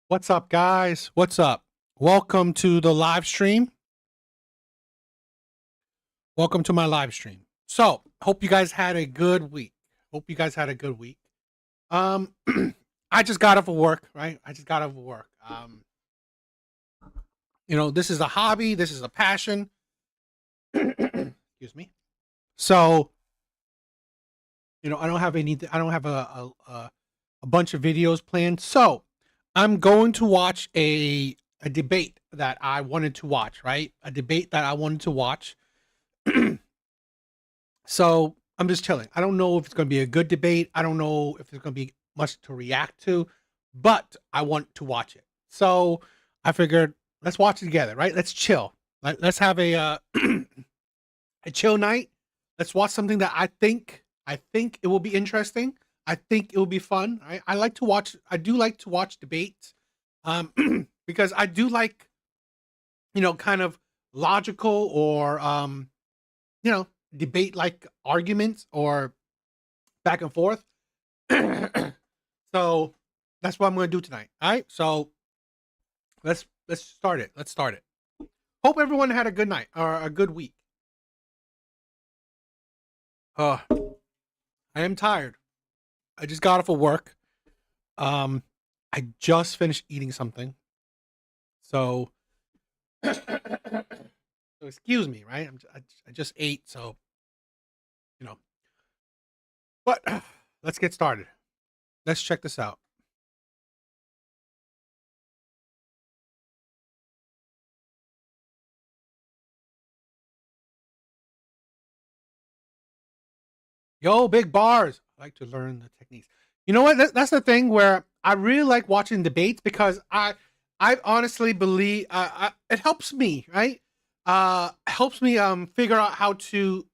What's up, guys? What's up? Welcome to the live stream. Welcome to my live stream. So, hope you guys had a good week. I just got off of work, right? This is a hobby. This is a passion. Excuse me. So, I don't have a bunch of videos planned. So, I'm going to watch a debate that I wanted to watch, right? A debate that I wanted to watch. So I'm just chilling. I don't know if it's going to be a good debate. I don't know if there's going to be much to react to, but I want to watch it. So I figured let's watch it together, right? Let's chill. Let's have a a chill night. Let's watch something that I think it will be interesting. I think it will be fun. I do like to watch debates, because I do like, kind of logical or debate like arguments or back and forth. So that's what I'm going to do tonight. All right. So let's start it. Hope everyone had a good night or a good week. I am tired. I just got off of work. I just finished eating something. So, so excuse me, right? I just ate, so But let's get started. Let's check this out. Yo, big bars. I like to learn the techniques. You know what? That's the thing where I really like watching debates because I honestly believe it helps me, right? Helps me figure out how to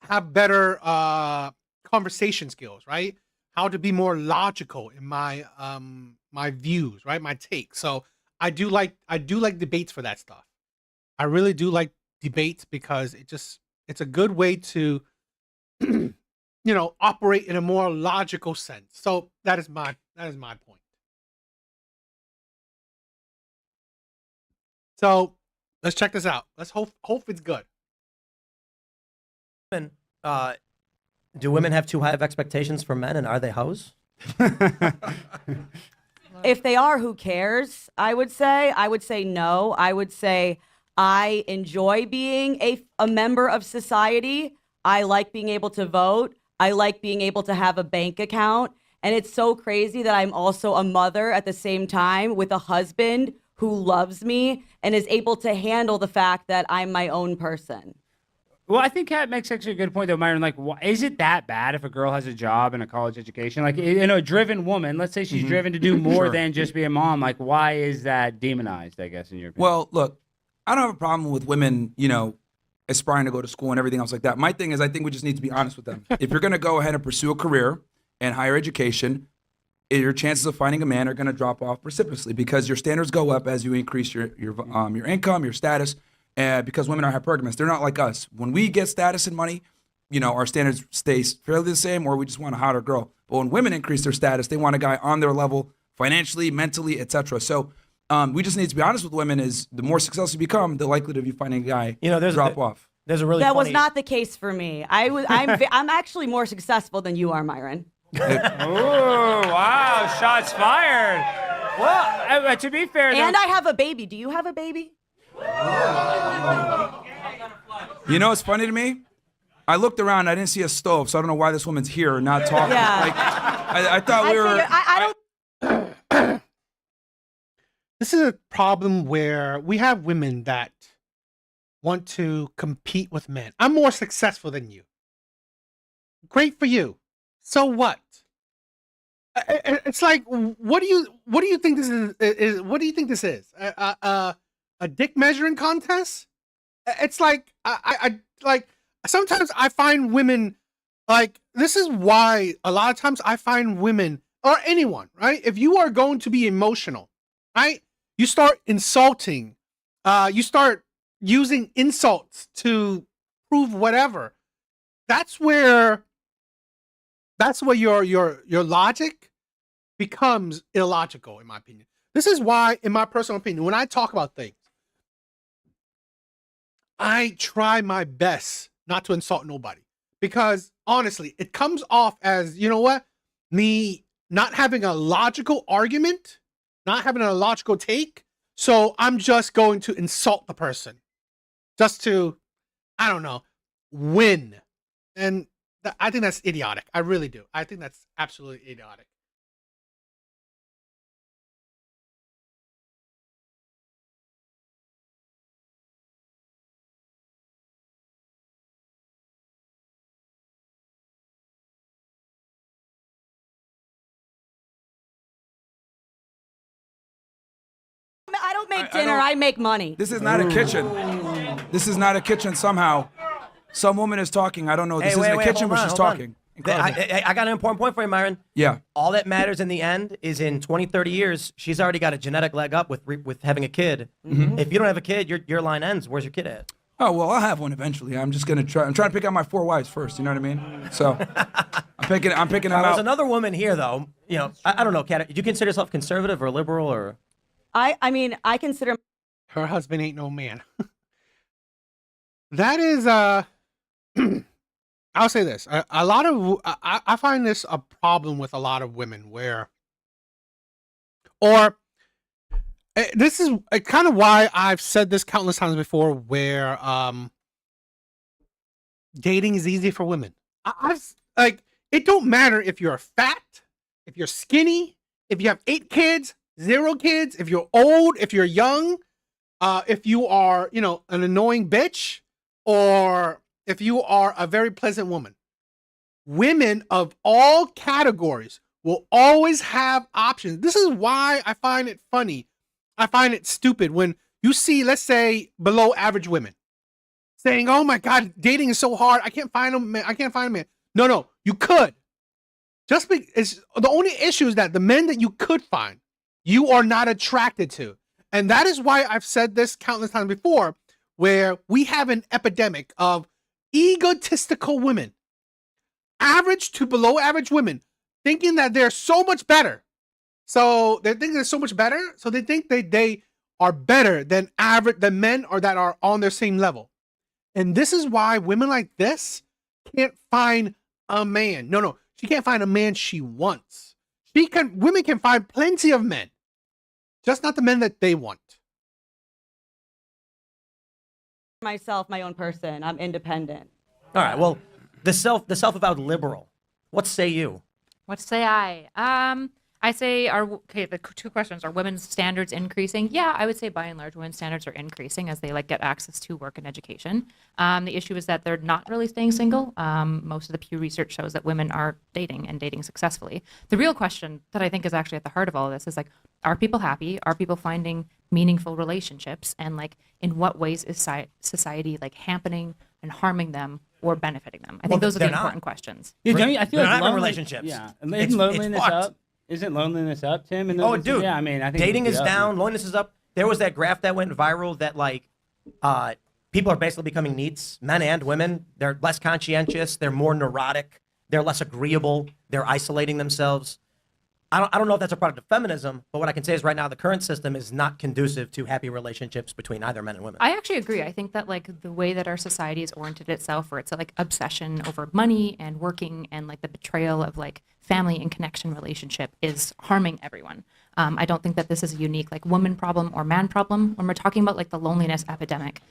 have better conversation skills, right? How to be more logical in my my views, right? My takes. So I do like debates for that stuff. I really do like debates because it's a good way to operate in a more logical sense. So that is my point. So let's check this out. Let's hope it's good. Women, do women have too high of expectations for men, and are they hoes? If they are, who cares? I would say no. I would say I enjoy being a member of society. I like being able to vote. I like being able to have a bank account. And it's so crazy that I'm also a mother at the same time with a husband who loves me and is able to handle the fact that I'm my own person. Well, I think Kat makes actually a good point, though, Myron. Like, is it that bad if a girl has a job and a college education? Like, a driven woman, let's say she's driven to do more than just be a mom. Like, why is that demonized, I guess, in your opinion? Well, look, I don't have a problem with women, aspiring to go to school and everything else like that. My thing is, I think we just need to be honest with them. If you're going to go ahead and pursue a career and higher education, your chances of finding a man are going to drop off precipitously because your standards go up as you increase your income, your status. Because women are hypergamous. They're not like us. When we get status and money, our standards stay fairly the same, or we just want a hotter girl. But when women increase their status, they want a guy on their level financially, mentally, etc. So we just need to be honest with women is the more successful you become, the likelihood of you finding a guy drop off. There's a really That funny... was not the case for me. I'm actually more successful than you are, Myron. Oh, wow. Shots fired. Well, to be fair, and I have a baby. Do you have a baby? You know what's funny to me? I looked around, I didn't see a stove, so I don't know why this woman's here and not talking. Yeah. Like, I thought we were... I don't... This is a problem where we have women that want to compete with men. I'm more successful than you. Great for you. So what? It's like, what do you think this is? What do you think this is? A dick measuring contest? It's like I like sometimes I find women like this is why a lot of times I find women or anyone, right? If you are going to be emotional, right? You start insulting, you start using insults to prove whatever. That's where That's where your logic becomes illogical, in my opinion. This is why, in my personal opinion, when I talk about things, I try my best not to insult nobody. Because honestly, it comes off as, you know what? Me not having a logical argument, not having a logical take. So I'm just going to insult the person just to, I don't know, win. And I think that's idiotic. I really do. I think that's absolutely idiotic. I don't make I dinner. don't- I make money. This is not a kitchen. This is not a kitchen somehow. Some woman is talking. I don't know. This isn't a kitchen, but she's talking. Incredible. I got an important point for you, Myron. Yeah. All that matters in the end is in 20, 30 years, she's already got a genetic leg up with having a kid. If you don't have a kid, your line ends. Where's your kid at? Oh, well, I'll have one eventually. I'm just going to try. I'm trying to pick out my 4 wives first. You know what I mean? So I'm picking them There's out. another woman here, though. You know, I don't know, Kat. Do you consider yourself conservative or liberal or? I mean, I consider Her husband ain't no man. That is, I'll say this. A lot of, I find this a problem with a lot of women where, or this is kind of why I've said this countless times before, where dating is easy for women. I've like, it don't matter if you're fat, if you're skinny, if you have 8 kids, 0 kids, if you're old, if you're young, if you are, you know, an annoying bitch, or if you are a very pleasant woman. Women of all categories will always have options. This is why I find it funny. I find it stupid when you see, let's say, below average women saying, "Oh my God, dating is so hard. I can't find a man. I can't find a man." No, you could. It's the only issue is that the men that you could find, you are not attracted to. And that is why I've said this countless times before, where we have an epidemic of egotistical women, average to below average women, thinking that they're so much better. So they think they're so much better. So they think they are better than men or that are on their same level. And this is why women like this can't find a man. No, she can't find a man she wants. Women can find plenty of men, just not the men that they want. myself my own person. I'm independent. All right. Well, the self-avowed liberal. What say you? What say I? I say, the 2 questions, are women's standards increasing? Yeah, I would say by and large, women's standards are increasing as they get access to work and education. The issue is that they're not really staying single. Most of the Pew research shows that women are dating and dating successfully. The real question that I think is actually at the heart of all of this is are people happy? Are people finding meaningful relationships? And in what ways is society hampering and harming them or benefiting them? I think those are the important questions. Yeah, don't you- I feel They're like not having lonely- relationships. Yeah, It's isn't loneliness fucked. up? Isn't loneliness up, Tim? And Oh, dude. Yeah, I mean, I think dating it's is up. down, loneliness is up. There was that graph that went viral that people are basically becoming neats, men and women. They're less conscientious. They're more neurotic. They're less agreeable. They're isolating themselves. I don't know if that's a product of feminism, but what I can say is right now the current system is not conducive to happy relationships between either men and women. I actually agree. I think that the way that our society has oriented itself, where it's obsession over money and working and the betrayal of family and connection relationship is harming everyone. I don't think that this is a unique woman problem or man problem. When we're talking about the loneliness epidemic,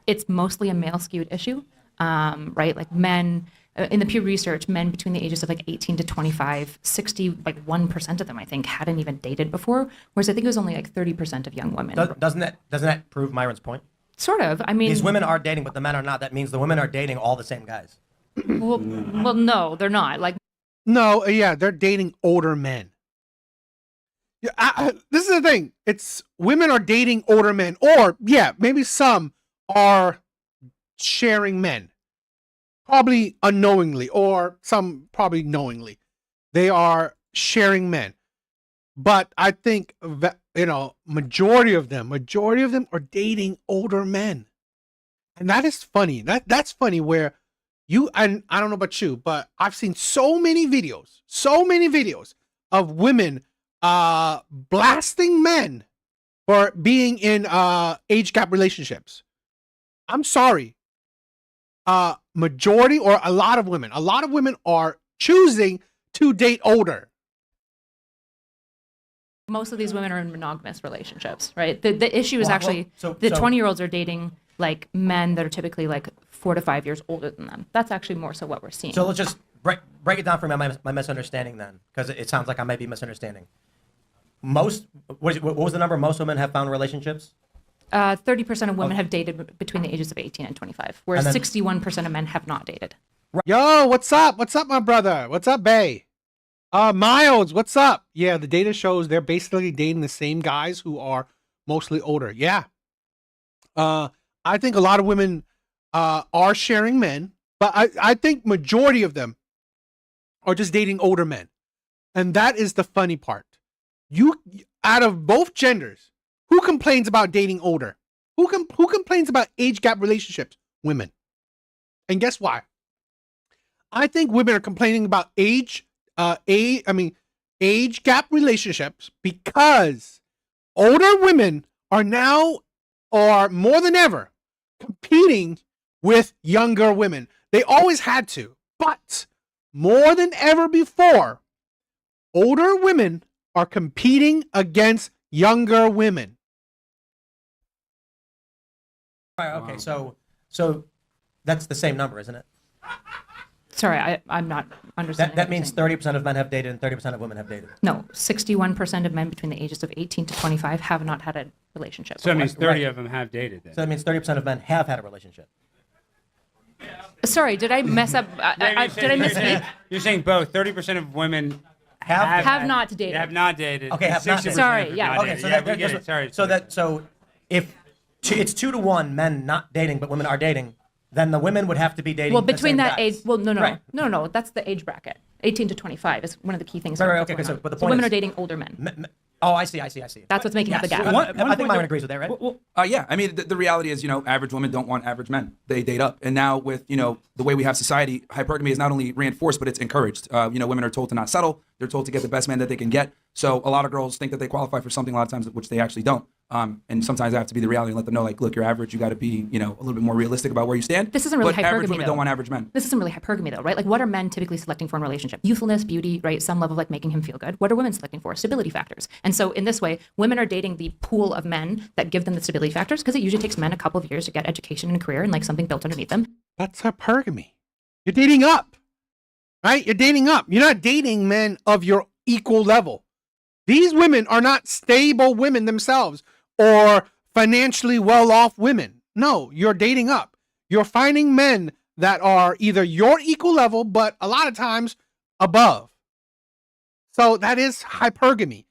it's mostly a male skewed issue, right? Men. In the Pew research, men between the ages of 18 to 25, 61% of them, I think, hadn't even dated before, whereas I think it was only 30% of young women. Doesn't that prove Myron's point? Sort of. I mean, These women are dating, but the men are not. That means the women are dating all the same guys. well, no, they're not. No, yeah, they're dating older men. Yeah, this is the thing. It's women are dating older men, or maybe some are sharing men. Probably unknowingly, or some probably knowingly. They are sharing men. But I think, majority of them are dating older men. And that is funny. That's funny where and I don't know about you, but I've seen so many videos of women blasting men for being in age gap relationships. I'm sorry. Majority or a lot of women are choosing to date older. Most of these women are in monogamous relationships, right? The issue is Well, actually so- the so- 20-year-olds are dating like men that are typically like 4 to 5 years older than them. That's actually more so what we're seeing. So let's just break it down for me, my misunderstanding then, because it sounds like I might be misunderstanding. What was the number most women have found relationships? 30% of women have dated between the ages of 18 and 25, whereas And then- 61% of men have not dated. Yo, what's up? What's up, my brother? What's up, Bay? Miles, what's up? Yeah, the data shows they're basically dating the same guys who are mostly older. Yeah. I think a lot of women are sharing men, but I think majority of them are just dating older men. And that is the funny part. Out of both genders, who complains about dating older? Who complains about age gap relationships? Women. And guess why? I think women are complaining about age gap relationships because older women are now, or more than ever, competing with younger women. They always had to, but more than ever before, older women are competing against younger women. Right, okay, so that's the same number, isn't it? Sorry, I'm not understanding. That what you're means saying. 30% of men have dated and 30% of women have dated. No, 61% of men between the ages of 18 to 25 have not had a relationship. So that means 30 Right. of them have dated then. So that means 30% of men have had a relationship. Sorry, did I mess up? Did I misspeak? You're saying both. 30% of women Have not dated. Have not dated. Okay, have not dated. 60% Sorry, have yeah. not Okay, dated. so Yeah, that, we get it. Sorry. so if it's 2-to-1 men not dating but women are dating, then the women would have to be dating. Well, the between same that guys. age, well, no, Right. that's the age bracket. 18 to 25 is one of the key things. Right, here right, that's okay, going so- on. but the So point women is- are dating older men. Oh, I see. That's what's making up the Yes. gap. I think Myron agrees with that, right? Yeah, I mean, the reality is, average women don't want average men. They date up. And now with, the way we have society, hypergamy is not only reinforced, but it's encouraged. Women are told to not settle. They're told to get the best man that they can get. So a lot of girls think that they qualify for something a lot of times, which they actually don't. And sometimes I have to be the reality and let them know, like, look, you're average. You got to be, a little bit more realistic about where you stand. This isn't really but average hypergamy, women though. don't want average men. This isn't really hypergamy, though, right? Like, what are men typically selecting for in a relationship? Youthfulness, beauty, right? Some level of like making him feel good. What are women selecting for? Stability factors. And so in this way, women are dating the pool of men that give them the stability factors because it usually takes men a couple of years to get education and a career and like something built underneath them. That's hypergamy. You're dating up, right? You're dating up. You're not dating men of your equal level. These women are not stable women themselves or financially well-off women. No, you're dating up. You're finding men that are either your equal level, but a lot of times above. So that is hypergamy.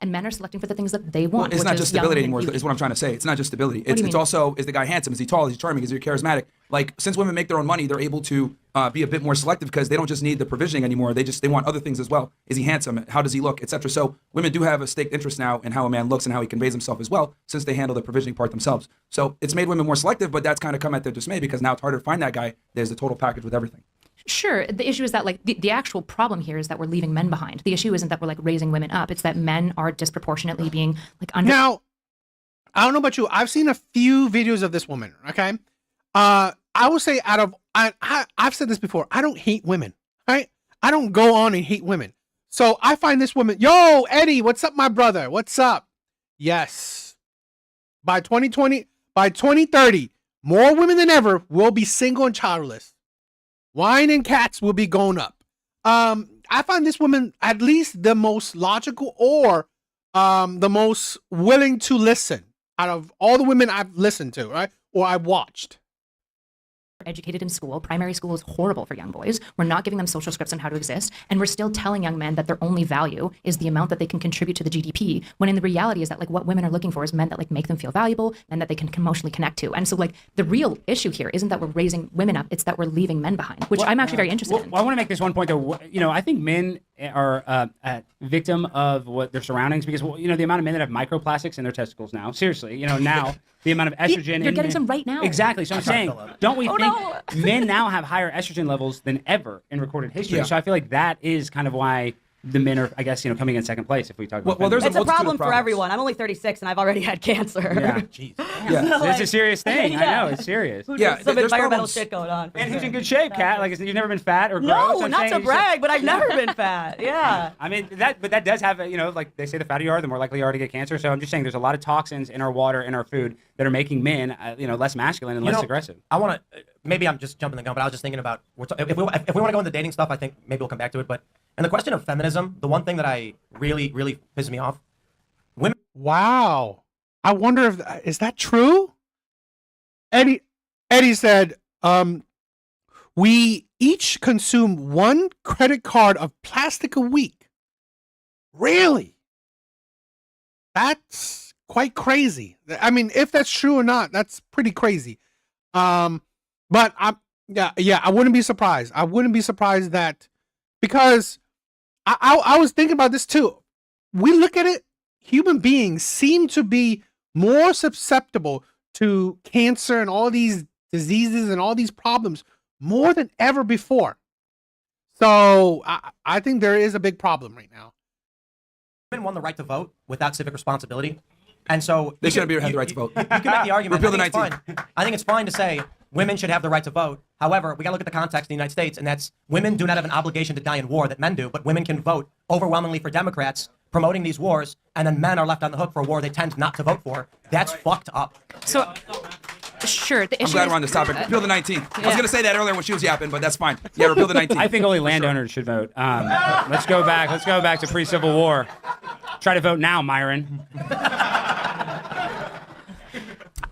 And men are selecting for the things that they Well, want. it's which not is just young stability and anymore, beauty. is what I'm trying to say. It's not just stability. do you It's mean? also, is the guy handsome? Is he tall? Is he charming? Is he charismatic? Like, since women make their own money, they're able to be a bit more selective because they don't just need the provisioning anymore. They want other things as well. Is he handsome? How does he look? Etc. So women do have a staked interest now in how a man looks and how he conveys himself as well, since they handle the provisioning part themselves. So it's made women more selective, but that's kind of come at their dismay because now it's harder to find that guy. There's the total package with everything. Sure. The issue is that like the actual problem here is that we're leaving men behind. The issue isn't that we're like raising women up. It's that men are disproportionately being like under. Now, I don't know about you. I've seen a few videos of this woman. Okay, I will say I've said this before. I don't hate women. Right? I don't go on and hate women. So I find this woman. Yo, Eddie, what's up, my brother? What's up? Yes. By 2030, more women than ever will be single and childless. Wine and cats will be going up. I find this woman at least the most logical or the most willing to listen out of all the women I've listened to, right? Or I've watched. Educated in school. Primary school is horrible for young boys. We're not giving them social scripts on how to exist. And we're still telling young men that their only value is the amount that they can contribute to the GDP. When in the reality is that like what women are looking for is men that like make them feel valuable and that they can emotionally connect to. And so like the real issue here isn't that we're raising women up. It's that we're leaving men behind, which I'm actually very interested in. Well, I want to make this one point though. I think men are a victim of what their surroundings, because well, the amount of men that have microplastics in their testicles now. Seriously, now the amount of estrogen. You're in getting some right now. Exactly. So I'm saying, don't we think no. men now have higher estrogen levels than ever in recorded history? Yeah. So I feel like that is kind of why the men are, I guess, coming in second place if we talk about. Well, there's It's a multitude problem of for problems. everyone. I'm only 36 and I've already had cancer. Yeah. Jeez. Yeah. It's a serious thing. Yeah. I know it's serious. Yeah, Some there's environmental problems. shit going on. And who's in good shape, Kat? Like, you've never been fat or gross? No, I'm not saying to you brag, but I've never been fat. Yeah. I mean, but that does have, like they say, the fatter you are, the more likely you are to get cancer. So I'm just saying there's a lot of toxins in our water, in our food, that are making men, less masculine and less aggressive. I want to. Maybe I'm just jumping the gun, but I was just thinking about if we want to go into dating stuff. I think maybe we'll come back to it. But and the question of feminism, the one thing that I really pisses me off, women. Wow. I wonder if is that true? Eddie said, we each consume 1 credit card of plastic a week. Really? That's quite crazy. I mean, if that's true or not, that's pretty crazy. But I wouldn't be surprised. I wouldn't be surprised that, because I was thinking about this too. We look at it, human beings seem to be more susceptible to cancer and all these diseases and all these problems more than ever before. So I think there is a big problem right now. Women won the right to vote without civic responsibility, and so They shouldn't have the right to vote. You can make the argument. Repeal the I think it's fine. I think it's fine to say women should have the right to vote. However, we got to look at the context of the United States, and that's women do not have an obligation to die in war that men do, but women can vote overwhelmingly for Democrats promoting these wars, and then men are left on the hook for a war they tend not to vote for. That's fucked up. So, sure. The I'm issue glad is, we're on this topic. Repeal the 19th. I was going to say that earlier when she was yapping, but that's fine. Yeah, repeal the 19th. I think only landowners should vote. Let's go back to pre-Civil War. Try to vote now, Myron.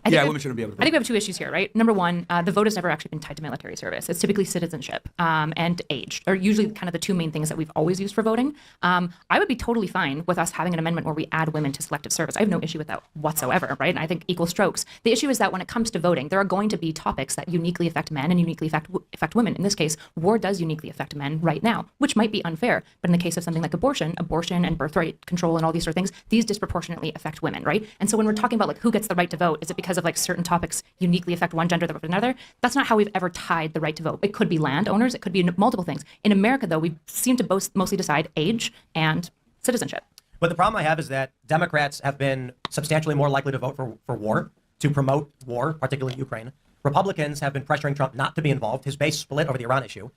Yeah, women shouldn't be able to vote. I think we have two issues here, right? Number one, the vote has never actually been tied to military service. It's typically citizenship and age are usually kind of the two main things that we've always used for voting. I would be totally fine with us having an amendment where we add women to selective service. I have no issue with that whatsoever, right? And I think equal strokes. The issue is that when it comes to voting, there are going to be topics that uniquely affect men and uniquely affect women. In this case, war does uniquely affect men right now, which might be unfair. But in the case of something like abortion and birthright control and all these sort of things, these disproportionately affect women, right? And so when we're talking about like who gets the right to vote, is it because of like certain topics uniquely affect one gender over another? That's not how we've ever tied the right to vote. It could be landowners, it could be multiple things. In America, though, we seem to mostly decide age and citizenship. But the problem I have is that Democrats have been substantially more likely to vote for war, to promote war, particularly Ukraine. Republicans have been pressuring Trump not to be involved. His base split over the Iran issue.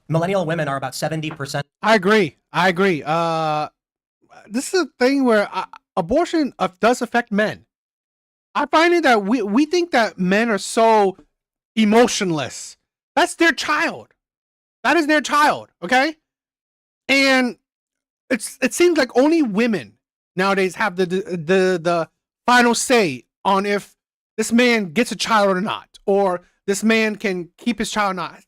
Millennial women are about 70%. I agree. This is a thing where abortion does affect men. I find it that we think that men are so emotionless. That's their child. That is their child, okay? And it seems like only women nowadays have the final say on if this man gets a child or not, or this man can keep his child or not.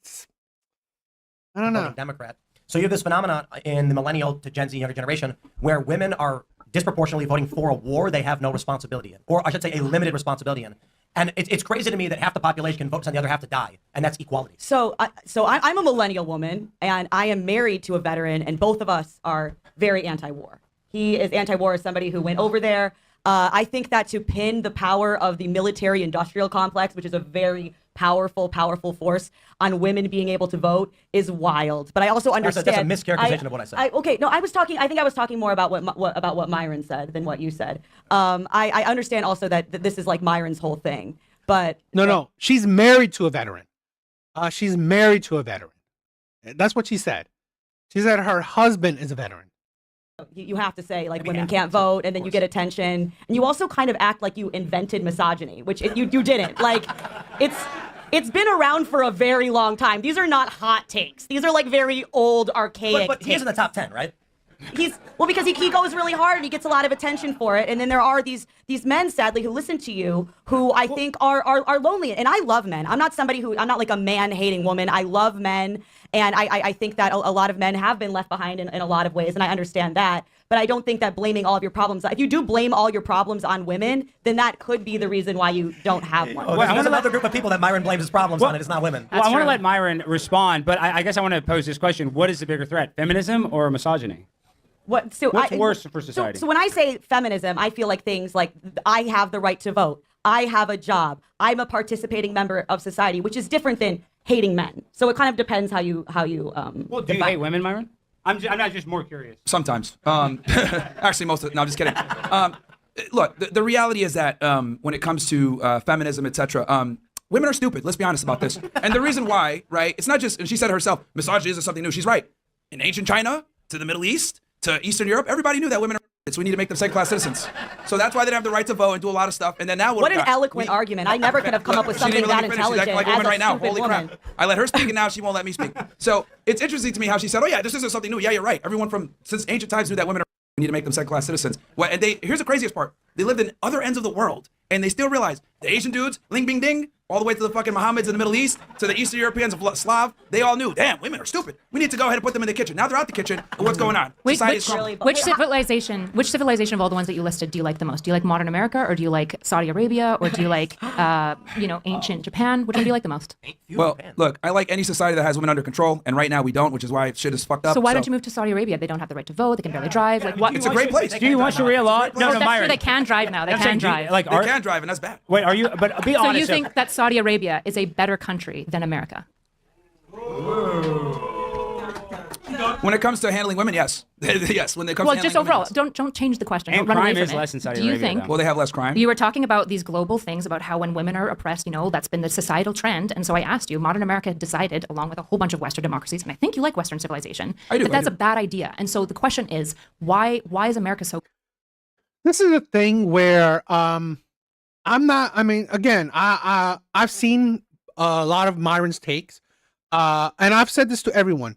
I don't know. Democrat. So you have this phenomenon in the millennial to Gen Z younger generation where women are disproportionately voting for a war they have no responsibility in, or I should say a limited responsibility in. And it's crazy to me that half the population can vote and the other half to die, and that's equality. So I'm a millennial woman, and I am married to a veteran, and both of us are very anti-war. He is anti-war as somebody who went over there. I think that to pin the power of the military-industrial complex, which is a very powerful force, on women being able to vote is wild. But I also understand that's a mischaracterization of what I said. I think I was talking more about what Myron said than what you said. I understand also that this is like Myron's whole thing. But no, she's married to a veteran. She's married to a veteran. That's what she said. She said her husband is a veteran. You have to say like women can't vote, and then you get attention, and you also kind of act like you invented misogyny, which you didn't. Like it's been around for a very long time. These are not hot takes. These are like very old, archaic. But he is in the top 10, right? because he goes really hard and he gets a lot of attention for it. And then there are these men, sadly, who listen to you, who I think are lonely. And I love men. I'm not like a man-hating woman. I love men. And I think that a lot of men have been left behind in a lot of ways, and I understand that. But I don't think that blaming all of your problems, if you do blame all your problems on women, then that could be the reason why you don't have one. There's another group of people that Myron blames his problems on, and it's not women. Well, I want to let Myron respond, but I guess I want to pose this question. What is the bigger threat, feminism or misogyny? What's worse for society? So when I say feminism, I feel like things like I have the right to vote. I have a job. I'm a participating member of society, which is different than hating men. So it kind of depends how you Well, do you hate women, Myron? I'm not just more curious. Sometimes. Actually, most of it. No, I'm just kidding. Look, the reality is that when it comes to feminism, etc., women are stupid. Let's be honest about this. And the reason why, right? It's not just, and she said it herself, misogyny isn't something new. She's right. In ancient China, to the Middle East, to Eastern Europe, everybody knew that women are so we need to make them second-class citizens. So that's why they don't have the right to vote and do a lot of stuff. And then now what an eloquent argument. I never could have come up with something that intelligent. She's like a woman right now. Holy woman. crap. I let her speak and now she won't let me speak. So it's interesting to me how she said, oh yeah, this isn't something new. Yeah, you're right. Everyone since ancient times knew that women are we need to make them second-class citizens. Well, and here's the craziest part. They lived in other ends of the world and they still realize the Asian dudes, ling bing ding, all the way to the fucking Mohammeds in the Middle East, to the Eastern Europeans of Slav, they all knew, damn, women are stupid. We need to go ahead and put them in the kitchen. Now they're out the kitchen, and what's going on? Society is crumbling. Which civilization of all the ones that you listed do you like the most? Do you like modern America, or do you like Saudi Arabia, or do you like, ancient Japan? Which one do you like the most? Well, look, I like any society that has women under control, and right now we don't, which is why shit is fucked up. So why don't you move to Saudi Arabia? They don't have the right to vote. They can barely drive. Like, what? It's a great place. Do you want Sharia law? No, that's Myron. true. They can drive now. They can drive. They can drive, and that's bad. Wait, are you? But be honest. So you think that Saudi Arabia is a better country than America? When it comes to handling women, yes. Yes, when it comes to handling just overall, women, yes. don't change the question. And Don't run away crime from is it. less in Saudi Do you Arabia, think? though. Well, they have less crime. You were talking about these global things about how when women are oppressed, that's been the societal trend. And so I asked you, modern America decided, along with a whole bunch of Western democracies, and I think you like Western civilization, that that's a bad idea. And so the question is, why is America so? This is a thing where I'm not. I mean, again, I've seen a lot of Myron's takes, and I've said this to everyone.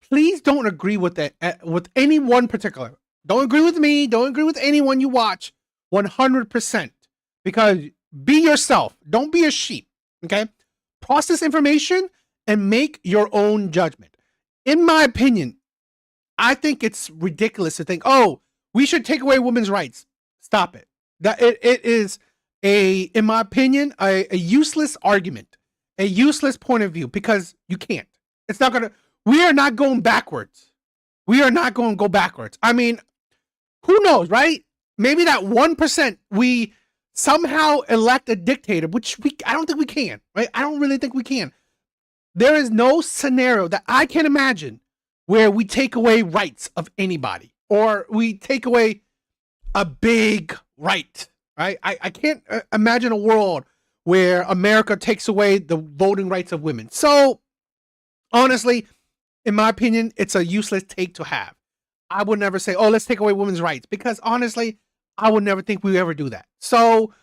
Please don't agree with with any one particular. Don't agree with me. Don't agree with anyone you watch. 100%, because be yourself. Don't be a sheep. Okay, process information and make your own judgment. In my opinion, I think it's ridiculous to think, oh, we should take away women's rights. Stop it. That it is in my opinion, a useless argument, a useless point of view, because you can't. It's not gonna. We are not going backwards. We are not going to go backwards. I mean, who knows, right? Maybe that 1% we somehow elect a dictator, which I don't think we can, right? I don't really think we can. There is no scenario that I can imagine where we take away rights of anybody, or we take away a big right, right? I can't imagine a world where America takes away the voting rights of women. So, honestly, in my opinion, it's a useless take to have. I would never say, oh, let's take away women's rights, because honestly, I would never think we would ever do that. So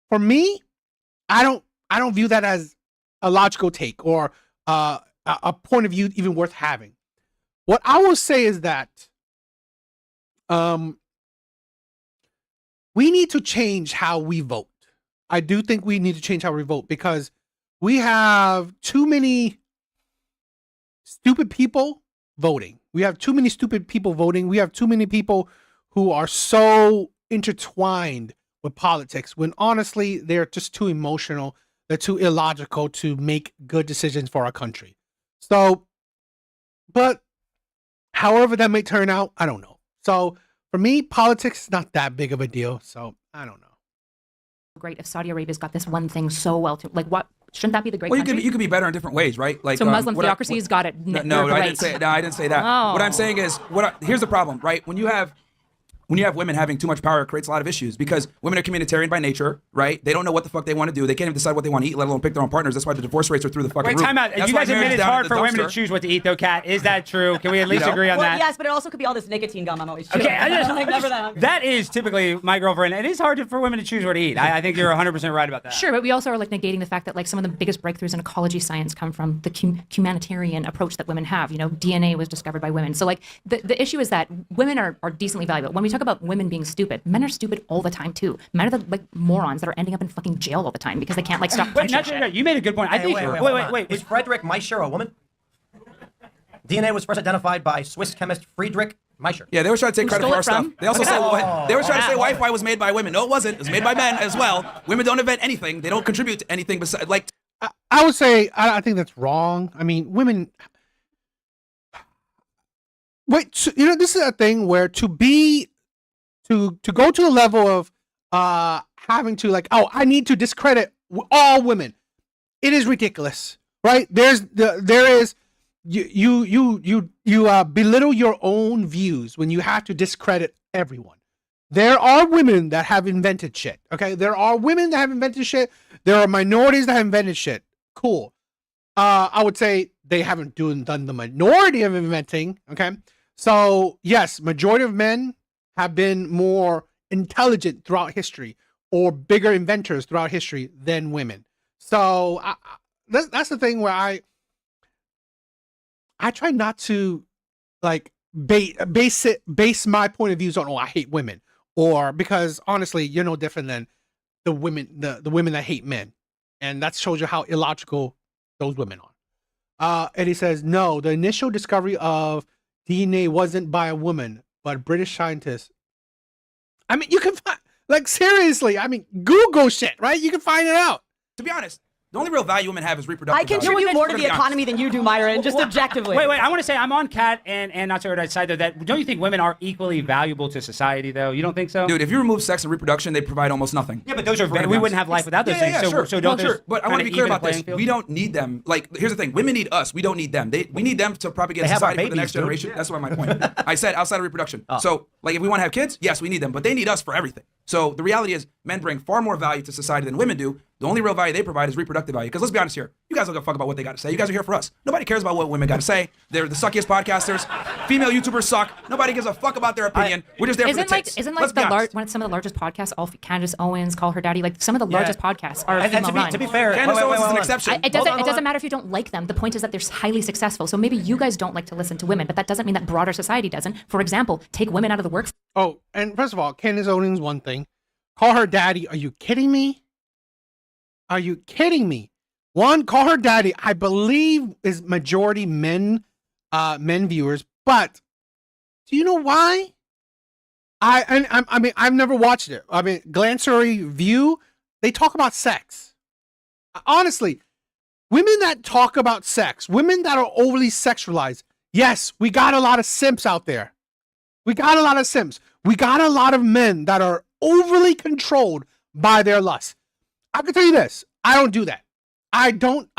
for me, I don't view that as a logical take or a point of view even worth having. What I will say is that we need to change how we vote. I do think we need to change how we vote, because we have too many stupid people voting. We have too many stupid people voting. We have too many people who are so intertwined with politics when honestly they're just too emotional. They're too illogical to make good decisions for our country. So, but however that may turn out, I don't know. So for me, politics is not that big of a deal. So I don't know. Great if Saudi Arabia's got this one thing so well to, like, what shouldn't that be the great well, country? you could be better in different ways, right? Like so Muslim theocracy's got it. No, I didn't say that. Oh. What I'm saying is, here's the problem, right? When you have when you have women having too much power, it creates a lot of issues because women are communitarian by nature, right? They don't know what the fuck they want to do. They can't even decide what they want to eat, let alone pick their own partners. That's why the divorce rates are through the fucking Wait, roof. time out. That's You why guys marriage admit is it's down hard at the for women to dumpster. choose what to eat, though, Kat. Is that true? Can we at least know? agree on Well, that? yes, but it also could be all this nicotine gum I'm always chewing. Okay, Like, never that hungry. that is typically my girlfriend. It is hard for women to choose where to eat. I think you're 100% right about that. Sure, but we also are like negating the fact that like some of the biggest breakthroughs in ecology science come from the humanitarian approach that women have. You know, DNA was discovered by women. So like the issue is that women are decently valuable. When we talk about women being stupid, men are stupid all the time too. Men are the like morons that are ending up in fucking jail all the time because they can't like stop Wait, punching shit. you made a good point. I think. Wait. Is Friedrich Miescher a woman? DNA was first identified by Swiss chemist Friedrich Miescher. Yeah, they were trying to take credit stole for our it stuff. from? They also said they were trying to say Wow. Wi-Fi was made by women. No, it wasn't. It was made by men as well. Women don't invent anything. They don't contribute to anything besides like. I would say I think that's wrong. I mean, women. Wait, so, you know, this is a thing where to go to the level of having to like, oh, I need to discredit all women. It is ridiculous, right? There is you belittle your own views when you have to discredit everyone. There are women that have invented shit. Okay, there are women that have invented shit. There are minorities that have invented shit. Cool. I would say they haven't done the minority of inventing. Okay, so yes, majority of men have been more intelligent throughout history or bigger inventors throughout history than women. So that's the thing where I try not to like base my point of views on, oh, I hate women, or because honestly you're no different than the women that hate men, and that shows you how illogical those women are. And he says no, the initial discovery of DNA wasn't by a woman but British scientists. I mean, you can find, like, seriously, I mean, Google shit, right? You can find it out. To be honest, the only real value women have is reproductive I contribute value. more to We're the gonna be honest. economy than you do, Myron, just objectively. Wait, I want to say I'm on Kat and not Sarah's side though. That don't you think women are equally valuable to society though? You don't think so? Dude, if you remove sex and reproduction, they provide almost nothing. Yeah, but those are We're gonna we be wouldn't honest. have life without those things. Yeah, so sure. so don't Sure. But I want to be clear about this. Field? We don't need them. Like, here's the thing: women need us. We don't need them. We need them to propagate They have our society for the babies, next dude. generation. That's why my point. I said outside of reproduction. So, like, if we want to have kids, yes, we need them, but they need us for everything. So the reality is, men bring far more value to society than women do. The only real value they provide is reproductive value. Because let's be honest here, you guys don't give a fuck about what they got to say. You guys are here for us. Nobody cares about what women got to say. They're the suckiest podcasters. Female YouTubers suck. Nobody gives a fuck about their opinion. We're just there for the tits. Isn't Let's like be the honest. one of some of the largest podcasts? All Candace Owens, Call Her Daddy. Like some of the largest podcasts are And female run. to be fair, Candace Owens is an wait. exception. It doesn't matter if you don't like them. The point is that they're highly successful. So maybe you guys don't like to listen to women, but that doesn't mean that broader society doesn't. For example, take women out of the workforce. Oh, and first of all, Candace Owens one thing. Call Her Daddy. Are you kidding me? Are you kidding me? One, Call Her Daddy, I believe is majority men viewers, but do you know why? I mean, I've never watched it. I mean, Glancery View, they talk about sex. Honestly, women that talk about sex, women that are overly sexualized, yes, we got a lot of simps out there. We got a lot of simps. We got a lot of men that are overly controlled by their lust. I can tell you this. I don't do that. I don't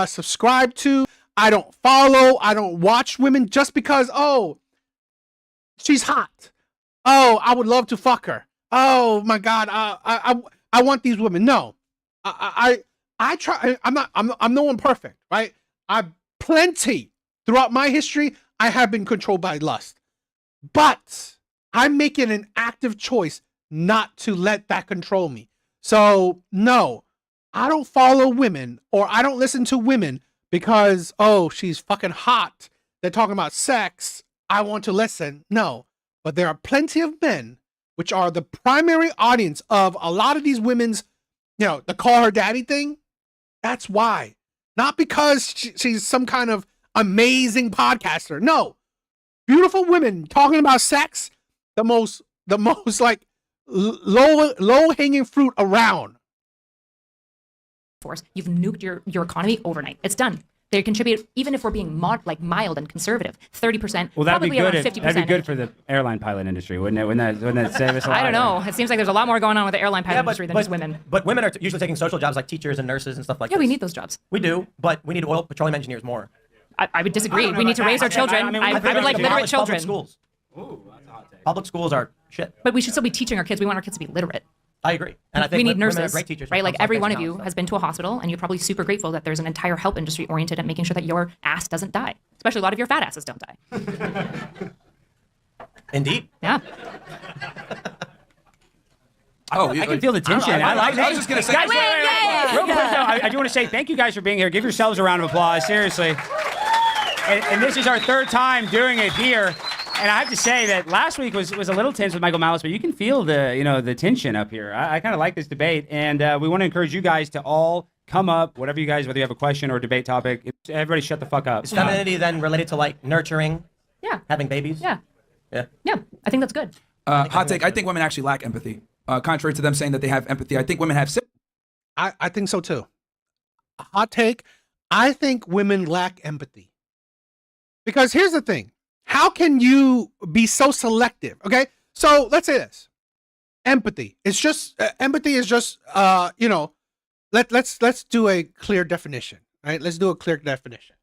subscribe to, I don't follow, I don't watch women just because, oh, she's hot. Oh, I would love to fuck her. Oh my God. I want these women. No, I try. I'm no one perfect, right? I've plenty throughout my history. I have been controlled by lust, but I'm making an active choice not to let that control me. So no, I don't follow women or I don't listen to women because, oh, she's fucking hot. They're talking about sex. I want to listen. No, but there are plenty of men, which are the primary audience of a lot of these women's, the Call Her Daddy thing. That's why. Not because she's some kind of amazing podcaster. No. Beautiful women talking about sex, the most like low hanging fruit around. You've nuked your economy overnight. It's done. They contribute, even if we're being mild and conservative, 30%, Well, that'd be probably good. around If, 50%. that'd be good for the airline pilot industry, wouldn't it? Wouldn't that save us a lot? I don't know. It seems like there's a lot more going on with the airline pilot industry than just women. But women are usually taking social jobs like teachers and nurses and stuff like Yeah, this. we need those jobs. We do, but we need oil petroleum engineers more. I would disagree. I don't know We need to about raise that. our children. I mean, I would like literate Abolish public children. schools. Ooh, that's a hot take. Public schools are shit. But we should still be teaching our kids. We want our kids to be literate. I agree. And I think we need women are nurses, great teachers. right? Like every one of you has been to a hospital, and you're probably super grateful that there's an entire health industry oriented at making sure that your ass doesn't die. Especially a lot of your fat asses don't die. Indeed. Yeah. Oh, I can feel the tension. I like I was just gonna say. Guys, real quick, though, I do want to say thank you guys for being here. Give yourselves a round of applause, seriously. And this is our third time doing it here. And I have to say that last week was a little tense with Michael Malice, but you can feel the tension up here. I kind of like this debate, and we want to encourage you guys to all come up, whatever you guys, whether you have a question or a debate topic. Everybody, shut the fuck up. Is femininity then related to like nurturing? Yeah. Having babies? Yeah. Yeah. Yeah. I think that's good. Hot take. I think women actually lack empathy. Contrary to them saying that they have empathy, I think women have. I think so too. Hot take. I think women lack empathy. Because here's the thing. How can you be so selective? Okay. So let's say this. Empathy. It's just, empathy is just, let's do a clear definition, right? Let's do a clear definition.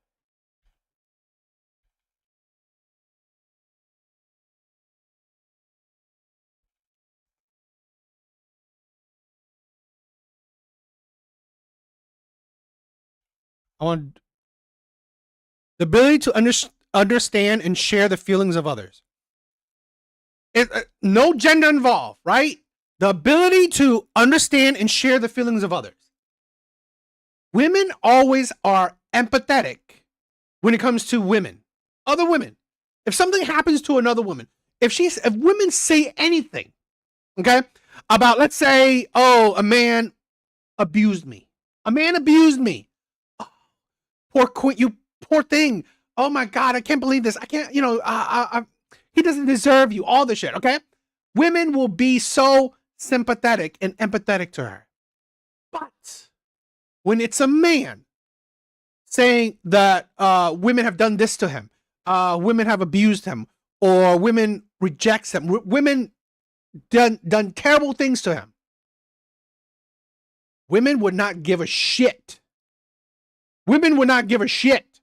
I want the ability to understand and share the feelings of others. No gender involved, right? The ability to understand and share the feelings of others. Women always are empathetic when it comes to women, other women. If something happens to another woman, if women say anything, okay, about, let's say, oh, a man abused me. A man abused me. Poor queen, you poor thing. Oh my God, I can't believe this. I can't, he doesn't deserve you. All this shit, okay? Women will be so sympathetic and empathetic to her. But when it's a man saying that women have done this to him, women have abused him, or women rejects him, women done terrible things to him, women would not give a shit. Women would not give a shit.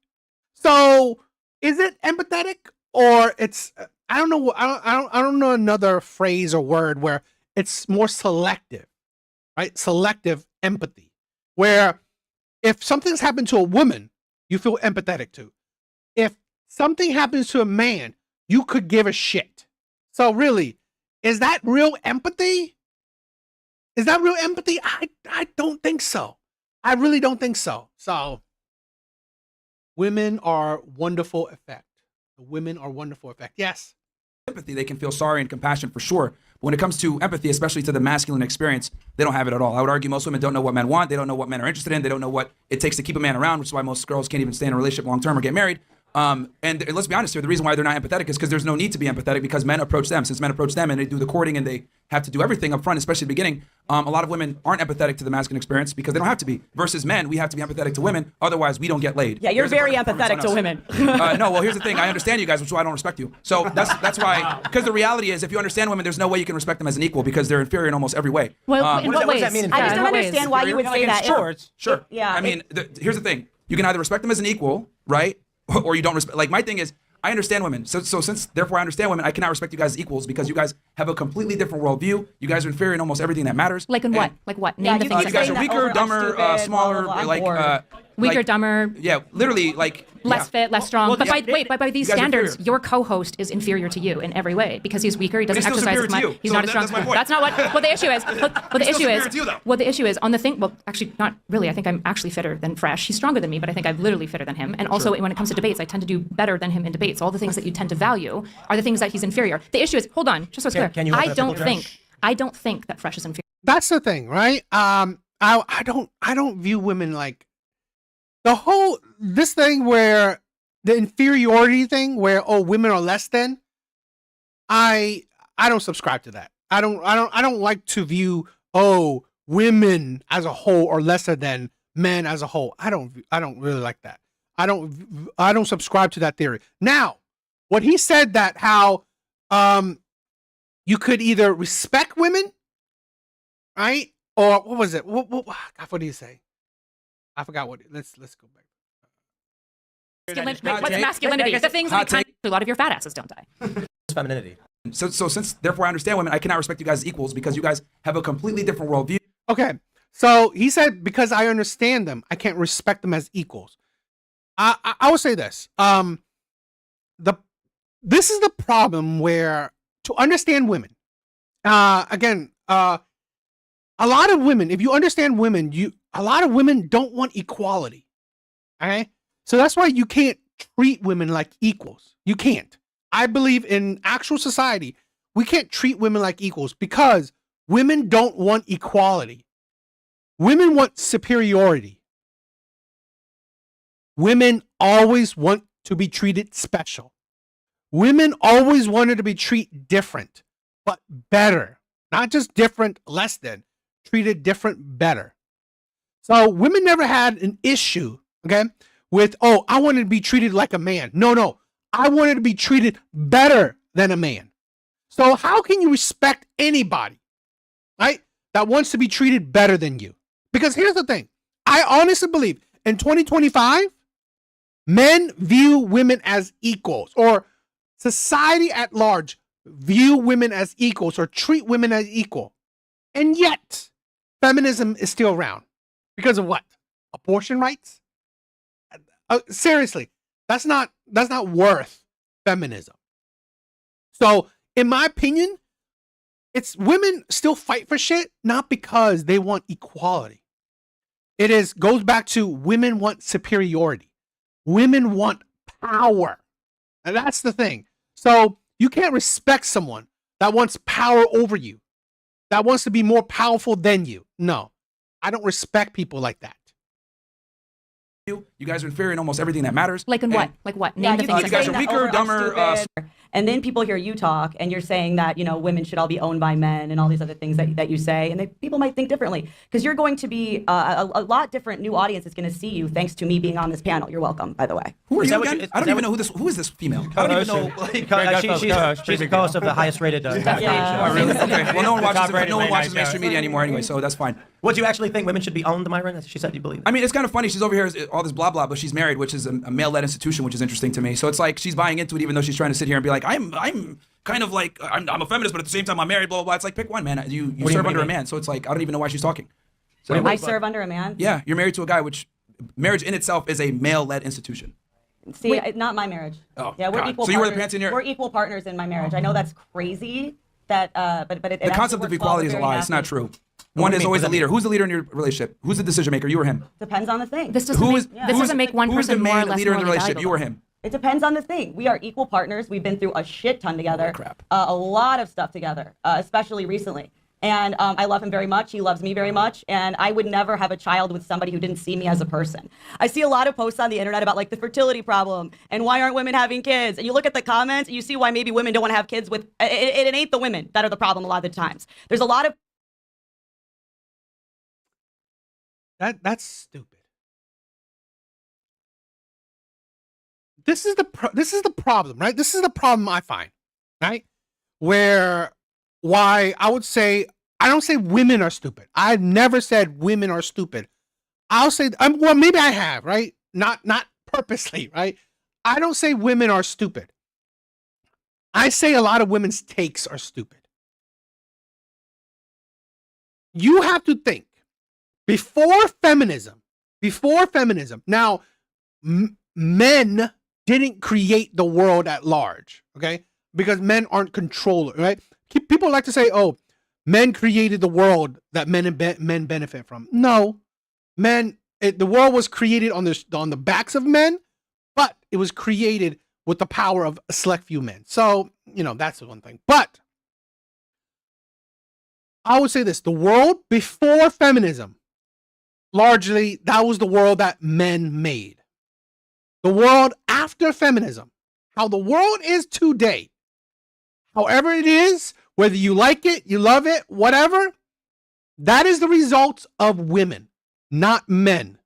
So, is it empathetic, or it's I don't know. I don't know another phrase or word where it's more selective, right? Selective empathy, where if something's happened to a woman, you feel empathetic to. If something happens to a man, you could give a shit. So really, is that real empathy? Is that real empathy? I don't think so. I really don't think so. So. Women are wonderful effect. Women are wonderful effect. Yes. Empathy, they can feel sorry and compassion for sure. But when it comes to empathy, especially to the masculine experience, they don't have it at all. I would argue most women don't know what men want. They don't know what men are interested in. They don't know what it takes to keep a man around, which is why most girls can't even stay in a relationship long term or get married. And let's be honest here, the reason why they're not empathetic is because there's no need to be empathetic because men approach them. Since men approach them and they do the courting and they have to do everything up front, especially at the beginning, a lot of women aren't empathetic to the masculine experience because they don't have to be. Versus men, we have to be empathetic to women, otherwise we don't get laid. Yeah, you're There's very empathetic to women. No, well, here's the thing. I understand you guys, which is why I don't respect you. So that's why, because the reality is if you understand women, there's no way you can respect them as an equal because they're inferior in almost every way. Well, in what what does ways? that mean in I just Yeah, don't in what ways? understand why you would say that. Sure. Yeah, I mean, here's the thing. You can either respect them as an equal, right? Or you don't respect. Like, my thing is, I understand women. So since, therefore, I understand women, I cannot respect you guys as equals because you guys have a completely different worldview. You guys are inferior in almost everything that matters. Like in what? Like what? Name the you things. You keep guys saying are that weaker, over, I'm dumber, stupid, smaller, blah, blah, blah, like, I'm bored. Weaker, like- dumber, Yeah, literally, like. less fit, less strong. well, but yeah, by these you guys are standards, inferior. your co-host is inferior to you in every way because he's weaker. He doesn't he's still exercise as superior much. to you. He's So not as strong. that's my point. That's not what the issue is. What the He's issue still is. superior to you, though. What the issue is on the thing. Well, actually, not really. I think I'm actually fitter than Fresh. He's stronger than me, but I think I'm literally fitter than him. And also, when it comes to debates, I tend to do better than him in debates. All the things that you tend to value are the things that he's inferior. The issue is. Hold on, just so it's clear. Can you open I up the don't book, think. I don't think that Fresh is inferior. That's the thing, right? I don't view women like this thing where the inferiority thing where women are less than. I don't subscribe to that. I don't like to view women as a whole are lesser than men as a whole. I don't really like that. I don't subscribe to that theory. Now, what he said that how you could either respect women, right? Or what was it? What did he say? I forgot what. Let's go back. What's masculinity? The things that Hot take. a lot of your fat asses don't die. femininity. So since therefore I understand women, I cannot respect you guys as equals because you guys have a completely different worldview. Okay. So he said, because I understand them, I can't respect them as equals. I will say this. This is the problem where to understand women, again, a lot of women, if you understand women, a lot of women don't want equality. Okay. So that's why you can't treat women like equals. You can't. I believe in actual society, we can't treat women like equals because women don't want equality. Women want superiority. Women always want to be treated special. Women always wanted to be treated different, but better. Not just different, less than. Treated different, better. So women never had an issue, okay, with, oh, I wanted to be treated like a man. No. I wanted to be treated better than a man. So how can you respect anybody, right, that wants to be treated better than you? Because here's the thing. I honestly believe in 2025, men view women as equals, or society at large view women as equals or treat women as equal. And yet, feminism is still around. Because of what? Abortion rights? Seriously, that's not worth feminism. So, in my opinion, it's women still fight for shit, not because they want equality. It goes back to women want superiority. Women want power. And that's the thing. So you can't respect someone that wants power over you, that wants to be more powerful than you. No, I don't respect people like that. You guys are inferior in almost everything that matters. Like in what? Like what? Name the you things. keep you guys saying are that, weaker, I'm dumber, stupid. And then people hear you talk and you're saying that, women should all be owned by men and all these other things that you say. And people might think differently because you're going to be a lot different new audience is going to see you thanks to me being on this panel. You're welcome, by the way. Who are Is you that what again? you- I don't is even that know who is this female. I don't even know. She's the co-host of the highest rated TV Yeah. show. Really? Okay. Well, no one watches Top-rated late night mainstream show. media anymore anyway, so that's fine. What do you actually think women should be owned, Myron? She said you believe. I mean, it's kind of funny. She's over here all this blah blah, but she's married, which is a male-led institution, which is interesting to me. So it's like she's buying into it, even though she's trying to sit here and be like, I'm kind of like I'm a feminist, but at the same time I'm married. Blah blah blah. It's like pick one, man. You serve under a man, so it's like I don't even know why she's talking. So I serve under a man. yeah, you're married to a guy, which marriage in itself is a male-led institution. See, not my marriage. Oh, yeah, we're God. equal. So you wear the partners. pants in your- We're equal partners in my marriage. I know that's crazy. That, but The concept of equality is a lie. It's not true. One is always the leader. Who's the leader in your relationship? Who's the decision maker? You or him? Depends on the thing. This doesn't Who make, is this doesn't make one who's the person more or main less leader in the morally relationship? valuable. You or him? It depends on the thing. We are equal partners. We've been through a shit ton together. crap. A lot of stuff together, especially recently. And I love him very much. He loves me very much. And I would never have a child with somebody who didn't see me as a person. I see a lot of posts on the internet about like the fertility problem and why aren't women having kids? And you look at the comments and you see why maybe women don't want to have kids with, it ain't the women that are the problem a lot of the times. There's a lot of That's stupid. This is the problem, right? This is the problem I find, right? Why I would say I don't say women are stupid. I've never said women are stupid. I'll say well, maybe I have, right? Not purposely, right? I don't say women are stupid. I say a lot of women's takes are stupid. You have to think before feminism. Now, men didn't create the world at large, okay? Because men aren't controllers, right? People like to say, "Oh, men created the world that men benefit from." No, the world was created on the backs of men, but it was created with the power of a select few men. So that's the one thing. But I would say this: the world before feminism, largely that was the world that men made. The world after feminism, how the world is today, however it is, whether you like it, you love it, whatever, that is the result of women, not men.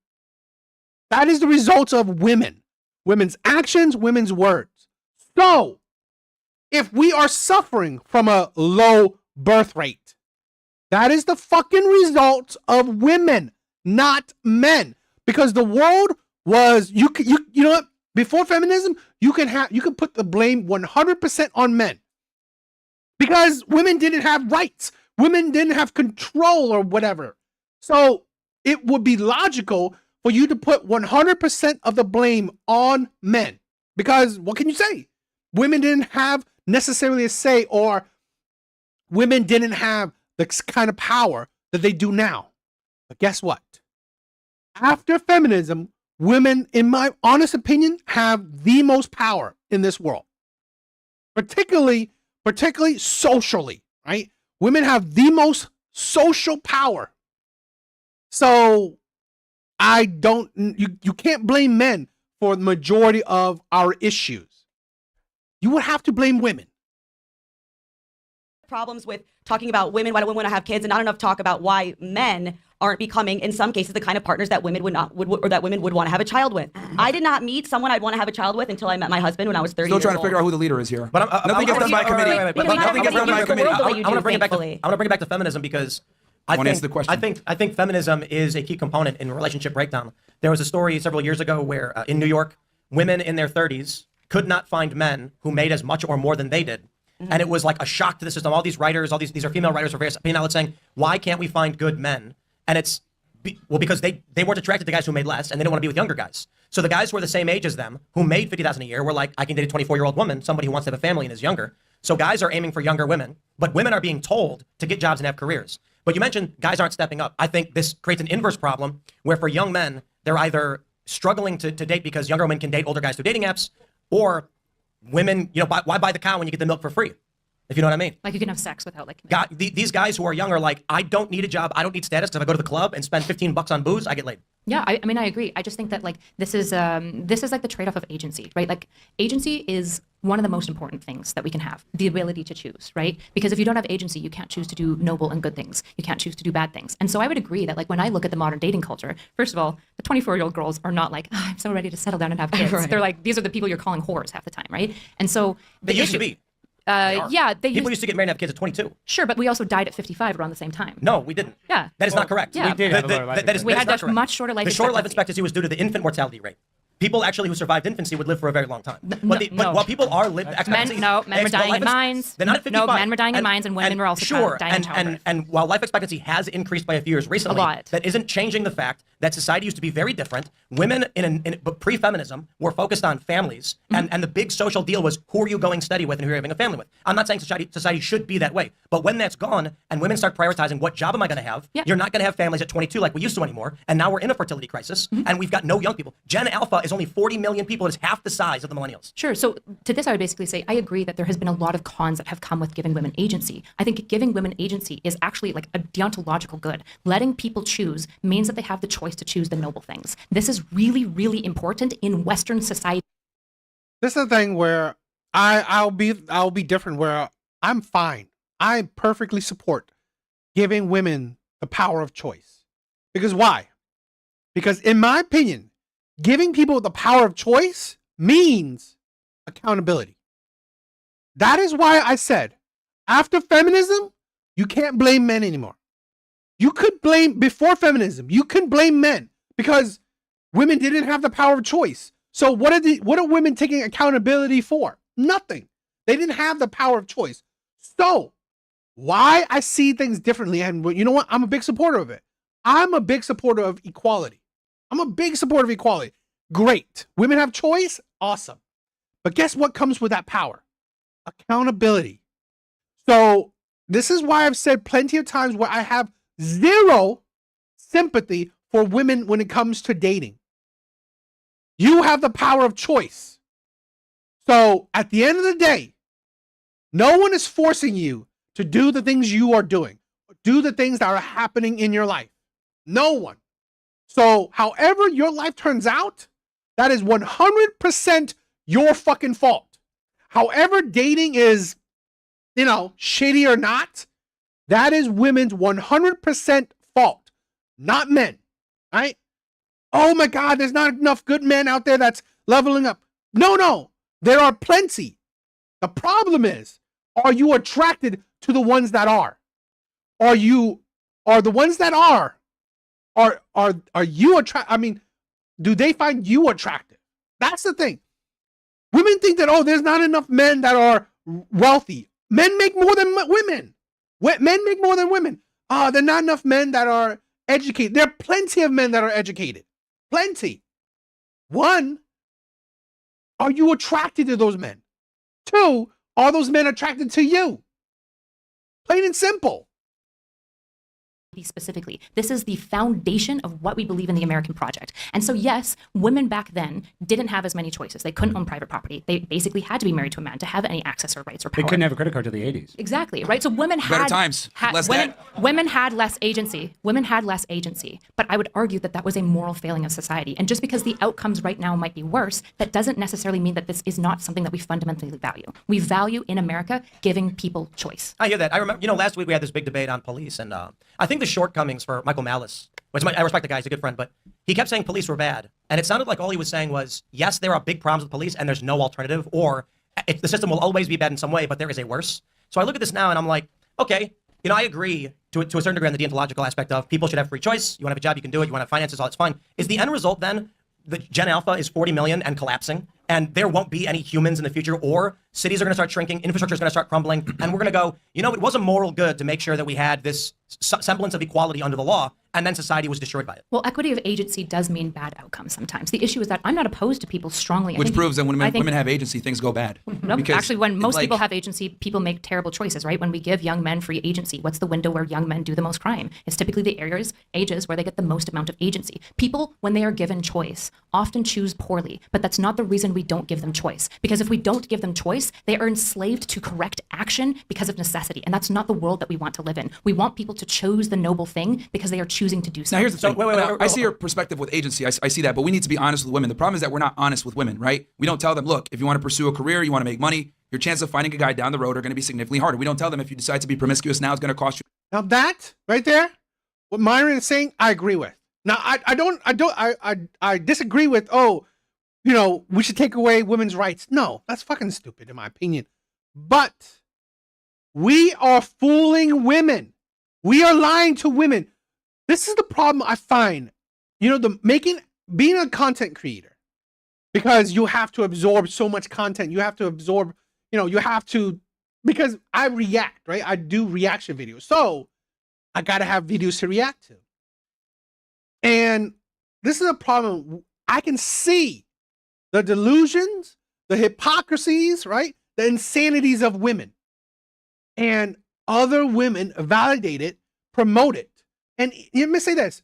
That is the result of women, women's actions, women's words. So, if we are suffering from a low birth rate, that is the fucking result of women, not men. Because the world was, you know what? Before feminism, you can put the blame 100% on men. because women didn't have rights. Women didn't have control or whatever. So it would be logical for you to put 100% of the blame on men. Because what can you say? Women didn't have necessarily a say, or women didn't have the kind of power that they do now. But guess what? After feminism, women, in my honest opinion, have the most power in this world. Particularly socially, right? Women have the most social power. So you can't blame men for the majority of our issues. You would have to blame women. Problems with talking about women, why do women want to have kids, and not enough talk about why men aren't becoming, in some cases, the kind of partners that women would want to have a child with. I did not meet someone I'd want to have a child with until I met my husband when I was 30 Still years trying to old. figure out who the leader is here. But nothing gets done by committee. Nothing gets done by committee. I I want to bring it back to feminism because I Wanna think, answer the question? I think feminism is a key component in relationship breakdown. There was a story several years ago where in New York, women in their 30s could not find men who made as much or more than they did. And it was like a shock to the system. All these writers, these are female writers for various opinion outlets saying, why can't we find good men? And it's, because they weren't attracted to guys who made less, and they didn't want to be with younger guys. So the guys who were the same age as them, who made $50,000 a year, were like, I can date a 24-year-old woman, somebody who wants to have a family and is younger. So guys are aiming for younger women, but women are being told to get jobs and have careers. But you mentioned guys aren't stepping up. I think this creates an inverse problem where for young men, they're either struggling to date because younger women can date older guys through dating apps, or women, why buy the cow when you get the milk for free? If you know what I mean. Like you can have sex without like. These guys who are young are like, I don't need a job, I don't need status, because if I go to the club and spend $15 on booze, I get laid. Yeah, I mean, I agree. I just think that like this is like the trade-off of agency, right? Like agency is one of the most important things that we can have, the ability to choose, right? Because if you don't have agency, you can't choose to do noble and good things. You can't choose to do bad things. And so I would agree that like when I look at the modern dating culture, first of all, the 24-year-old girls are not like, I'm so ready to settle down and have kids. Right. They're like, these are the people you're calling whores half the time, right? And so They used to be. People used to get married and have kids at 22. Sure, but we also died at 55 around the same time. No, we didn't. Yeah. That is not correct. Yeah. We did have a lower life That is We that is had not that correct. much shorter life The shorter life expectancy. expectancy was due to the infant mortality rate. People actually who survived infancy would live for a very long time. But no. while people are lived expectancy, Men were the dying life in mines. They're not at 55. No, men were dying in mines, and women were also sure, dying in childbirth. and while life expectancy has increased by a few years recently, lot. that isn't changing the fact that society used to be very different. Women in pre-feminism were focused on families, and the big social deal was who are you going steady with and who are you having a family with. I'm not saying society should be that way, but when that's gone and women start prioritizing what job am I going to have, Yeah. you're not going to have families at 22 like we used to anymore. And now we're in a fertility crisis, and we've got no young people. Gen Alpha is only 40 million people. It's half the size of the millennials. Sure. So to this, I would basically say I agree that there has been a lot of cons that have come with giving women agency. I think giving women agency is actually like a deontological good. Letting people choose means that they have the choice to choose the noble things. This is really, really important in Western society. This is the thing where I'll be different, where I'm fine. I perfectly support giving women the power of choice. Because why? Because in my opinion, giving people the power of choice means accountability. That is why I said, after feminism, you can't blame men anymore. You could blame, before feminism, you can blame men because women didn't have the power of choice. So what are women taking accountability for? Nothing. They didn't have the power of choice. So why I see things differently, and you know what? I'm a big supporter of it. I'm a big supporter of equality. I'm a big supporter of equality. Great. Women have choice? Awesome. But guess what comes with that power? Accountability. So this is why I've said plenty of times where I have zero sympathy for women when it comes to dating. You have the power of choice. So at the end of the day, no one is forcing you to do the things you are doing, do the things that are happening in your life. No one. So however your life turns out, that is 100% your fucking fault. However dating is, shitty or not, that is women's 100% fault, not men, right? Oh my God, there's not enough good men out there that's leveling up. No, there are plenty. The problem is, are you attracted to the ones that are? Are the ones that are you attracted? I mean, do they find you attractive? That's the thing. Women think that, there's not enough men that are wealthy. Men make more than women. Men make more than women. There are not enough men that are educated. There are plenty of men that are educated. Plenty. One, are you attracted to those men? Two, are those men attracted to you? Plain and simple. Specifically, this is the foundation of what we believe in the American project. And so, yes, women back then didn't have as many choices. They couldn't own private property. They basically had to be married to a man to have any access or rights or They power. couldn't have a credit card till the 80s. Exactly, right? So women had Better times. Less debt. women had less agency. Women had less agency. But I would argue that that was a moral failing of society. And just because the outcomes right now might be worse, that doesn't necessarily mean that this is not something that we fundamentally value. We value in America giving people choice. I hear that. I remember, last week we had this big debate on police, and I think the shortcomings for Michael Malice, I respect the guy, he's a good friend, but he kept saying police were bad. And it sounded like all he was saying was, yes, there are big problems with police and there's no alternative, or the system will always be bad in some way, but there is a worse. So I look at this now and I'm like, okay, I agree to a certain degree on the deontological aspect of people should have free choice. You want to have a job, you can do it. You want to have finances, all that's fine. Is the end result then the Gen Alpha is 40 million and collapsing, and there won't be any humans in the future, or cities are going to start shrinking, infrastructure is going to start crumbling, and we're going to go, it was a moral good to make sure that we had this semblance of equality under the law, and then society was destroyed by it. Well, equity of agency does mean bad outcomes sometimes. The issue is that I'm not opposed to people strongly. Which proves that when women have agency, things go bad. No, Because actually, when most like- people have agency, people make terrible choices, right? When we give young men free agency, what's the window where young men do the most crime? It's typically the ages where they get the most amount of agency. People, when they are given choice, often choose poorly, but that's not the reason we don't give them choice. Because if we don't give them choice, they are enslaved to correct action because of necessity, and that's not the world that we want to live in. We want people to choose the noble thing because they are choosing to do so. Now here's the thing. wait, I see your perspective with agency. I see that, but we need to be honest with women. The problem is that we're not honest with women, right? We don't tell them, look, if you want to pursue a career, you want to make money, your chances of finding a guy down the road are going to be significantly harder. We don't tell them if you decide to be promiscuous now, it's going to cost you. Now that right there, what Myron is saying, I agree with. Now I disagree with, we should take away women's rights. No, that's fucking stupid in my opinion. But we are fooling women. We are lying to women. This is the problem I find. Being a content creator, because you have to absorb so much content. You have to absorb, because I react, right? I do reaction videos. So I got to have videos to react to. And this is a problem. I can see the delusions, the hypocrisies, right? The insanities of women. And other women validate it, promote it. And let me say this,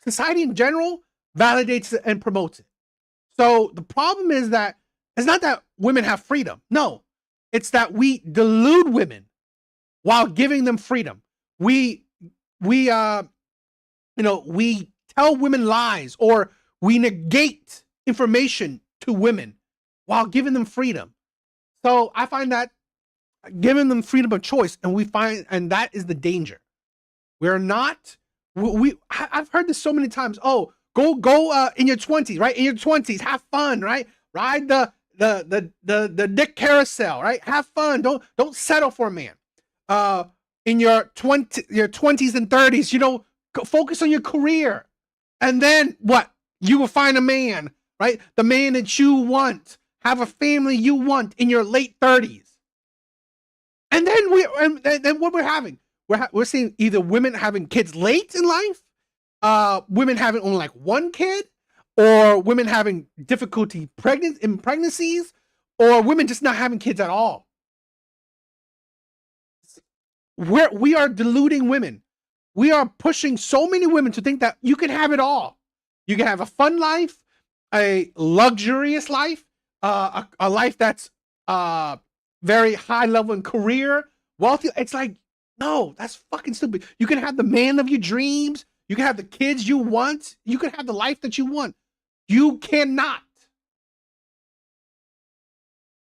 society in general validates it and promotes it. So the problem is that it's not that women have freedom. No, it's that we delude women while giving them freedom. We tell women lies, or we negate information to women while giving them freedom. So I find that giving them freedom of choice, and that is the danger. We're not. I've heard this so many times. Oh, go in your 20s, right? In your 20s, have fun, right? Ride the dick carousel, right? Have fun. Don't settle for a man. In your 20s and 30s, focus on your career, and then what? You will find a man, right? The man that you want. Have a family you want in your late 30s. And then what we're having? We're seeing either women having kids late in life, women having only like one kid, or women having difficulty in pregnancies, or women just not having kids at all. We are deluding women. We are pushing so many women to think that you can have it all. You can have a fun life, a luxurious life, a life that's very high level in career, wealthy. It's like, no, that's fucking stupid. You can have the man of your dreams. You can have the kids you want. You can have the life that you want. You cannot.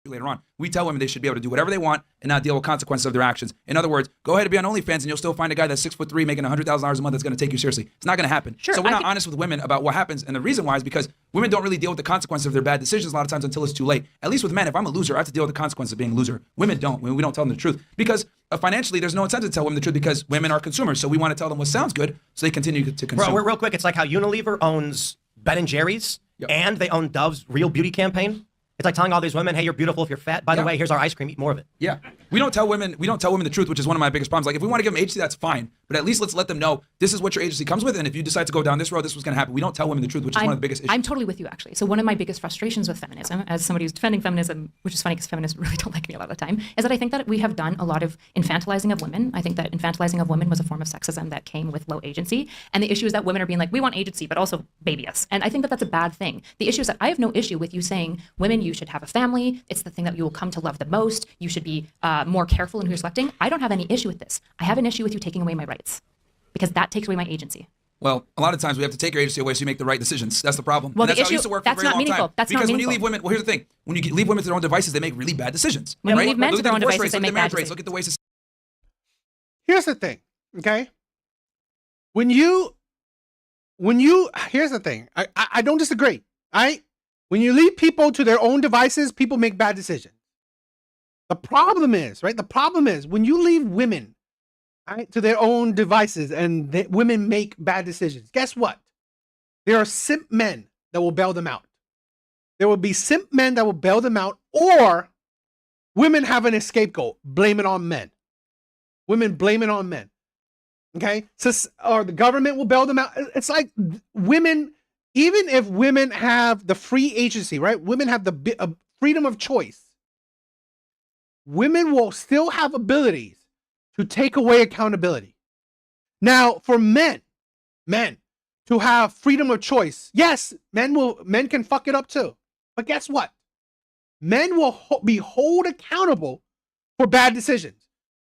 Later on, we tell women they should be able to do whatever they want and not deal with consequences of their actions. In other words, go ahead and be on OnlyFans and you'll still find a guy that's 6'3" making $100,000 a month that's going to take you seriously. It's not going to happen. Sure, so we're not honest with women about what happens, and the reason why is because women don't really deal with the consequences of their bad decisions a lot of times until it's too late. At least with men, if I'm a loser, I have to deal with the consequences of being a loser. Women don't. We don't tell them the truth because financially, there's no incentive to tell women the truth because women are consumers. So we want to tell them what sounds good so they continue to consume. Real quick, it's like how Unilever owns Ben & Jerry's and they own Dove's Real Beauty campaign. It's like telling all these women, hey, you're beautiful if you're fat. By the way, here's our ice cream, eat more of it. Yeah. We don't tell women the truth, which is one of my biggest problems. Like, if we want to give them agency, that's fine. But at least let's let them know this is what your agency comes with. And if you decide to go down this road, this was going to happen. We don't tell women the truth, which is one of the biggest issues. I'm totally with you, actually. So one of my biggest frustrations with feminism, as somebody who's defending feminism, which is funny because feminists really don't like me a lot of the time, is that I think that we have done a lot of infantilizing of women. I think that infantilizing of women was a form of sexism that came with low agency. And the issue is that women are being like, we want agency, but also baby us. And I think that that's a bad thing. The issue is that I have no issue with you saying, women, you should have a family. It's the thing that you will come to love the most. You should be more careful in who you're selecting. I don't have any issue with this. I have an issue with you taking away my rights because that takes away my agency. Well, a lot of times we have to take your agency away so you make the right decisions. That's the problem. Well, and that's the how it issue, used to work for a that's very not long meaningful. time. That's because not when meaningful. you leave women, well, here's the thing. When you leave women to their own devices, they make really bad decisions. When you right? leave men Look to at their own the divorce devices, rates, they look at make the marriage bad rates, look at the ways. Here's the thing, okay? Here's the thing. I don't disagree. When you leave people to their own devices, people make bad decisions. The problem is, right? The problem is when you leave women, right, to their own devices and women make bad decisions. Guess what? There are simp men that will bail them out. There will be simp men that will bail them out, or women have an scapegoat, blame it on men. Women blame it on men. Okay? So, or the government will bail them out. It's like women, even if women have the free agency, right? Women have the freedom of choice. Women will still have abilities to take away accountability. Now, for men to have freedom of choice, yes, men can fuck it up too. But guess what? Men will be held accountable for bad decisions.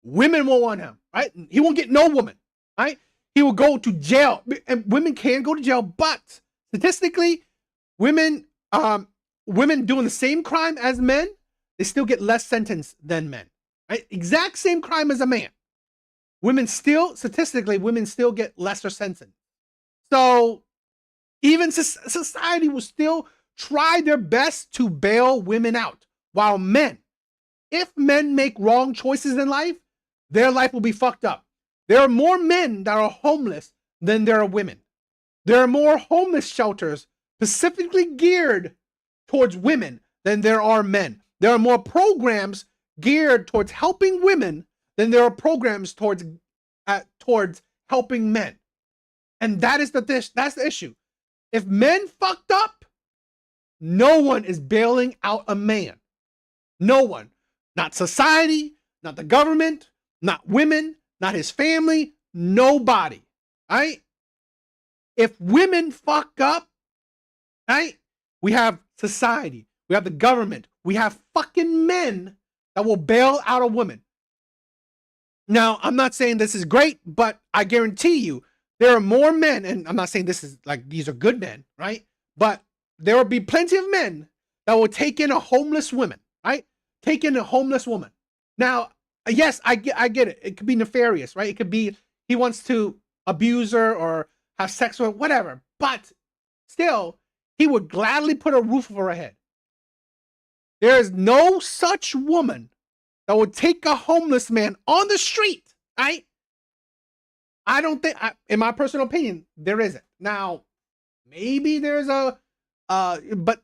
Women won't want him, right? He won't get no woman, right? He will go to jail. And women can go to jail, but statistically, women doing the same crime as men, they still get less sentence than men, right? Exact same crime as a man. Statistically, women still get lesser sentence. So even society will still try their best to bail women out. While if men make wrong choices in life, their life will be fucked up. There are more men that are homeless than there are women. There are more homeless shelters specifically geared towards women than there are men. There are more programs geared towards helping women than there are programs towards helping men. And that's the issue. If men fucked up, no one is bailing out a man. No one. Not society, not the government, not women, not his family, nobody. Right? If women fuck up, right? We have society, we have the government, we have fucking men that will bail out a woman. Now, I'm not saying this is great, but I guarantee you there are more men, and I'm not saying this is like these are good men, right? But there will be plenty of men that will take in a homeless woman, right? Take in a homeless woman. Now, yes, I get it. It could be nefarious, right? It could be he wants to abuse her or have sex with her, whatever. But still, he would gladly put a roof over her head. There is no such woman that would take a homeless man on the street, right? I don't think, in my personal opinion, there isn't. Now, maybe there's but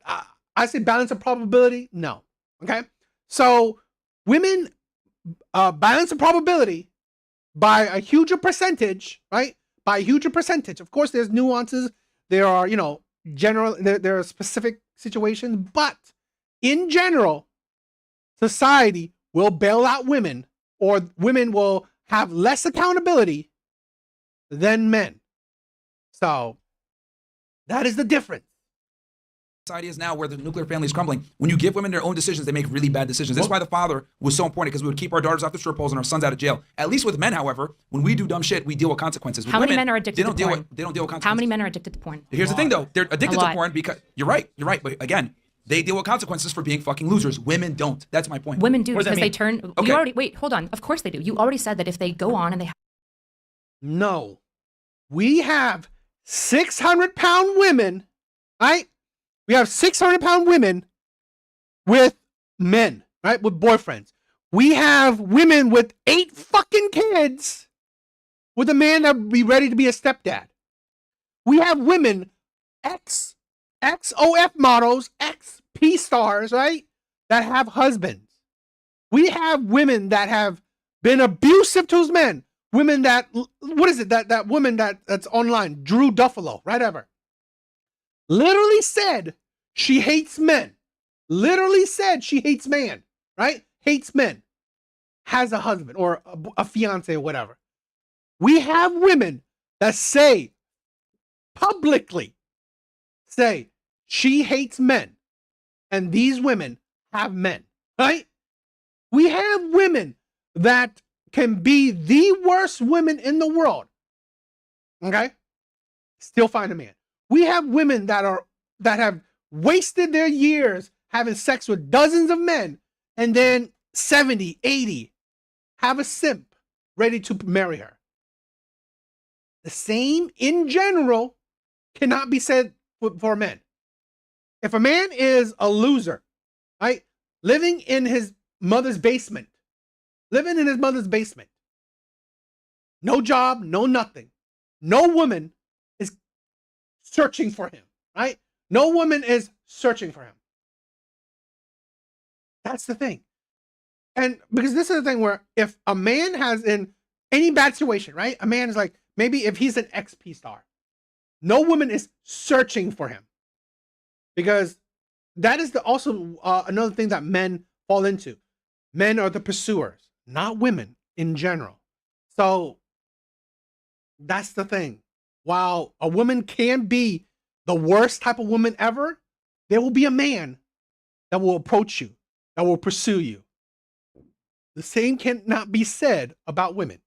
I say balance of probability, no. Okay? So, women balance of probability by a huger percentage, right? By a huger percentage. Of course, there's nuances. There are, there are specific situations, but in general, society will bail out women, or women will have less accountability than men. So that is the difference. Society is now where the nuclear family is crumbling. When you give women their own decisions, they make really bad decisions. That's why the father was so important, because we would keep our daughters off the strip poles and our sons out of jail. At least with men, however, when we do dumb shit, we deal with consequences. With How many women, men are addicted to porn? They don't deal with consequences. How many men are addicted to porn? Here's the thing, though. They're addicted to lot. porn because you're right. But again, they deal with consequences for being fucking losers. Women don't. That's my point. Women do, What does that because they mean? turn. Okay. Wait, hold on. Of course they do. You already said that if they go on and they. No. We have 600-pound women, right? We have 600-pound women with men, right? With boyfriends. We have women with 8 fucking kids with a man that would be ready to be a stepdad. We have women, ex-OF models, ex-P stars, right? That have husbands. We have women that have been abusive to men. Women that, what is it? That woman that's online, Drew Duffalo, right ever, literally said she hates men. Literally said she hates man, right? Hates men. Has a husband or a fiance or whatever. We have women that say, publicly say, she hates men. And these women have men, right? We have women that can be the worst women in the world, okay? Still find a man. We have women that have wasted their years having sex with dozens of men, and then 70, 80 have a simp ready to marry her. The same in general cannot be said for men. If a man is a loser, right, living in his mother's basement, no job, no nothing, no woman is searching for him, right? No woman is searching for him. That's the thing. And because this is the thing where if a man has in any bad situation, right? A man is like, maybe if he's an XP star, no woman is searching for him. Because that is also another thing that men fall into. Men are the pursuers, not women in general. So that's the thing. While a woman can be the worst type of woman ever, there will be a man that will approach you, that will pursue you. The same cannot be said about women.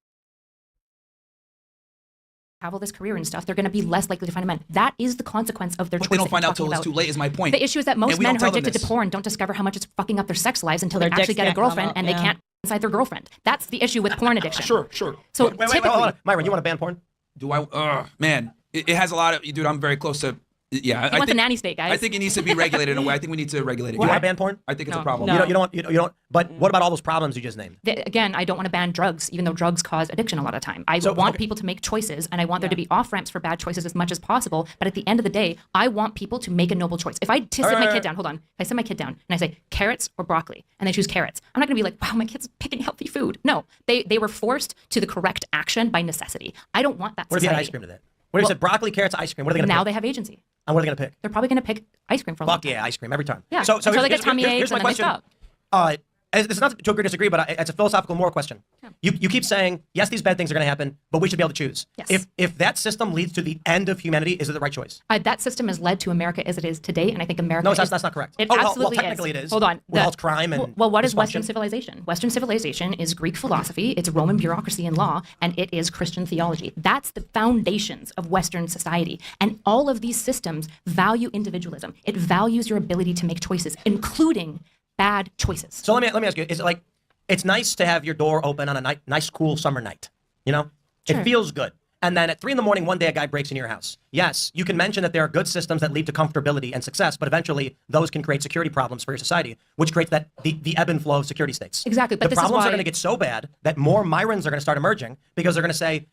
Travel this career and stuff, they're going to be less likely to find a man. That is the consequence of their choice. But they don't that find you're out till talking it's about. too late, is my point. The issue is that most And we men don't who are tell them addicted to this. porn don't discover how much it's fucking up their sex lives until Their they actually dicks get a can't come girlfriend up, and they yeah. can't inside their girlfriend. That's the issue with porn addiction. Sure. So Wait, typically, hold on. Myron, you want to ban porn? Do I? Man, it has a lot of. Dude, I'm very close to. Yeah, he wants a nanny state, guys. I think it needs to be regulated in a way. I think we need to regulate it. Do you want to ban porn? I think it's a No. problem. No. You don't. But what about all those problems you just named? Again, I don't want to ban drugs, even though drugs cause addiction a lot of time. I So, want okay. people to make choices, and I want there to be off ramps for bad choices as much as possible. But at the end of the day, I want people to make a noble choice. If I sit my kid down, hold on. If I sit my kid down and I say carrots or broccoli, and they choose carrots, I'm not going to be like, wow, my kid's picking healthy food. No, they were forced to the correct action by necessity. I don't want that. What if you society. had ice cream to that? What if you said broccoli, carrots, ice cream? What are they going to Now pick? they have agency. And what are they going to pick? They're probably going to pick ice cream for a long Fuck time. yeah, ice cream every time. Yeah. So Until they get tummy aches here's my and then they question. stop. It's not to agree or disagree, but it's a philosophical moral question. Yeah. You keep saying, yes, these bad things are going to happen, but we should be able to choose. Yes. If that system leads to the end of humanity, is it the right choice? That system has led to America as it is today, and I think America. No, is, that's not correct. It Oh, well, absolutely technically it is. Hold on. With all its crime and well, what is dysfunction. Western civilization? Western civilization is Greek philosophy, it's Roman bureaucracy and law, and it is Christian theology. That's the foundations of Western society. And all of these systems value individualism. It values your ability to make choices, including bad choices. So let me ask you: is it like it's nice to have your door open on a nice, cool summer night? You know, Sure. it feels good. And then at 3 a.m, one day a guy breaks into your house. Yes, you can mention that there are good systems that lead to comfortability and success, but eventually those can create security problems for your society, which creates the ebb and flow of security states. Exactly, but the this is problems are why- going to get so bad that more Myrons are going to start emerging because they're going to say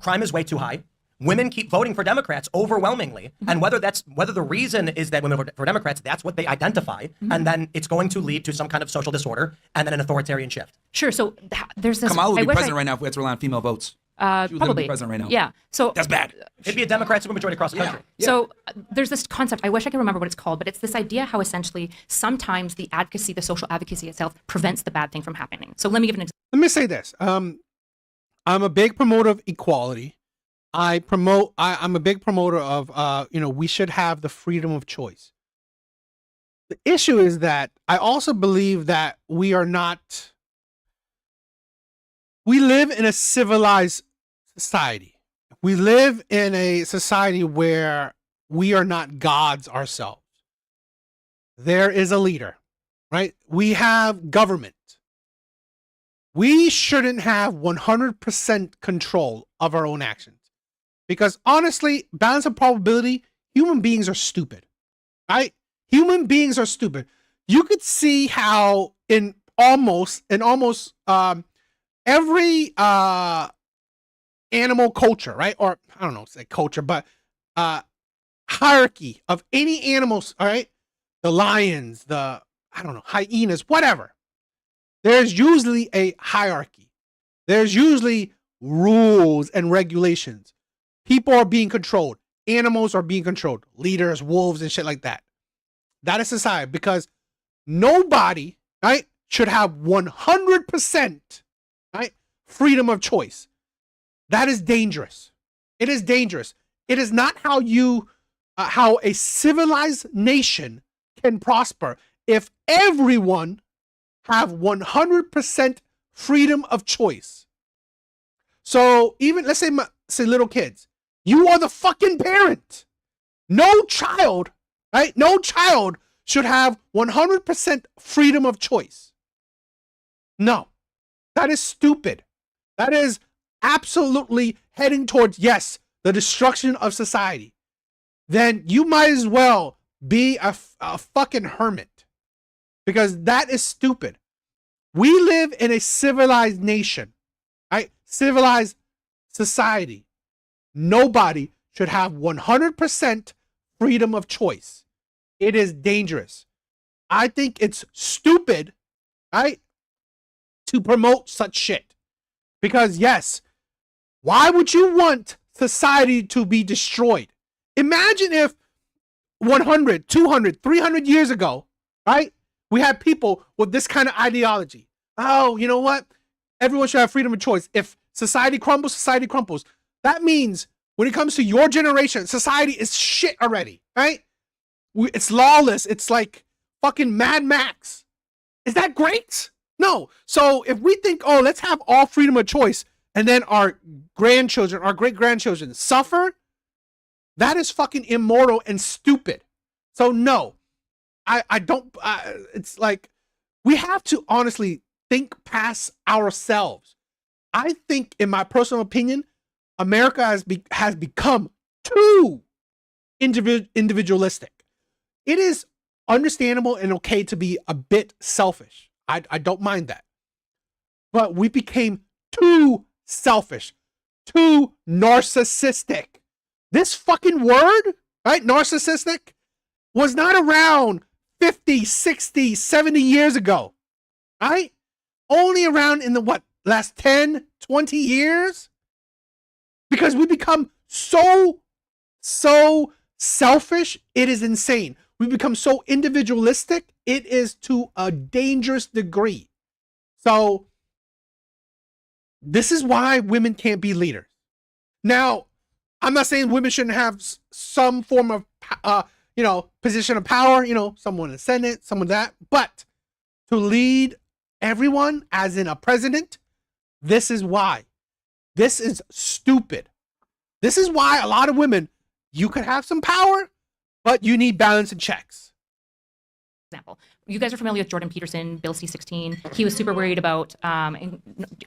crime is way too high. Women keep voting for Democrats overwhelmingly, and whether the reason is that women vote for Democrats, that's what they identify, and then it's going to lead to some kind of social disorder and then an authoritarian shift. Sure, so there's this. Kamala I would be wish president right now if we had to rely on female votes. She would be Probably. president right now. Yeah, so That's bad. It'd be a Democrat supermajority across the country. So there's this concept, I wish I could remember what it's called, but it's this idea how essentially sometimes the advocacy, the social advocacy itself prevents the bad thing from happening. So let me give an example. Let me say this. I'm a big promoter of equality. I'm a big promoter of, we should have the freedom of choice. The issue is that I also believe that we live in a civilized society. We live in a society where we are not gods ourselves. There is a leader, right? We have government. We shouldn't have 100% control of our own actions. Because honestly, balance of probability, human beings are stupid, right? Human beings are stupid. You could see how in almost every animal culture, right? Or I don't know, say culture, but hierarchy of any animals, all right? The lions, hyenas, whatever. there's usually a hierarchy. There's usually rules and regulations. People are being controlled. Animals are being controlled. Leaders, wolves, and shit like that. That is society, because nobody, right, should have 100%, right, freedom of choice. That is dangerous. It is dangerous. It is not how how a civilized nation can prosper if everyone have 100% freedom of choice. So even, let's say little kids, you are the fucking parent. No child, right? No child should have 100% freedom of choice. No, that is stupid. That is absolutely heading towards, yes, the destruction of society. Then you might as well be a fucking hermit, because that is stupid. We live in a civilized nation, right? Civilized society. Nobody should have 100% freedom of choice. It is dangerous. I think it's stupid, right, to promote such shit. Because yes, why would you want society to be destroyed? Imagine if 100, 200, 300 years ago, right, we had people with this kind of ideology. Oh, you know what? Everyone should have freedom of choice. If society crumbles, society crumbles. That means when it comes to your generation, society is shit already, right? It's lawless. It's like fucking Mad Max. Is that great? No. So if we think, oh, let's have all freedom of choice, and then our grandchildren, our great-grandchildren suffer, that is fucking immoral and stupid. So no, I don't, it's like, we have to honestly think past ourselves. I think, in my personal opinion, America has become too individualistic. It is understandable and okay to be a bit selfish. I don't mind that. But we became too selfish, too narcissistic. This fucking word, right, narcissistic, was not around 50, 60, 70 years ago, right? Only around in the, last 10, 20 years? Because we become so selfish, it is insane. We become so individualistic, it is to a dangerous degree. So, this is why women can't be leaders. Now, I'm not saying women shouldn't have some form of, position of power, someone in the Senate, someone that, but to lead everyone, as in a president, this is why. This is stupid. This is why a lot of women, you could have some power, but you need balance and checks. Example. You guys are familiar with Jordan Peterson, Bill C-16. He was super worried about, are you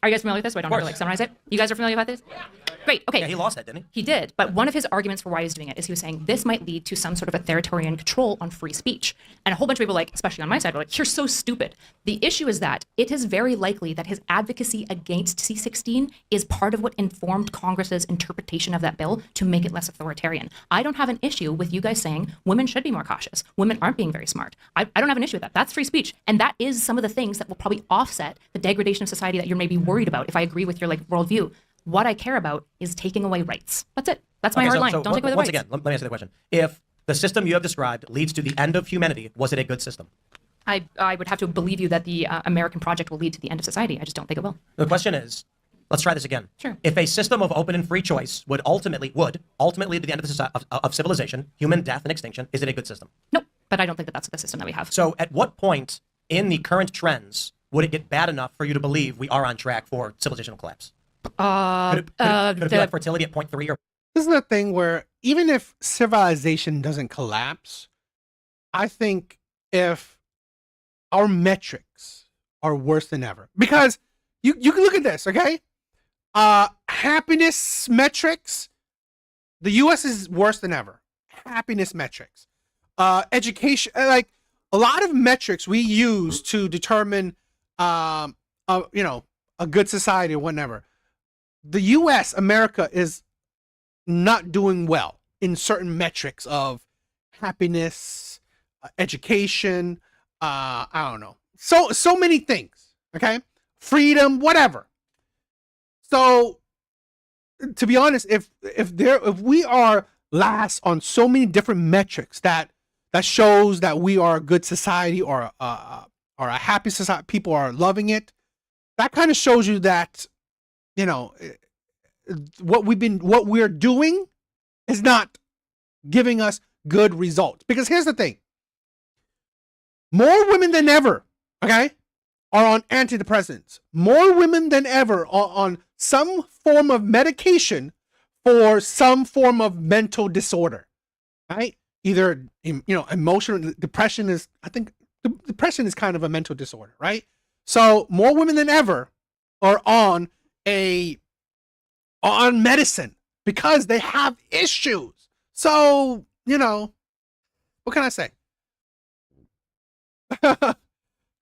guys familiar with this? So I don't have to summarize it. You guys are familiar with this? Great. Okay. Yeah, he lost that, didn't he? He did. But one of his arguments for why he's doing it is he was saying this might lead to some sort of authoritarian control on free speech. And a whole bunch of people, especially on my side, were like, you're so stupid. The issue is that it is very likely that his advocacy against C-16 is part of what informed Congress's interpretation of that bill to make it less authoritarian. I don't have an issue with you guys saying women should be more cautious. Women aren't being very smart. I don't have an issue with that. That's free speech. And that is some of the things that will probably offset the degradation of society that you're maybe worried about if I agree with your worldview. What I care about is taking away rights. That's it. That's my hard line. Don't take away the rights. Once again, let me answer the question. If the system you have described leads to the end of humanity, was it a good system? I would have to believe you that the American project will lead to the end of society. I just don't think it will. The question is, let's try this again. Sure. If a system of open and free choice would ultimately lead to the end of civilization, human death and extinction, is it a good system? Nope. But I don't think that that's the system that we have. So at what point in the current trends would it get bad enough for you to believe we are on track for civilizational collapse? Could it be like fertility at 0.3 or? This is the thing where even if civilization doesn't collapse, I think if our metrics are worse than ever, because you can look at this, okay? Happiness metrics, the U.S. is worse than ever. Happiness metrics, education, like a lot of metrics we use to determine, a good society or whatever. The U.S., America, is not doing well in certain metrics of happiness, education, I don't know. So many things, Okay? Freedom, whatever. So, to be honest, if we are last on so many different metrics that shows that we are a good society or a happy society, people are loving it, that kind of shows you that, you know, what we're doing is not giving us good results. Because here's the thing. More women than ever, okay, are on antidepressants. More women than ever are on some form of medication for some form of mental disorder, right? Either, you know, emotional depression is, I think depression is kind of a mental disorder, right? So more women than ever are on medicine because they have issues. So, you know, what can I say?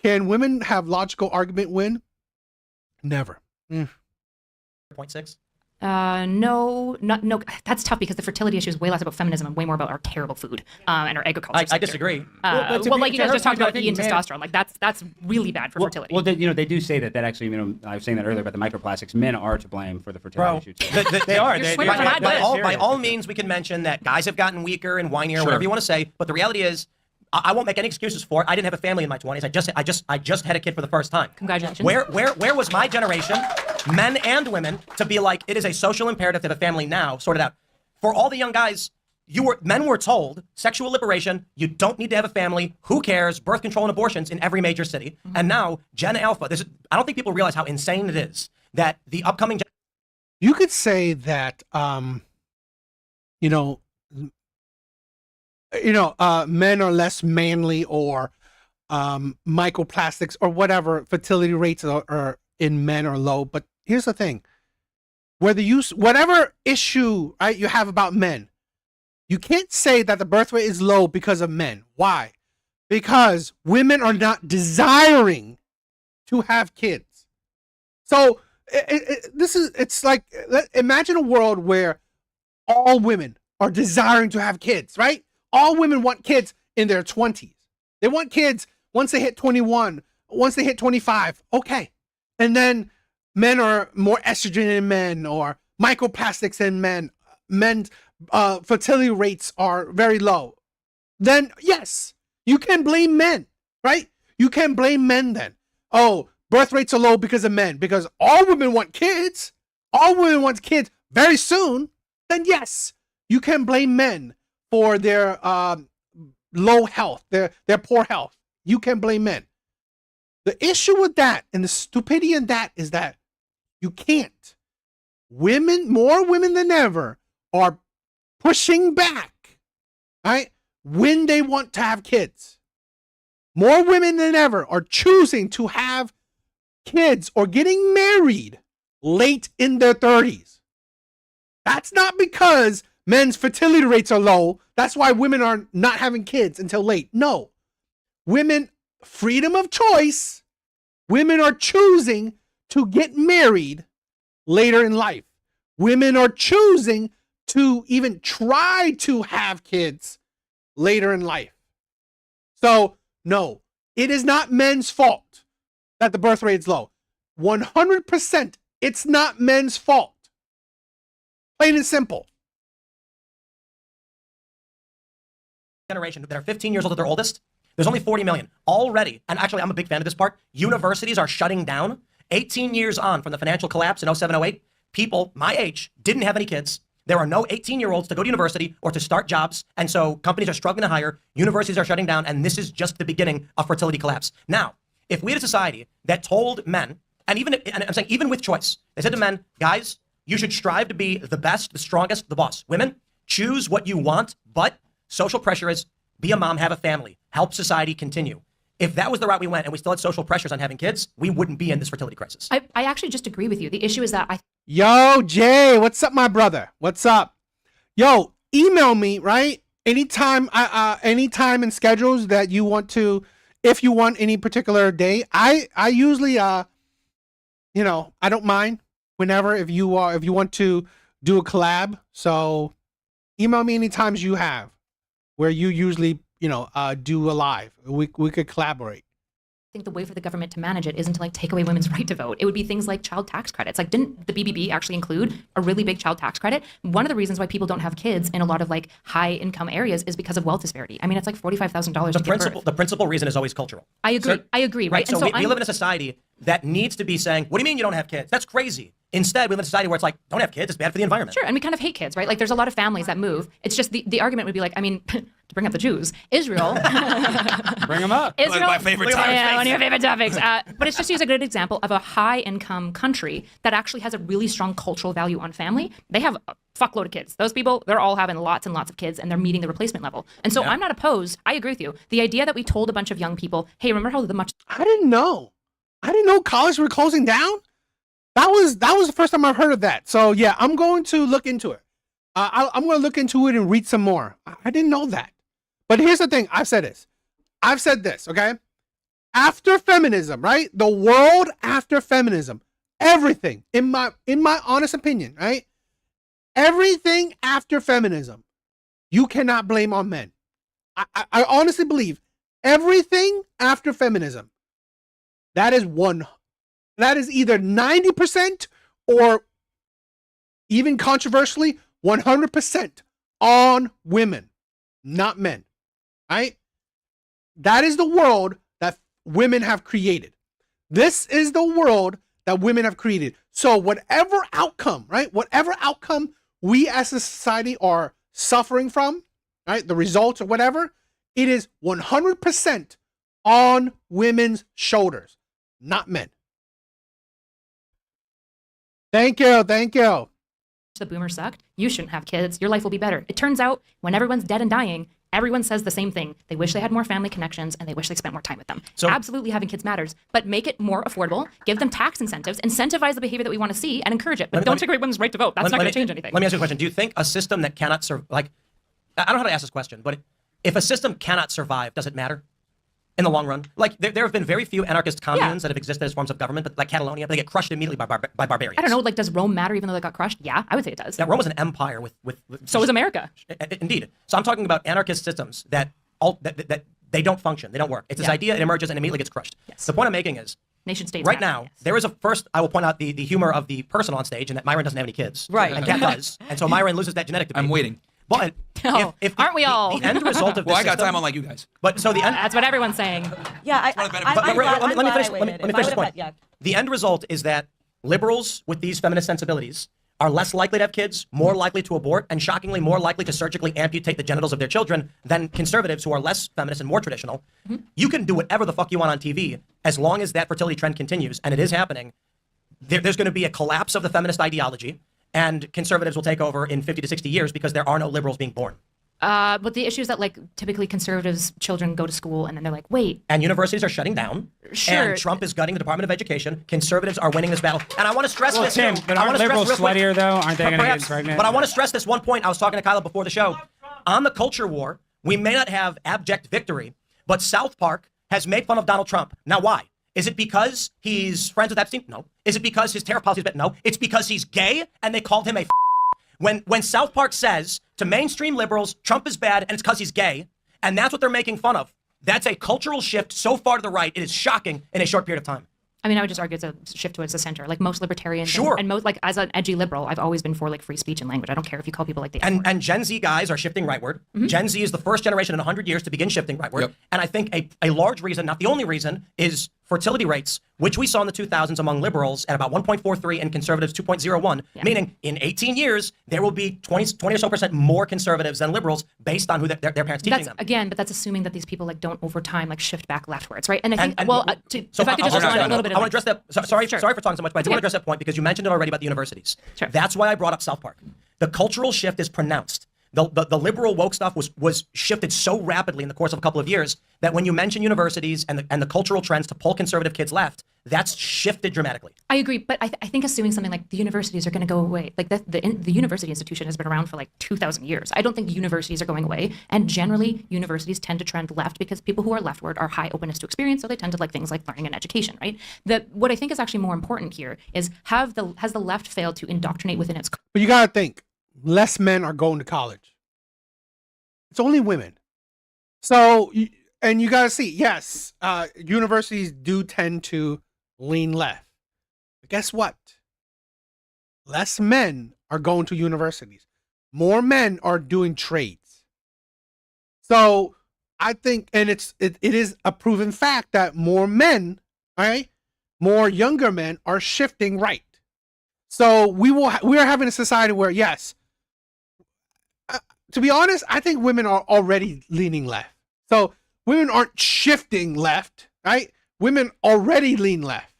Can women have logical argument win? Never. 0.6. No, no. That's tough because the fertility issue is way less about feminism and way more about our terrible food and our agriculture. I disagree. Well, like you guys just talked about E and testosterone. Like that's really bad for fertility. Well, you know, they do say that actually, you know, I was saying that earlier about the microplastics. Men are to blame for the fertility issue too. They are. By all means, we can mention that guys have gotten weaker and whinier, whatever you want to say. But the reality is, I won't make any excuses for it. I didn't have a family in my 20s. I just had a kid for the first time. Congratulations. Where was my generation, men and women, to be like, it is a social imperative to have a family now, sort it out. For all the young guys, men were told sexual liberation, you don't need to have a family, who cares, birth control and abortions in every major city. Mm-hmm. And now Gen Alpha, I don't think people realize how insane it is that the upcoming you could say that men are less manly, or microplastics or whatever, fertility rates are in men are low. But here's the thing. Whatever issue, right, you have about men, you can't say that the birth rate is low because of men. Why? Because women are not desiring to have kids. So it's like, imagine a world where all women are desiring to have kids, right? All women want kids in their 20s. They want kids once they hit 21, once they hit 25. Okay. And then men are more estrogen in men, or microplastics in men. Men's fertility rates are very low. Then, yes, you can blame men, right? You can blame men then. Oh, birth rates are low because of men. Because all women want kids. All women want kids very soon. Then, yes, you can blame men for their low health, their poor health. You can blame men. The issue with that and the stupidity in that is that you can't. More women than ever are pushing back, right, when they want to have kids. More women than ever are choosing to have kids or getting married late in their 30s. That's not because men's fertility rates are low. That's why women are not having kids until late. No. Women, freedom of choice. Women are choosing to get married later in life. Women are choosing to even try to have kids later in life. So, no, it is not men's fault that the birth rate is low. 100%, it's not men's fault. Plain and simple. Generation that are 15 years old at their oldest, there's only 40 million already. And actually, I'm a big fan of this part. Universities are shutting down. 18 years on from the financial collapse in 07, 08, people my age didn't have any kids. There are no 18-year-olds to go to university or to start jobs. And so companies are struggling to hire. Universities are shutting down. And this is just the beginning of fertility collapse. Now, if we had a society that told men, and I'm saying even with choice, they said to men, guys, you should strive to be the best, the strongest, the boss. Women, choose what you want, but social pressure is be a mom, have a family, help society continue. If that was the route we went and we still had social pressures on having kids, we wouldn't be in this fertility crisis. I actually just agree with you. The issue is that Yo, Jay, what's up, my brother? What's up? Yo, email me, right? Anytime and schedules that you want to, if you want any particular day. I usually, I don't mind whenever, if you want to do a collab. So email me any times you have where you usually, do a live. We could collaborate. think the way for the government to manage it isn't to like take away women's right to vote. It would be things like child tax credits. Like, didn't the BBB actually include a really big child tax credit? One of the reasons why people don't have kids in a lot of like high income areas is because of wealth disparity. I mean, it's like $45,000 to give birth. The principal reason is always cultural. I agree. I agree. Right. So, And we live in a society that needs to be saying, what do you mean you don't have kids? That's crazy. Instead, we live in a society where it's like, don't have kids, it's bad for the environment. Sure, and we kind of hate kids, right? Like, there's a lot of families that move. It's just the argument would be like, I mean, to bring up the Jews, Israel. Bring them up. Israel, my favorite topic. Yeah, one of your favorite topics. But it's just to use a good example of a high-income country that actually has a really strong cultural value on family. They have a fuckload of kids. Those people, they're all having lots and lots of kids, and they're meeting the replacement level. And so I'm not opposed. I agree with you. The idea that we told a bunch of young people, hey, remember how much I didn't know college were closing down. That was the first time I've heard of that. So yeah, I'm going to look into it. I'm going to look into it and read some more. I didn't know that. But here's the thing. I've said this. Okay. After feminism, right? The world after feminism, everything in my honest opinion, right? Everything after feminism, you cannot blame on men. I honestly believe everything after feminism, that is either 90% or even controversially 100% on women, not men, right? That is the world that women have created. This is the world that women have created. So whatever outcome, right? Whatever outcome we as a society are suffering from, right? The results or whatever, it is 100% on women's shoulders, not men. Thank you. the boomers sucked, you shouldn't have kids. Your life will be better. It turns out when everyone's dead and dying, everyone says the same thing. They wish they had more family connections and they wish they spent more time with them. So absolutely having kids matters, but make it more affordable, give them tax incentives, incentivize the behavior that we want to see, and encourage it. But don't take away women's right to vote. That's not going to change anything. Let me ask you a question. Do you think a system that cannot survive, like, I don't know how to ask this question, but if a system cannot survive, does it matter? In the long run, like there have been very few anarchist communes that have existed as forms of government, but like Catalonia, they get crushed immediately by barbarians. I don't know. Like, does Rome matter even though they got crushed? Yeah, I would say it does. Yeah, Rome was an empire with so is America. Indeed. So I'm talking about anarchist systems that they don't function, they don't work. It's this idea, it emerges and immediately gets crushed. Yes. The point I'm making is, nation states right now, there is a first. I will point out the humor of the person on stage, and that Myron doesn't have any kids, Right. And Kat does, and so Myron loses that genetic debate. I'm waiting. But Oh, if aren't we all? The end result of this Well, I got system, time unlike you guys. But so the end. That's what everyone's saying. Yeah, Let me finish. Let me finish this point. Yeah. The end result is that liberals with these feminist sensibilities are less likely to have kids, more likely to abort, and shockingly more likely to surgically amputate the genitals of their children than conservatives who are less feminist and more traditional. You can do whatever the fuck you want on TV as long as that fertility trend continues, and it is happening. There's going to be a collapse of the feminist ideology, and conservatives will take over in 50 to 60 years because there are no liberals being born. But the issue is that, like, typically conservatives' children go to school and then they're like, wait. And universities are shutting down. Sure. And Trump is gutting the Department of Education. Conservatives are winning this battle. And I want to stress Well, this. Tim, too. but I aren't wanna stress liberals real quick- sweatier, though? Aren't they going to get Perhaps, pregnant? but I want to stress this one point. I was talking to Kyla before the show. On the culture war, we may not have abject victory, but South Park has made fun of Donald Trump. Now, why? Is it because he's friends with Epstein? No. Is it because his tariff policy is bad? No. It's because he's gay and they called him a When South Park says to mainstream liberals, Trump is bad and it's because he's gay, and that's what they're making fun of, that's a cultural shift so far to the right, it is shocking in a short period of time. I mean, I would just argue it's a shift towards the center. Like most libertarians, Sure. and most, like, as an edgy liberal, I've always been for like free speech and language. I don't care if you call people like the And Gen Z guys are shifting rightward. Gen Z is the first generation in 100 years to begin shifting rightward. Yep. And I think a large reason, not the only reason, is fertility rates, which we saw in the 2000s among liberals at about 1.43 and conservatives 2.01, meaning in 18 years, there will be 20 or so % more conservatives than liberals based on who their parents teaching That's them. again, but that's assuming that these people like don't over time like shift back leftwards, right? And I think, And- well, so if I could just I respond wanna- a little bit. I want to address that. Sorry Sure. for talking so much, but I do want to address that point because you mentioned it already about the universities. Sure. That's why I brought up South Park. The cultural shift is pronounced. The liberal woke stuff was shifted so rapidly in the course of a couple of years that when you mention universities and the cultural trends to pull conservative kids left, that's shifted dramatically. I agree, but I think assuming something like the universities are going to go away, like the university institution has been around for like 2,000 years. I don't think universities are going away, and generally universities tend to trend left because people who are leftward are high openness to experience, so they tend to like things like learning and education, right? What I think is actually more important here is has the left failed to indoctrinate within its But you gotta think, less men are going to college. It's only women. So and you got to see, yes, universities do tend to lean left. But guess what? Less men are going to universities. More men are doing trades. So I think, and it is a proven fact that more men, right, more younger men are shifting right. So we are having a society where, yes, to be honest, I think women are already leaning left. So women aren't shifting left, right? Women already lean left.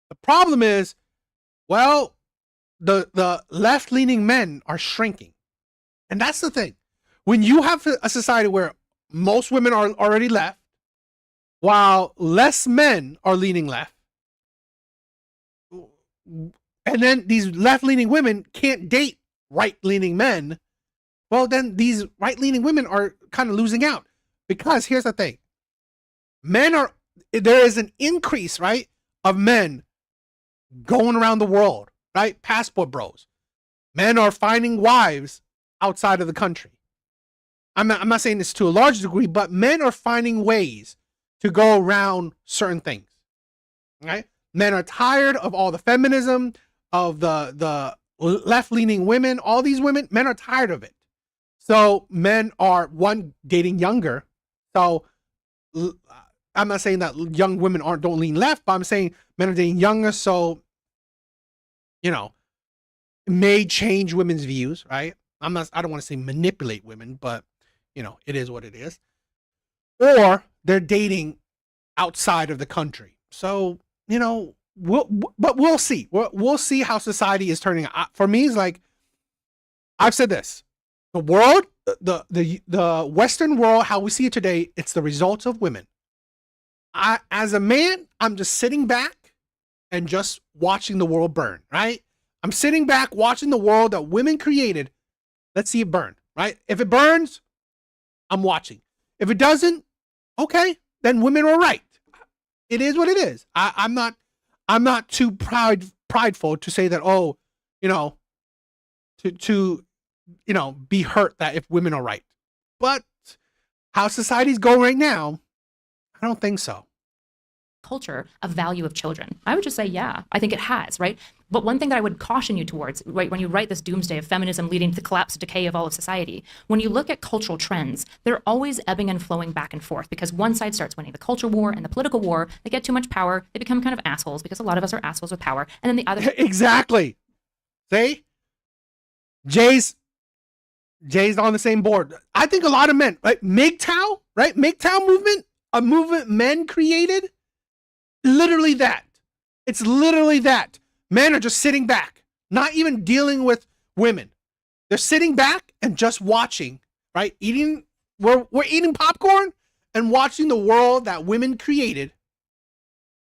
The problem is, well, the left-leaning men are shrinking. And that's the thing. When you have a society where most women are already left, while less men are leaning left, and then these left-leaning women can't date right-leaning men, well, then these right-leaning women are kind of losing out. Because here's the thing. There is an increase, right, of men going around the world, right? Passport bros. Men are finding wives outside of the country. I'm not saying this to a large degree, but men are finding ways to go around certain things, right? Men are tired of all the feminism, of the left-leaning women, all these women, men are tired of it. So men are, one, dating younger. So I'm not saying that young women don't lean left, but I'm saying men are dating younger. So, may change women's views, right? I don't want to say manipulate women, but it is what it is. Or they're dating outside of the country. So, we'll see. We'll see how society is turning out. For me, it's like, I've said this. The world, the Western world, how we see it today, it's the results of women. As a man, I'm just sitting back and just watching the world burn, right? I'm sitting back watching the world that women created. Let's see it burn, right? If it burns, I'm watching. If it doesn't, okay, then women are right. It is what it is. I'm not too prideful to say that, to be hurt that if women are right. But how societies go right now, I don't think so. Culture of value of children? I would just say, yeah, I think it has, right? But one thing that I would caution you towards, right, when you write this doomsday of feminism leading to the collapse and decay of all of society, when you look at cultural trends, they're always ebbing and flowing back and forth because one side starts winning the culture war and the political war. They get too much power. They become kind of assholes because a lot of us are assholes with power. And then the other... Exactly. See? Jay's on the same board. I think a lot of men, like MGTOW, right? MGTOW movement, a movement men created. Literally that. It's literally that. Men are just sitting back, not even dealing with women. They're sitting back and just watching, right? We're eating popcorn and watching the world that women created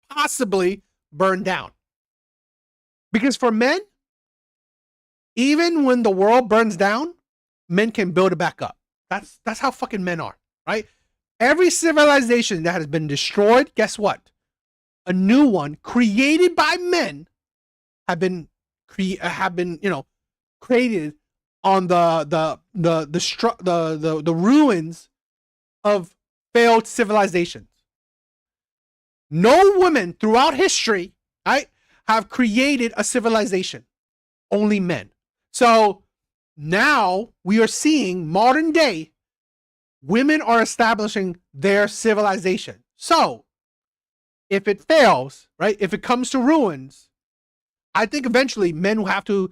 possibly burn down. Because for men, even when the world burns down, men can build it back up. That's how fucking men are, right? Every civilization that has been destroyed, guess what? A new one created by men have been created on the ruins of failed civilizations. No women throughout history, right, have created a civilization. Only men. So now we are seeing modern day women are establishing their civilization. So if it fails, right, if it comes to ruins, I think eventually men will have to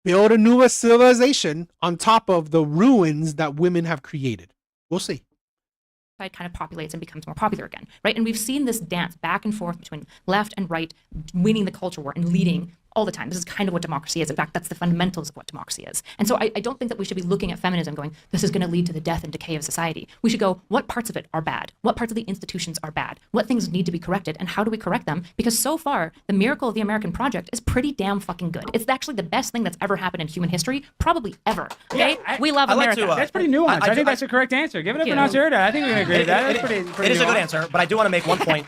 build a newer civilization on top of the ruins that women have created. We'll see. Side kind of populates and becomes more popular again, right? And we've seen this dance back and forth between left and right, winning the culture war and leading all the time. This is kind of what democracy is. In fact, that's the fundamentals of what democracy is. And so I don't think that we should be looking at feminism going, this is going to lead to the death and decay of society. We should go, what parts of it are bad? What parts of the institutions are bad? What things need to be corrected? And how do we correct them? Because so far, the miracle of the American project is pretty damn fucking good. It's actually the best thing that's ever happened in human history, probably ever. Okay? We love America. That's pretty nuanced. I think that's the correct answer. Give it up for Nasir. I think we can agree with that. That's pretty it is a good answer, but I do want to make one point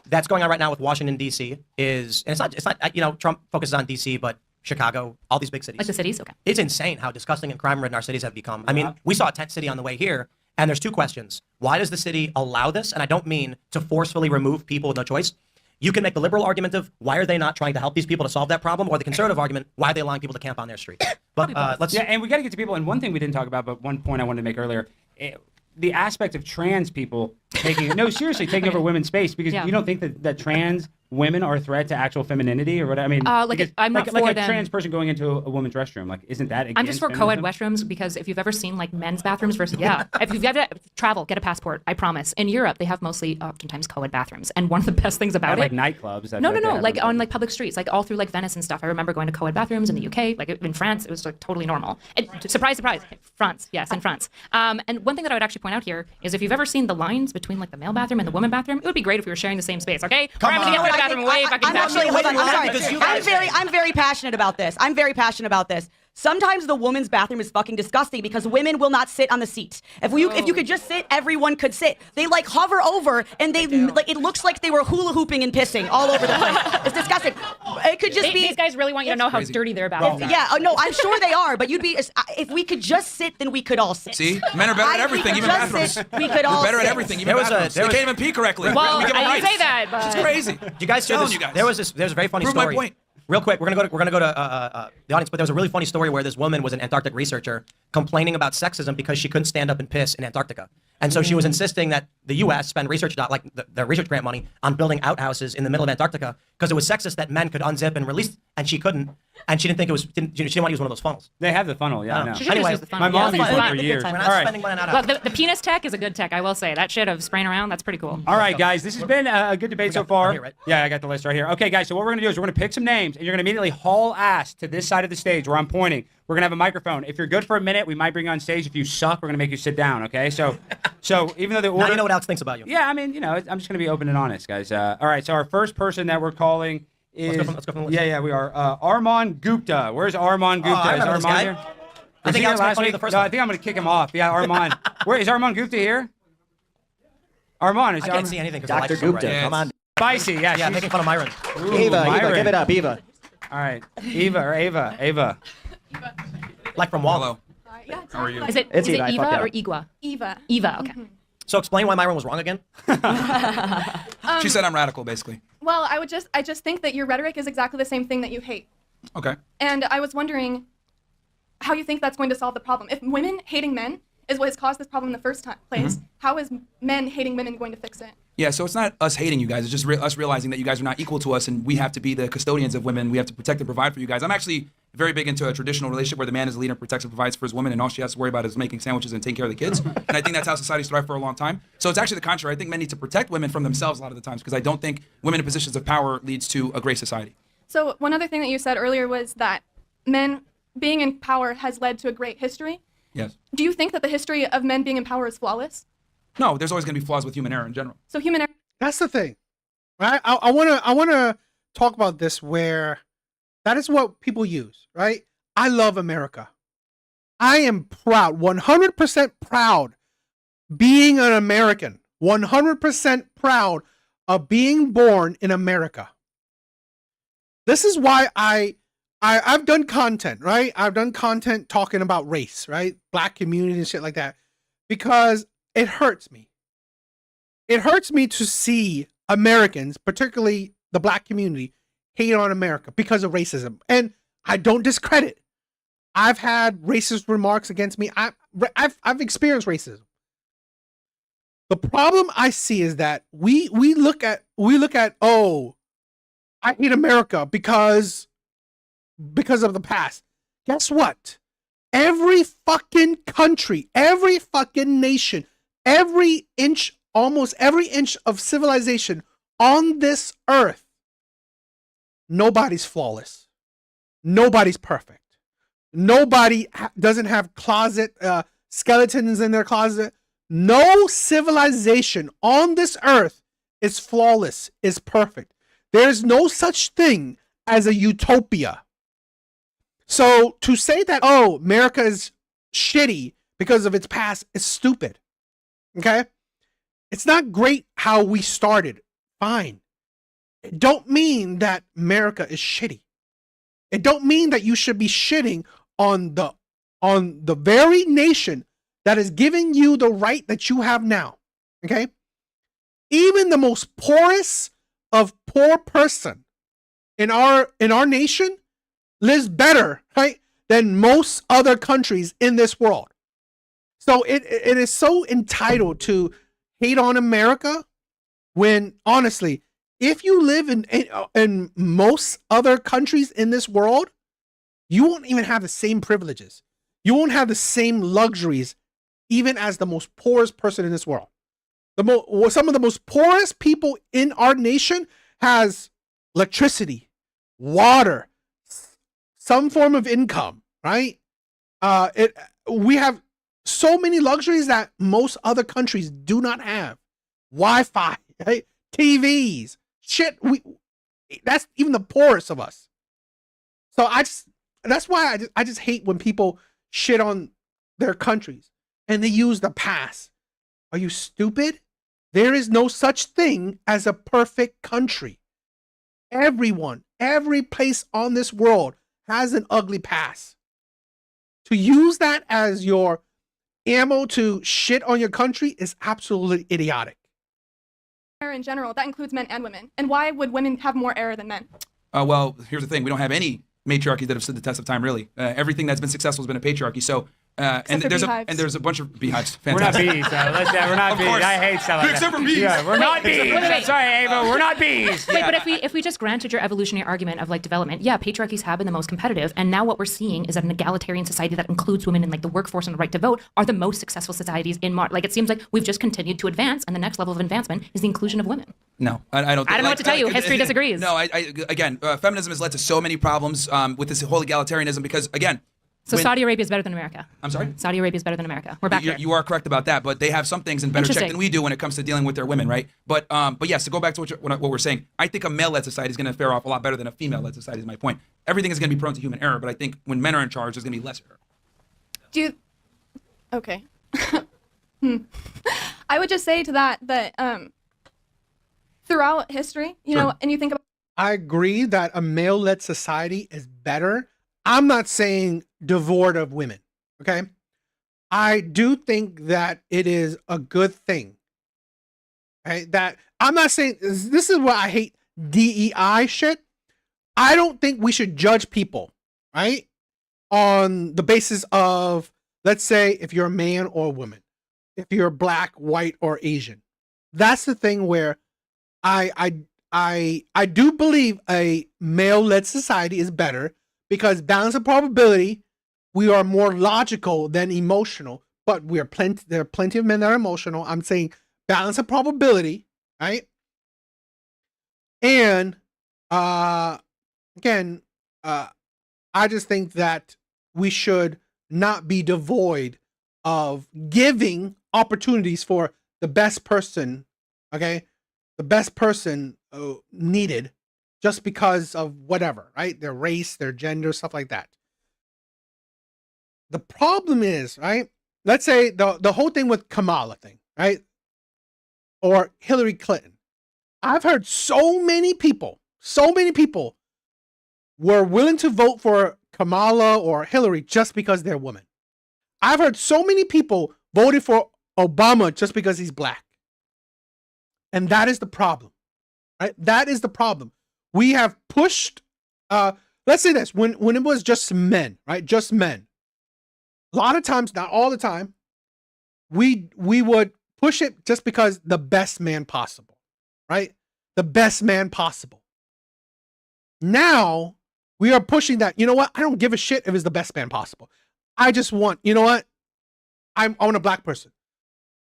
that's going on right now with Washington, D.C. is, and it's not, Trump focuses on D.C., but Chicago, all these big cities. Like the cities? Okay. It's insane how disgusting and crime-ridden our cities have become. I mean, we saw a tent city on the way here, And there's two questions. Why does the city allow this? And I don't mean to forcefully remove people with no choice. You can make the liberal argument of why are they not trying to help these people to solve that problem, or the conservative argument, why are they allowing people to camp on their street? But let's. Yeah, and we got to get to people. And one thing we didn't talk about, but one point I wanted to make earlier, the aspect of trans people taking taking over women's space, because you don't think that trans women are a threat to actual femininity or what? I mean, I'm not like for a them. trans person going into a woman's restroom. Like, isn't that against I'm just for feminism? co-ed restrooms, because if you've ever seen like men's bathrooms versus if you've ever travel, get a passport. I promise. In Europe, they have mostly oftentimes co-ed bathrooms, and one of the best things about At, it, like nightclubs. no, like on like public streets, like all through like Venice and stuff. I remember going to co-ed bathrooms in the UK, like in France, it was like totally normal. And surprise, France, yes, in France. And one thing that I would actually point out here is if you've ever seen the lines between like the male bathroom and the woman bathroom, it would be great if we were sharing the same space. Okay, Come I'm gonna on. get to the I bathroom think- way I- fucking I'm fast. actually, hold on, Wait, I'm sorry. because you I'm very passionate about this. I'm very passionate about this. Sometimes the woman's bathroom is fucking disgusting because women will not sit on the seat. If you could just sit, everyone could sit. They like hover over and they like it looks like they were hula hooping and pissing all over the place. It's disgusting. It could just be. These guys really want you to know how crazy. dirty their bathrooms are. Yeah, no, I'm sure they are, but you'd be if we could just sit, then we could all sit. See, men are better at If we everything, could even just bathrooms. sit, we could all We're better at sit. everything, even There was a- bathrooms. there They was- can't even pee correctly. Well, We give them I rights. didn't say that, but It's crazy. Do you guys hear Telling this? you guys. There's a very funny Prove my story. point. Real quick, we're gonna go to the audience, but there was a really funny story where this woman was an Antarctic researcher complaining about sexism because she couldn't stand up and piss in Antarctica, and so she was insisting that the U.S. spend research the research grant money on building outhouses in the middle of Antarctica because it was sexist that men could unzip and release, and she couldn't, and she didn't think it was. She didn't want to use one of those funnels. They have the funnel. Yeah, I know. She should Anyway, use the My funnel. mom Yeah, used it's one fun. for years. We're All not right. spending money on that. Look, the penis tech is a good tech. I will say that shit of spraying around. That's pretty cool. All right, guys, this has been a good debate so got far. one here, right? Yeah, I got the list right here. Okay, guys, so what we're going to do is we're going to pick some names, and you're going to immediately haul ass to this side of the stage where I'm pointing. We're going to have a microphone. If you're good for a minute, we might bring you on stage. If you suck, we're going to make you sit down, okay? So even though the order... Now you know what Alex thinks about you. Yeah, I mean, you know, I'm just going to be open and honest, guys. All right, so our first person that we're calling is... Let's go from the list. Yeah, we are. Armand Gupta. Where's Armand Gupta? I Is remember this Armand guy. here? I Was think he here Alex made last fun of you week? the first No, one. I think I'm going to kick him off. Yeah, Armand. Where is Armand Gupta here? Armand, is I can't see anything because the lights Dr. are so bright. Gupta, come on. Spicy, yeah. Yeah, she's- making fun of Myron. Eva, Myron. give it up, Eva. All right, Ava. Like from Wall. Hello. How are you? Is it It's is it Eva, I Eva fucked or up. Igua? Eva. Eva. Okay. So explain why Myron was wrong again. She said I'm radical, basally. Well, I just think that your rhetoric is exactly the same thing that you hate. Okay. And I was wondering how you think that's going to solve the problem. If women hating men is what has caused this problem in the first place, how is men hating women going to fix it? Yeah, so it's not us hating you guys. It's just us realizing that you guys are not equal to us, and we have to be the custodians of women. We have to protect and provide for you guys. I'm actually very big into a traditional relationship where the man is the leader, protects and provides for his woman, and all she has to worry about is making sandwiches and taking care of the kids. And I think that's how society's thrived for a long time. So it's actually the contrary. I think men need to protect women from themselves a lot of the times because I don't think women in positions of power leads to a great society. So one other thing that you said earlier was that men being in power has led to a great history. Yes. Do you think that the history of men being in power is flawless? No, there's always going to be flaws with human error in general. So human error. That's the thing, right? I wanna talk about this where that is what people use, right? I love America. I am proud, 100% proud, being an American. 100% proud of being born in America. This is why I've done content, right? I've done content talking about race, right? Black community and shit like that, because it hurts me. It hurts me to see Americans, particularly the black community, hate on America because of racism. And I don't discredit. I've had racist remarks against me. I've experienced racism. The problem I see is that we look at oh, I hate America because of the past. Guess what? Every fucking country, every fucking nation, almost every inch of civilization on this earth, nobody's flawless. Nobody's perfect. Nobody doesn't have closet skeletons in their closet. No civilization on this earth is flawless, is perfect. There's no such thing as a utopia. So to say that, oh, America is shitty because of its past is stupid. Okay? It's not great how we started. Fine. It don't mean that America is shitty. It don't mean that you should be shitting on the very nation that is giving you the right that you have now. Okay? Even the most poorest of poor person in our nation lives better, right, than most other countries in this world. So it is so entitled to hate on America when honestly, if you live in most other countries in this world, you won't even have the same privileges. You won't have the same luxuries even as the most poorest person in this world. Some of the most poorest people in our nation has electricity, water, some form of income, right? We have so many luxuries that most other countries do not have. Wi-Fi, right? TVs, shit. That's even the poorest of us. So that's why I just hate when people shit on their countries and they use the past. Are you stupid? There is no such thing as a perfect country. Everyone, every place on this world has an ugly past. To use that as your ammo to shit on your country is absolutely idiotic. Error in general, that includes men and women. And why would women have more error than men? Well, here's the thing. We don't have any matriarchy that have stood the test of time, really. Everything that's been successful has been a patriarchy. So, and for there's beehives. a bunch of beehives. We're not Fantastic. bees. We're not Of bees. course. I hate stuff like Except that. for bees. Yeah, we're not bees. Wait, wait. I'm sorry, Ava. We're not bees. Wait, but if we just granted your evolutionary argument of like development, yeah, patriarchies have been the most competitive, and now what we're seeing is that an egalitarian society that includes women in like the workforce and the right to vote are the most successful societies in like it seems like we've just continued to advance, and the next level of advancement is the inclusion of women. No, I don't. I don't know what to tell you. History disagrees. No, again, feminism has led to so many problems with this whole egalitarianism because, again, So Saudi Arabia is better than America. I'm sorry? Saudi Arabia is better than America. We're back here. You are correct about that, but they have some things in better check Interesting. than we do when it comes to dealing with their women, right? But yes, to go back to what we're saying, I think a male-led society is going to fare off a lot better than a female-led society. Is my point. Everything is going to be prone to human error, but I think when men are in charge, there's going to be less error. Do you... Okay. I would just say to that throughout history, you know, and you think about I agree that a male-led society is better. I'm not saying devoid of women, okay? I do think that it is a good thing. Okay? That I'm not saying this is what I hate DEI shit. I don't think we should judge people, right? On the basis of, let's say, if you're a man or a woman, if you're black, white, or Asian. That's the thing where I do believe a male-led society is better because balance of probability, we are more logical than emotional, but there are plenty of men that are emotional. I'm saying balance of probability, right? And again, I just think that we should not be devoid of giving opportunities for the best person, okay? The best person needed just because of whatever, right? Their race, their gender, stuff like that. The problem is, right? Let's say the whole thing with Kamala thing, right? Or Hillary Clinton. I've heard so many people were willing to vote for Kamala or Hillary just because they're women. I've heard so many people voted for Obama just because he's black. And that is the problem, right? That is the problem. We have pushed, let's say this, when it was just men, right? Just men. A lot of times, not all the time, we would push it just because the best man possible, right? The best man possible. Now, we are pushing that, you know what? I don't give a shit if it's the best man possible. I just want, you know what? I want a black person.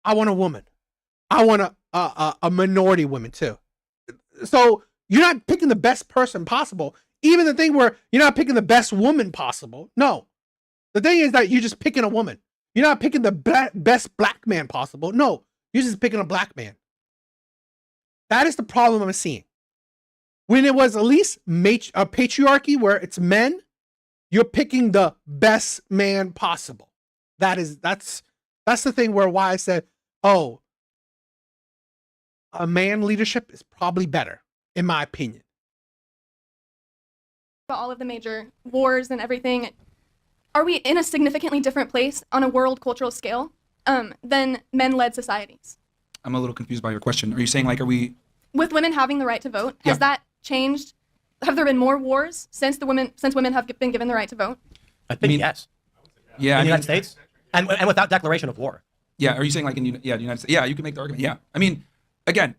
I want a woman. I want a minority woman too. So you're not picking the best person possible. Even the thing where you're not picking the best woman possible. No. The thing is that you're just picking a woman. You're not picking the best black man possible. No. You're just picking a black man. That is the problem I'm seeing. When it was at least a patriarchy where it's men, you're picking the best man possible. That's the thing why I said, oh, a man leadership is probably better, in my opinion. all of the major wars and everything, are we in a significantly different place on a world cultural scale than men-led societies. I'm a little confused by your question. Are you saying like, are we? With women having the right to vote, has Yeah. that changed? Have there been more wars since women have been given the right to vote? I think mean- yes. Yeah, In I the mean, United States, and without declaration of war. yeah. Are you saying like in the United States? Yeah, you can make the argument. Yeah. I mean, again,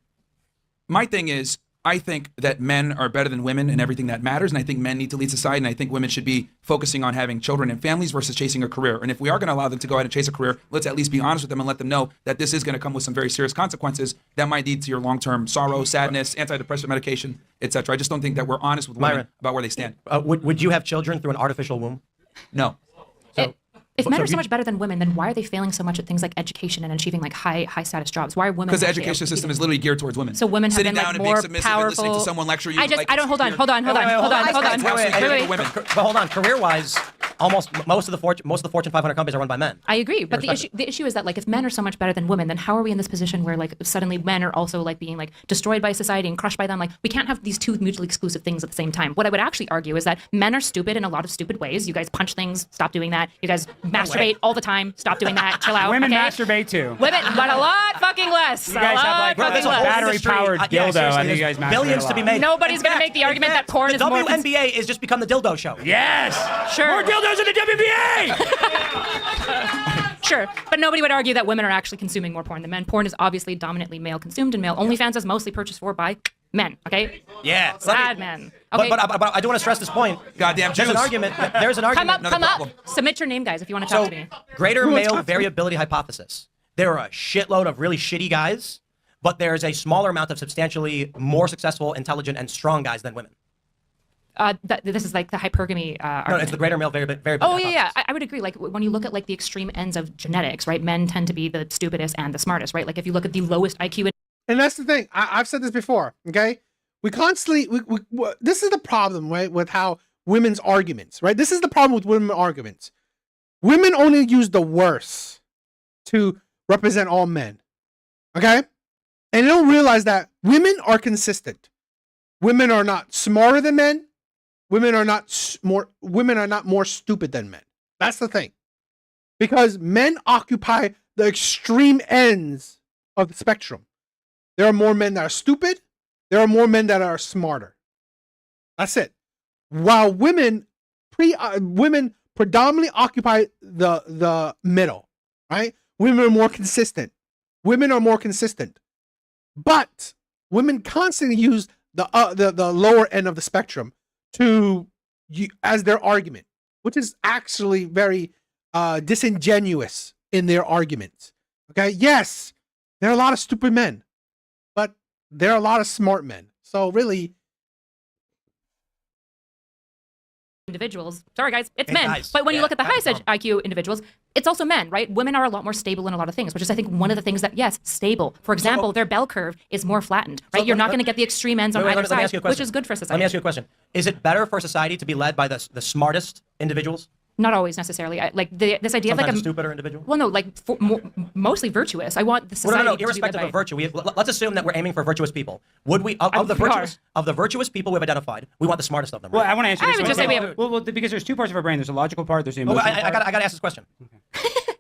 my thing is, I think that men are better than women in everything that matters, and I think men need to lead society, and I think women should be focusing on having children and families versus chasing a career. And if we are going to allow them to go ahead and chase a career, let's at least be honest with them and let them know that this is going to come with some very serious consequences that might lead to your long-term sorrow, sadness, antidepressant medication, etc. I just don't think that we're honest with women Myron. about where they stand. Would you have children through an artificial womb? No. If men so are so you- much better than women, then why are they failing so much at things like education and achieving like high status jobs? Why are women? Because the actually education system competing? is literally geared towards women. So women have sitting been down like and more being submissive and listening to powerful. someone lecture you. I like, don't. Hold on. Wait, wait, Hold on. But hold on. Career-wise, most of the Fortune 500 companies are run by men. I agree, but Irrespective. the issue is that like if men are so much better than women, then how are we in this position where like suddenly men are also like being like destroyed by society and crushed by them? Like we can't have these two mutually exclusive things at the same time. What I would actually argue is that men are stupid in a lot of stupid ways. You guys punch things, stop doing that. You guys masturbate all the time, stop doing that. Chill out. Women okay? masturbate too. Women, but a lot fucking less. You guys have like Bro, there's a a whole battery-powered industry. dildo. Seriously, I think you guys there's masturbate billions a to be lot. made. Nobody's In gonna fact- make the argument in fact, that porn the is more WNBA is just become the dildo show. Yes. Sure. More dildos in the WBA. Sure, but nobody would argue that women are actually consuming more porn than men. Porn is obviously dominantly male consumed, and male OnlyFans is mostly purchased for by men. Okay. Yeah. Sad men. Okay. But I do want to stress this point. Goddamn There's an Jews. argument. There's an come argument. up, come problem. up. Submit your name, guys, if you want to talk So, to me. greater Who wants male to- variability hypothesis. There are a shitload of really shitty guys, but there's a smaller amount of substantially more successful, intelligent, and strong guys than women. This is like the hypergamy No, argument. it's the greater male variability. Oh yeah, yeah. hypothesis. I would agree. Like when you look at like the extreme ends of genetics, right? Men tend to be the stupidest and the smartest, right? Like if you look at the lowest IQ in And that's the thing. I've said this before. Okay, we constantly. This is the problem, right? With how women's arguments, right? This is the problem with women arguments. Women only use the worst to represent all men. Okay, and they don't realize that women are consistent. Women are not smarter than men. Women are not more stupid than men. That's the thing. Because men occupy the extreme ends of the spectrum. There are more men that are stupid. There are more men that are smarter. That's it. While women predominantly occupy the middle, right? Women are more consistent. But women constantly use the lower end of the spectrum as their argument, which is actually very disingenuous in their arguments. Okay, yes, there are a lot of stupid men, but there are a lot of smart men. So really, individuals. Sorry, guys, it's Hey, men. guys. But when you Yeah, look at the that's highest the IQ individuals, it's also men, right? Women are a lot more stable in a lot of things, which is, I think, one of the things that, yes, stable. For example, their bell curve is more flattened, right? You're not going to get the extreme ends on Wait, either let me ask side, you a question. which is good for society. Let me ask you a question. Is it better for society to be led by the smartest individuals? Not always necessarily. This idea of like Sometimes a a stupider individual? well, no, like mostly virtuous. I want the Well, society no, to be led irrespective by- of virtue. Let's assume that we're aiming for virtuous people. Would we, of the we are. virtuous people we've identified, we want the smartest of them, Well, right? I want to answer I this would one. just say we have- well, because there's two parts of our brain. There's a logical part. There's the Oh, emotional I part. got to ask this question.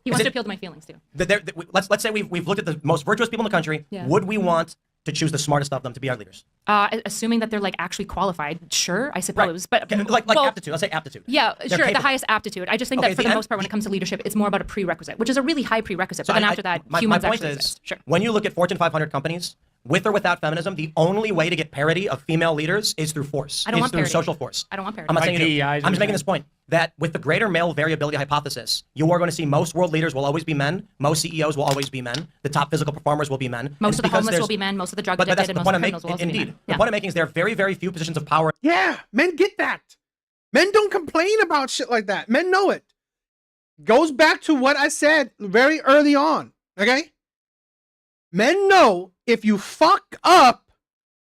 He wants it- to appeal to my feelings too. Let's say we've looked at the most virtuous people in the country. Yeah. Would we want to choose the smartest of them to be our leaders? Assuming that they're like actually qualified, sure, I suppose. But Okay, like well, aptitude. Let's say aptitude. Yeah, They're sure, the capable. highest aptitude. I just think Okay, that for the the most part, when it comes to leadership, it's more about a prerequisite, which is a really high prerequisite. So But then I- after that, my humans point actually is, exist. Sure. when you look at Fortune 500 companies, with or without feminism, the only way to get parity of female leaders is through force. I don't is want through parity. social force. I don't want parity. I'm not Like saying you do. DEI is I'm what just making you're this point that with the greater male variability hypothesis, you are going to see most world leaders will always be men. Most CEOs will always be men. The top physical performers will be men. Most And of the because homeless there's- will be men. Most of the drug But that's addicted the and most point of I'm the criminals will also making. be Indeed, men. the Yeah. point I'm making is there are very, very few positions of power. yeah, men get that. Men don't complain about shit like that. Men know it. Goes back to what I said very early on. Okay, men know if you fuck up,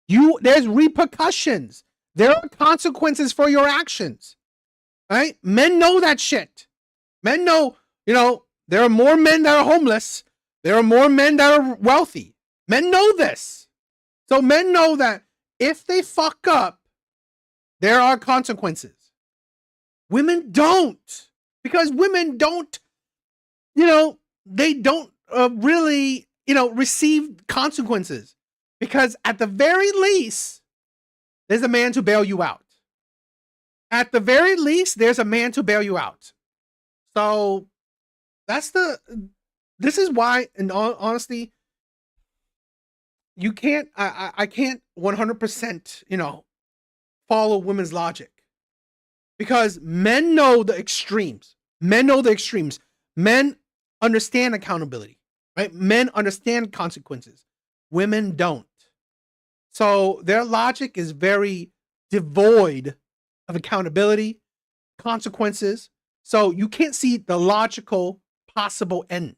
there's repercussions. There are consequences for your actions. Right? Men know that shit. Men know, there are more men that are homeless. There are more men that are wealthy. Men know this. So men know that if they fuck up, there are consequences. Women don't. Because women don't, they don't really, receive consequences, because at the very least, there's a man to bail you out. At the very least, there's a man to bail you out. So this is why, in all honesty, you can't, I can't 100%, follow women's logic, because men know the extremes. Men know the extremes. Men understand accountability, right? Men understand consequences. Women don't. So their logic is very devoid of accountability, consequences. So you can't see the logical possible ends.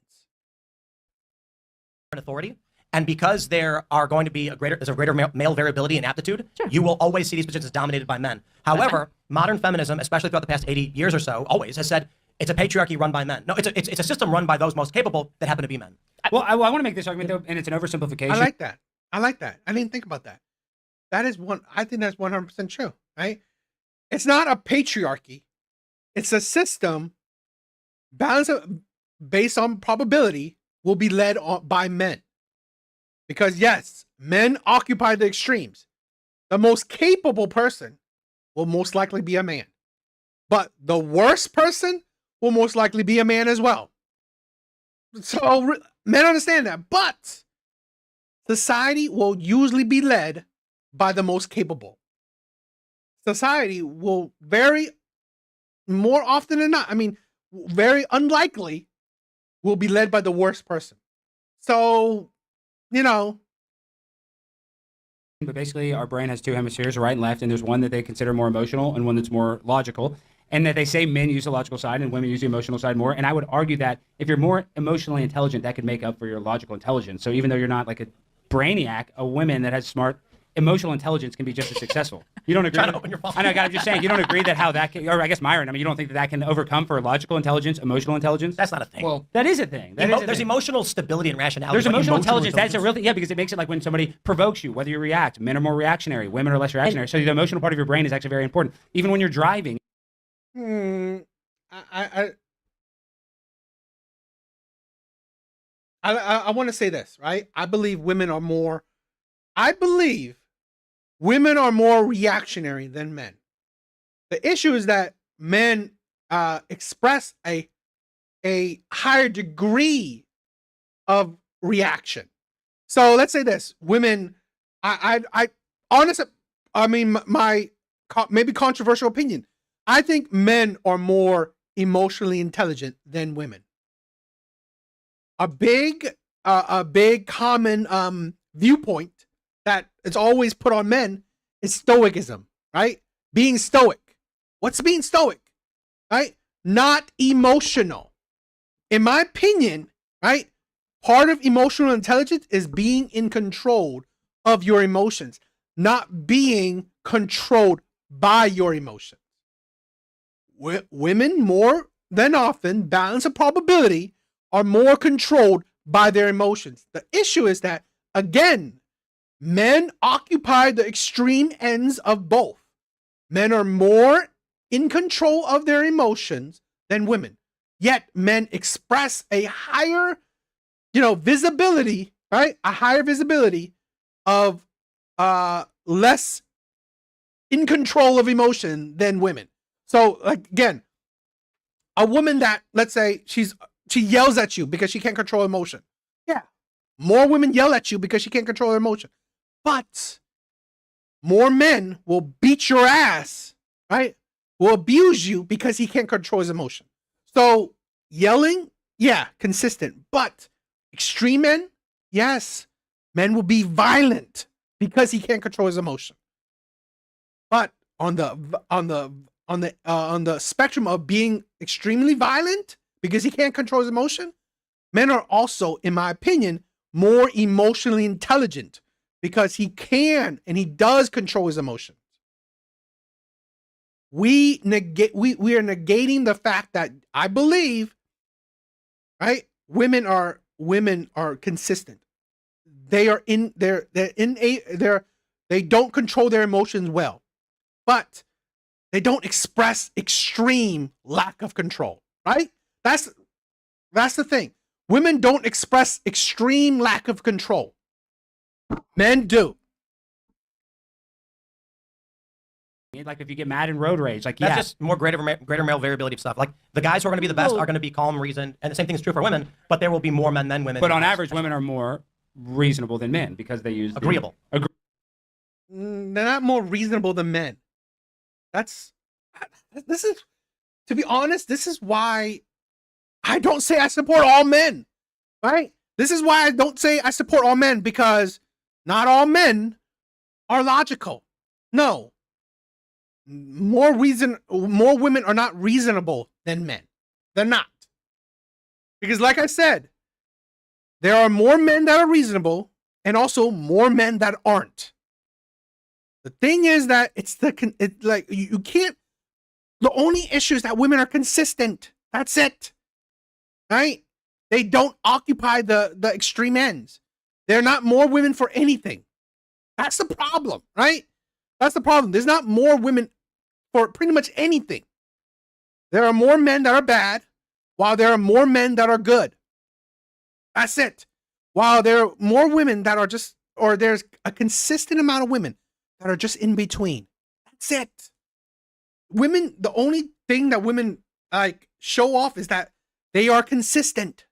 Authority. And because there's a greater male variability in aptitude, you will always see these positions dominated by men. However, modern feminism, especially throughout the past 80 years or so, always has said it's a patriarchy run by men. No, it's a system run by those most capable that happen to be men. Well, I want to make this argument, though, and it's an oversimplification. I like that. I didn't think about that. I think that's 100% true, right? It's not a patriarchy. It's a system based on probability will be led by men. Because yes, men occupy the extremes. The most capable person will most likely be a man. But the worst person will most likely be a man as well. So men understand that. But society will usually be led by the most capable. Society will more often than not, very unlikely, will be led by the worst person. So, But basically, our brain has two hemispheres, right and left, and there's one that they consider more emotional and one that's more logical. And that they say men use the logical side and women use the emotional side more. And I would argue that if you're more emotionally intelligent, that could make up for your logical intelligence. So even though you're not like a brainiac, a woman that has smart emotional intelligence can be just as successful. You don't agree? Trying to open your phone. I know, I'm just saying, you don't agree that how that can, or I guess Myron, you don't think that can overcome for logical intelligence, emotional intelligence? That's not a thing. Well, that is a thing. There's emotional stability and rationality. There's but emotional intelligence. That's a intelligence- real thing. Yeah, because it makes it like when somebody provokes you, whether you react. Men are more reactionary. Women are less reactionary. So the emotional part of your brain is actually very important. Even when you're driving. I want to say this, right? I believe women are more reactionary than men. The issue is that men express a higher degree of reaction. So let's say this: women, my maybe controversial opinion, I think men are more emotionally intelligent than women. A big common viewpoint that is always put on men is stoicism, right? Being stoic. What's being stoic? Right? Not emotional. In my opinion, right? Part of emotional intelligence is being in control of your emotions, not being controlled by your emotions. Women, more than often, balance of probability, are more controlled by their emotions. The issue is that, again, men occupy the extreme ends of both. Men are more in control of their emotions than women. Yet men express a higher, visibility, right? A higher visibility of less in control of emotion than women. So, like, again, a woman that, let's say, she yells at you because she can't control emotion. Yeah. More women yell at you because she can't control her emotion. But more men will beat your ass, right? Will abuse you because he can't control his emotion. So yelling, yeah, consistent. But extreme men, yes, men will be violent because he can't control his emotion. But on the spectrum of being extremely violent because he can't control his emotion, men are also, in my opinion, more emotionally intelligent because he can and he does control his emotions. We are negating the fact that I believe, right? Women are consistent. They don't control their emotions well, but they don't express extreme lack of control, right? That's the thing. Women don't express extreme lack of control. Men do. Like if you get mad in road rage, like That's just more greater male variability of stuff. Like the guys who are going to be the best are going to be calm, reasoned, and the same thing is true for women. But there will be more men than women. But on average, women are more reasonable than men because they use agreeable. They're not more reasonable than men. This is, to be honest, this is why I don't say I support all men, right? This is why I don't say I support all men, because not all men are logical. No. More women are not reasonable than men. They're not. Because like I said, there are more men that are reasonable and also more men that aren't. The thing is that you can't, the only issue is that women are consistent. That's it. Right? They don't occupy the extreme ends. They're not more women for anything. That's the problem, right? That's the problem. There's not more women for pretty much anything. There are more men that are bad, while there are more men that are good. That's it. While there are more women that are just, or there's a consistent amount of women that are just in between. That's it. Women, the only thing that women like show off is that they are consistent.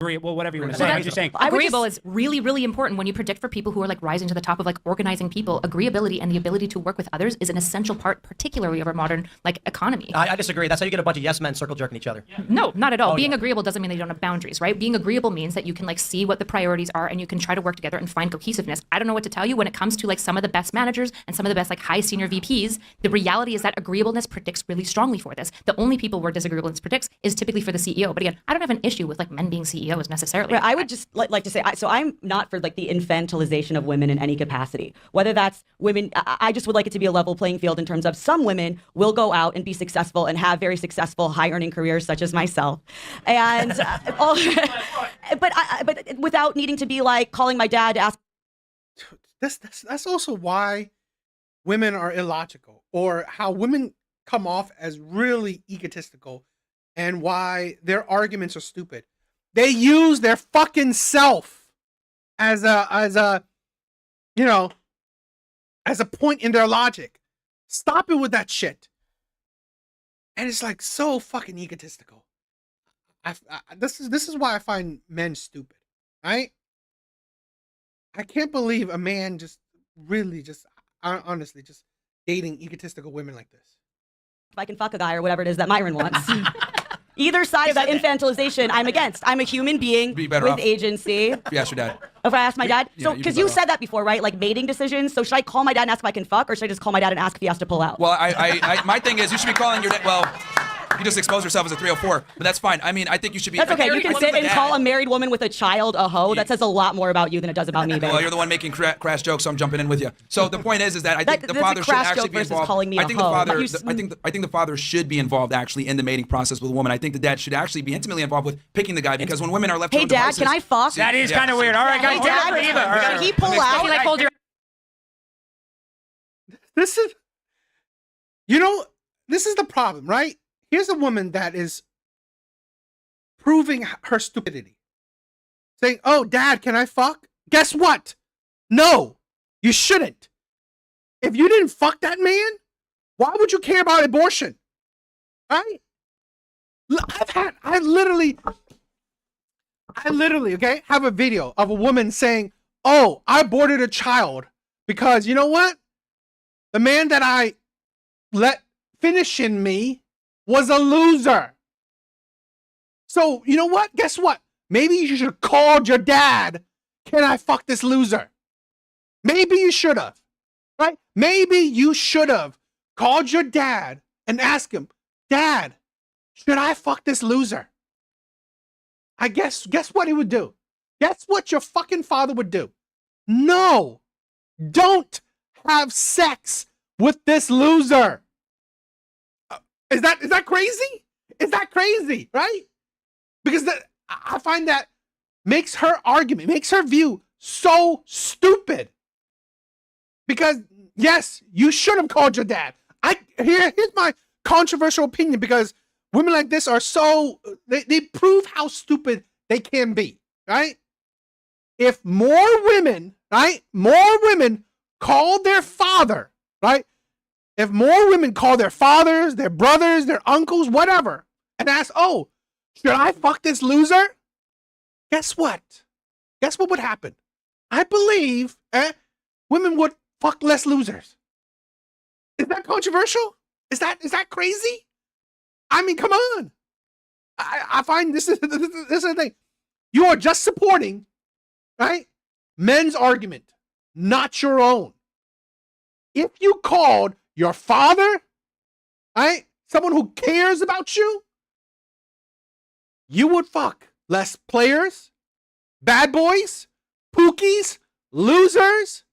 Well, whatever you want to Well, say. I'm that's- just saying. Agreeable is really, really important when you predict for people who are like rising to the top of like organizing people. Agreeability and the ability to work with others is an essential part, particularly of our modern like economy. I disagree. That's how you get a bunch of yes men circle jerking each other. No, not at all. Being agreeable doesn't mean that you don't have boundaries, right? Being agreeable means that you can like see what the priorities are and you can try to work together and find cohesiveness. I don't know what to tell you when it comes to like some of the best managers and some of the best like high senior VPs. The reality is that agreeableness predicts really strongly for this. The only people where disagreeableness predicts is typically for the CEO. But again, I don't have an issue with like men being CEOs necessarily. Right, I would just like to say, so I'm not for like the infantilization of women in any capacity. Whether that's women, I just would like it to be a level playing field in terms of some women will go out and be successful and have very successful, high earning careers, such as myself, and but without needing to be like calling my dad to ask. That's also why women are illogical, or how women come off as really egotistical, and why their arguments are stupid. They use their fucking self as a point in their logic. Stop it with that shit. And it's like so fucking egotistical. This is why I find men stupid, right? I can't believe a man just really just honestly just dating egotistical women like this. If I can fuck a guy or whatever it is that Myron wants. Either side of that infantilization, I'm against. I'm a human being with agency. If you ask your dad. If I ask my dad, Yeah, so you'd be because better you off. said that before, right? Like mating decisions. So should I call my dad and ask if I can fuck, or should I just call my dad and ask if he has to pull out? Well, my thing is you should be calling your dad. Well, you just exposed yourself as a 304, but that's fine. I mean, I think you should be. That's okay. You can sit and call a me. married woman with a child a hoe. That says a lot more about you than it does about me, babe. Well, you're the one making crash jokes, so I'm jumping in with you. So the point is that I think the that's a father should crash actually joke be versus involved. calling me I a think hoe. the father, You I think the father should be involved actually in the mating process with a woman. I think the dad should actually be intimately involved with picking the guy, because when women are left to Hey, their Dad, devices, can I fuck? That is kind of weird. All right, guys. Hey, Dad, take it for Eva. should he pull out? Like hold your This is, this is the problem, right? Here's a woman that is proving her stupidity. Saying, oh, Dad, can I fuck? Guess what? No, you shouldn't. If you didn't fuck that man, why would you care about abortion? Right? I literally, okay, have a video of a woman saying, oh, I aborted a child because you know what? The man that I let finish in me was a loser. So, you know what? Guess what? Maybe you should have called your dad. Can I fuck this loser? Maybe you should have, right? Maybe you should have called your dad and asked him, Dad, should I fuck this loser? I guess what he would do? Guess what your fucking father would do? No, don't have sex with this loser. Is that crazy? Is that crazy, right? Because I find that makes her argument, makes her view so stupid. Because yes, you should have called your dad. Here's my controversial opinion, because Women like this are so, they prove how stupid they can be, right? If more women, right? More women called their father, right? If more women call their fathers, their brothers, their uncles, whatever, and ask, oh, should I fuck this loser? Guess what? Guess what would happen? I believe women would fuck less losers. Is that controversial? Is that crazy? I mean, come on. I find this is the thing. You are just supporting, right, men's argument, not your own. If you called your father, right, someone who cares about you, you would fuck less players, bad boys, pookies, losers.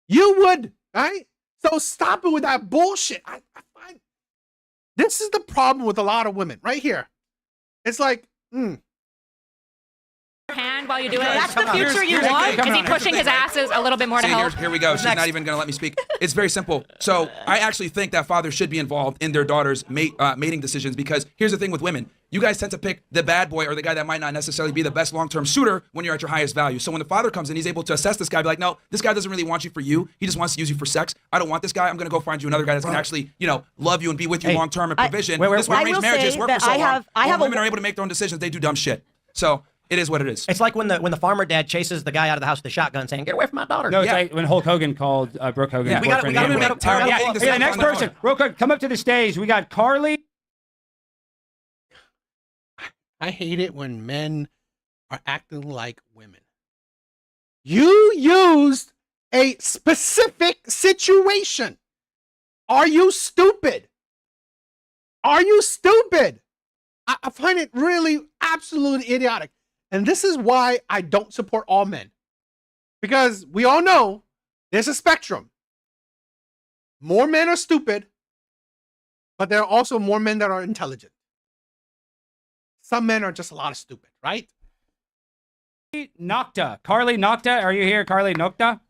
You would, right? So stop it with that bullshit. I find this is the problem with a lot of women right here. It's like, Hand while you do it. That's the Come on. future you Here's- want? Is he pushing his asses a little bit more to See, help? here we go. She's not even going to let me speak. It's very simple. So I actually think that fathers should be involved in their daughters' mating decisions, because here's the thing with women. You guys tend to pick the bad boy or the guy that might not necessarily be the best long-term suitor when you're at your highest value. So when the father comes in, he's able to assess this guy, be like, no, this guy doesn't really want you for you. He just wants to use you for sex. I don't want this guy. I'm going to go find you another guy that's going to actually, love you and be with you long-term and provision. wait, This is why I arranged will marriages say work that for so I long. have When a- women are able to make their own decisions, they do dumb shit. So it is what it is. It's like when the farmer dad chases the guy out of the house with the shotgun, saying, "Get away from my daughter." No, it's Yeah. like when Hulk Hogan called Brooke Hogan's Yeah. We gotta- boyfriend. we gotta- the we gotta- N-word. terrible yeah, thing to Okay, say the next on the person, phone. real quick, come up to the stage. We got Carly. I hate it when men are acting like women. You used a specific situation. Are you stupid? Are you stupid? I find it really absolutely idiotic. And this is why I don't support all men. Because we all know there's a spectrum. More men are stupid, but there are also more men that are intelligent. Some men are just a lot of stupid, right? Nocta. Carly Nocta. Are you here, Carly Nocta?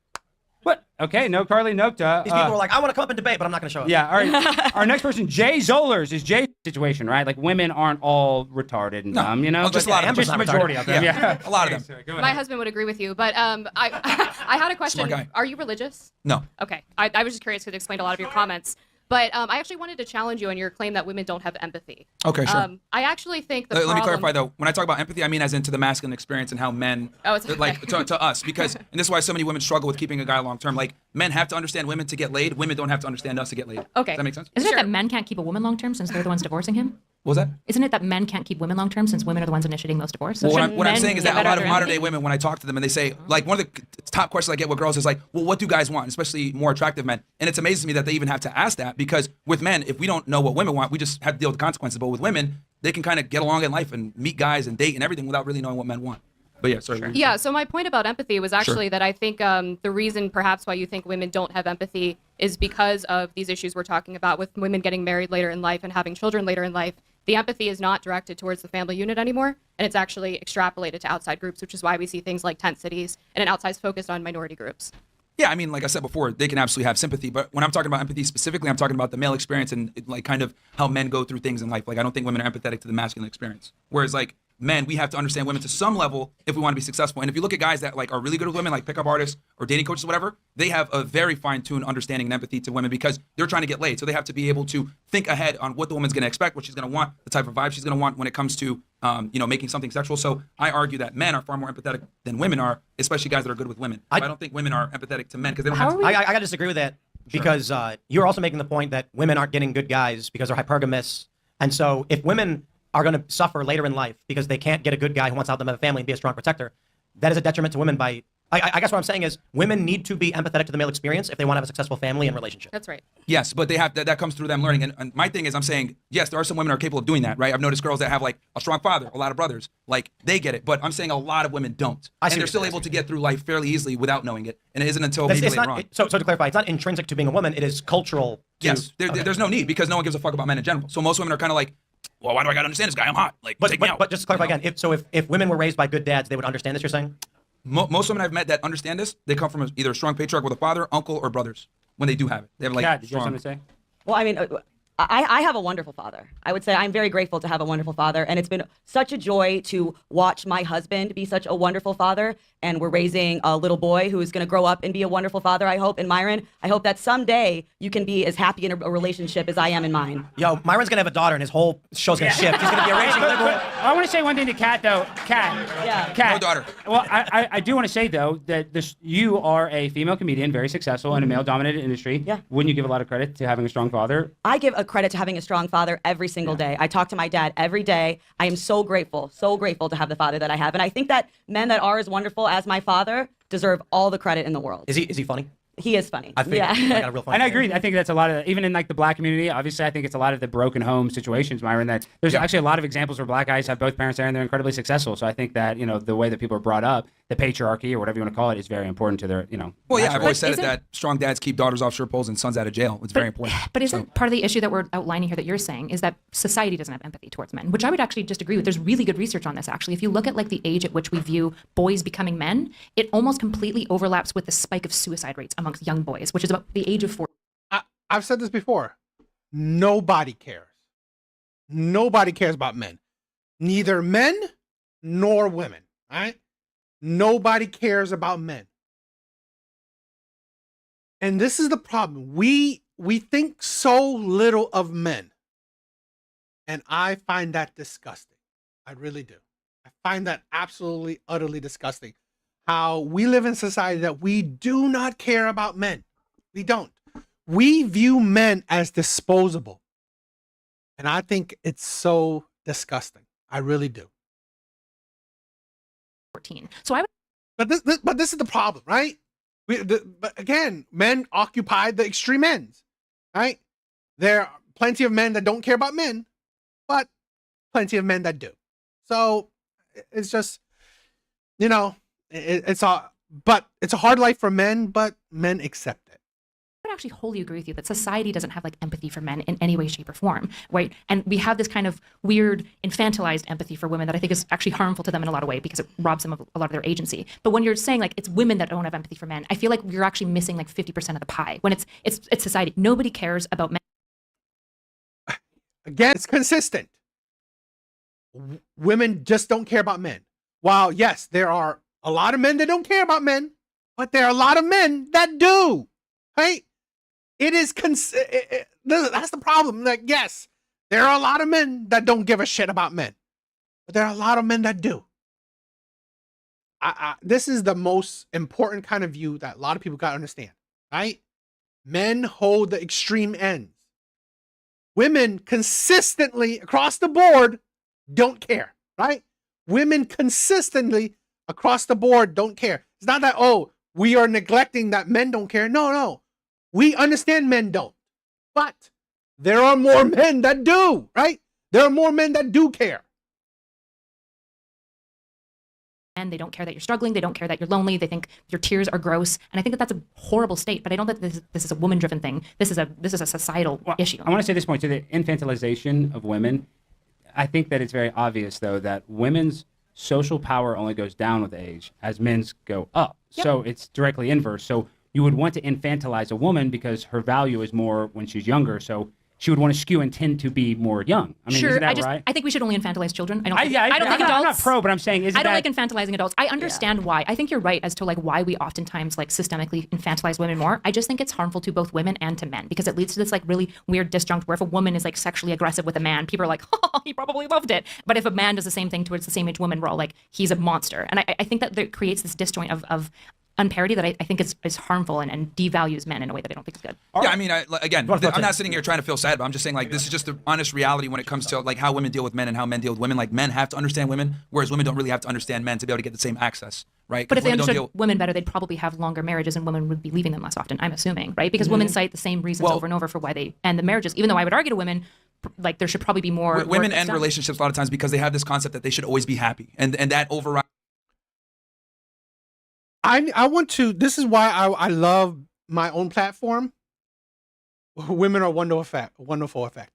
What? Okay, no Carly Nocta. These people were like, "I want to come up and debate, but I'm not going to show up." Yeah, all right. Our next person, Jay Zollers, is Jay's situation, right? Like women aren't all retarded and No. dumb, you know? Well, just But a lot of them. just the Amber's not majority retarded. of them. Yeah. Yeah. A lot of them. Sorry, go My ahead. husband would agree with you, but I had a question. Smart guy. Are you religious? No. Okay, I was just curious because it explained a lot of your comments. But I actually wanted to challenge you on your claim that women don't have empathy. Okay, sure. I actually think the Let me problem- clarify though. When I talk about empathy, I mean as into the masculine experience and how men, Oh, it's like okay. to us, because and this is why so many women struggle with keeping a guy long term. Like men have to understand women to get laid. Women don't have to understand us to get laid. Okay. Does that make sense? Isn't Sure. it that men can't keep a woman long term since they're the ones divorcing him? What was that? Isn't it that men can't keep women long term since women are the ones initiating most divorce? So Well, shouldn't what I'm men saying is get that a better lot at of their modern day empathy? women, when I talk to them and they say, like, one of the top questions I get with girls is like, well, what do guys want? Especially more attractive men. And it's amazing to me that they even have to ask that, because with men, if we don't know what women want, we just have to deal with the consequences. But with women, they can kind of get along in life and meet guys and date and everything without really knowing what men want. But yeah, sorry. Yeah, so my point about empathy was actually that I think the reason perhaps why you think women don't have empathy is because of these issues we're talking about with women getting married later in life and having children later in life. The empathy is not directed towards the family unit anymore, and it's actually extrapolated to outside groups, which is why we see things like tent cities and an outsized focus on minority groups. Yeah, I mean, like I said before, they can absolutely have sympathy. But when I'm talking about empathy specifically, I'm talking about the male experience and like kind of how men go through things in life. Like I don't think women are empathetic to the masculine experience. Whereas like men, we have to understand women to some level if we want to be successful. And if you look at guys that like are really good with women, like pickup artists or dating coaches, whatever, they have a very fine-tuned understanding and empathy to women because they're trying to get laid. So they have to be able to think ahead on what the woman's going to expect, what she's going to want, the type of vibe she's going to want when it comes to making something sexual. So I argue that men are far more empathetic than women are, especially guys that are good with women. I don't think women are empathetic to men because they don't have to. I got to disagree with that because you're also making the point that women aren't getting good guys because they're hypergamous. And so if women are going to suffer later in life because they can't get a good guy who wants to help them have a family and be a strong protector, that is a detriment to women by... I guess what I'm saying is women need to be empathetic to the male experience if they want to have a successful family and relationship. That's right. Yes, but they have that comes through them learning. And my thing is, I'm saying, yes, there are some women who are capable of doing that, right? I've noticed girls that have like a strong father, a lot of brothers, like they get it. But I'm saying a lot of women don't, I see and they're what still you're able saying. to get through life fairly easily without knowing it. And it isn't until It's maybe later not, on. so to clarify, it's not intrinsic to being a woman. It is cultural. To, Yes, there's no need because no one gives a fuck about men in general. So most women are kind of like, well, why do I gotta understand this guy? I'm hot. Like, take me out. But just to clarify You know? again, if women were raised by good dads, they would understand this. You're saying? Most women I've met that understand this, they come from either a strong patriarch with a father, uncle, or brothers. When they do have it, they have like Kat, did you have strong. something to say? Well, I mean, I have a wonderful father. I would say I'm very grateful to have a wonderful father. And it's been such a joy to watch my husband be such a wonderful father. And we're raising a little boy who is going to grow up and be a wonderful father, I hope. And Myron, I hope that someday you can be as happy in a relationship as I am in mine. Yo, Myron's gonna have a daughter, and his whole show's gonna shift. He's gonna be a raging liberal. I want to say one thing to Kat, though. Kat. Yeah. Kat. No daughter. Well, I do want to say, though, that you are a female comedian, very successful in a male-dominated industry. Yeah. Wouldn't you give a lot of credit to having a strong father? I give a credit to having a strong father every single day. I talk to my dad every day. I am so grateful to have the father that I have. And I think that men that are as wonderful as my father deserve all the credit in the world. Is he funny? He is funny. I think yeah. I got a real funny. And I agree. I think that's a lot of, even in like the black community, obviously, I think it's a lot of the broken home situations, Myron, that there's actually a lot of examples where black guys have both parents there and they're incredibly successful. So I think that, the way that people are brought up, the patriarchy or whatever you want to call it, is very important to their, Well, yeah, I've always said But that strong dads keep daughters off shirt poles and sons out of jail. It's very important. But isn't part of the issue that we're outlining here that you're saying is that society doesn't have empathy towards men, which I would actually just agree with. There's really good research on this, actually. If you look at like the age at which we view boys becoming men, it almost completely overlaps with the spike of suicide rates amongst young boys, which is about the age of 4. I've said this before. Nobody cares. Nobody cares about men. Neither men nor women. All right? Nobody cares about men. And this is the problem. We think so little of men. And I find that disgusting. I really do. I find that absolutely, utterly disgusting. How we live in society that we do not care about men. We don't. We view men as disposable. And I think it's so disgusting. I really do. 14. So I would But this is the problem, right? But again, men occupy the extreme ends, right? There are plenty of men that don't care about men, but plenty of men that do. So it's just, it's a hard life for men, but men accept it. would actually wholly agree with you that society doesn't have like empathy for men in any way, shape, or form, right? And we have this kind of weird infantilized empathy for women that I think is actually harmful to them in a lot of ways because it robs them of a lot of their agency. But when you're saying like it's women that don't have empathy for men, I feel like you're actually missing like 50% of the pie. When it's society, nobody cares about men. Again, it's consistent. Women just don't care about men. While yes, there are a lot of men that don't care about men, but there are a lot of men that do. Right? It is that's the problem. Like, yes, there are a lot of men that don't give a shit about men, but there are a lot of men that do. This is the most important kind of view that a lot of people got to understand. Right? Men hold the extreme ends. Women consistently across the board don't care. Right? Women consistently across the board don't care. It's not that, oh, we are neglecting that men don't care. No. We understand men don't. But there are more men that do, right? There are more men that do care. And they don't care that you're struggling. They don't care that you're lonely. They think your tears are gross. And I think that that's a horrible state. But I don't think this is a woman-driven thing. This is a societal issue. I want to say this point to the infantilization of women. I think that it's very obvious, though, that women's social power only goes down with age as men's go up. Yep. So it's directly inverse. So you would want to infantilize a woman because her value is more when she's younger. So she would want to skew and tend to be more young. I mean, sure, isn't that right? I think we should only infantilize children. I don't think I'm adults. not pro, but I'm saying I don't like infantilizing adults. I understand why. I think you're right as to like why we oftentimes like systemically infantilize women more. I just think it's harmful to both women and to men because it leads to this like really weird disjunct where if a woman is like sexually aggressive with a man, people are like, oh, he probably loved it. But if a man does the same thing towards the same age woman, we're all like, he's a monster. And I think that creates this disjoint of unparity that I think is harmful and devalues men in a way that I don't think is good. Yeah, I mean, I'm not sitting here trying to feel sad, but I'm just saying like this is just the honest reality when it comes to like how women deal with men and how men deal with women. Like men have to understand women, whereas women don't really have to understand men to be able to get the same access, right? But if they women don't understood women better, they'd probably have longer marriages and women would be leaving them less often, I'm assuming, right? Because women cite the same reasons over and over for why they end the marriages, even though I would argue to women, like there should probably be more. Women end relationships a lot of times because they have this concept that they should always be happy, and that overrides. I want to. This is why I love my own platform. Women are wonderful effect.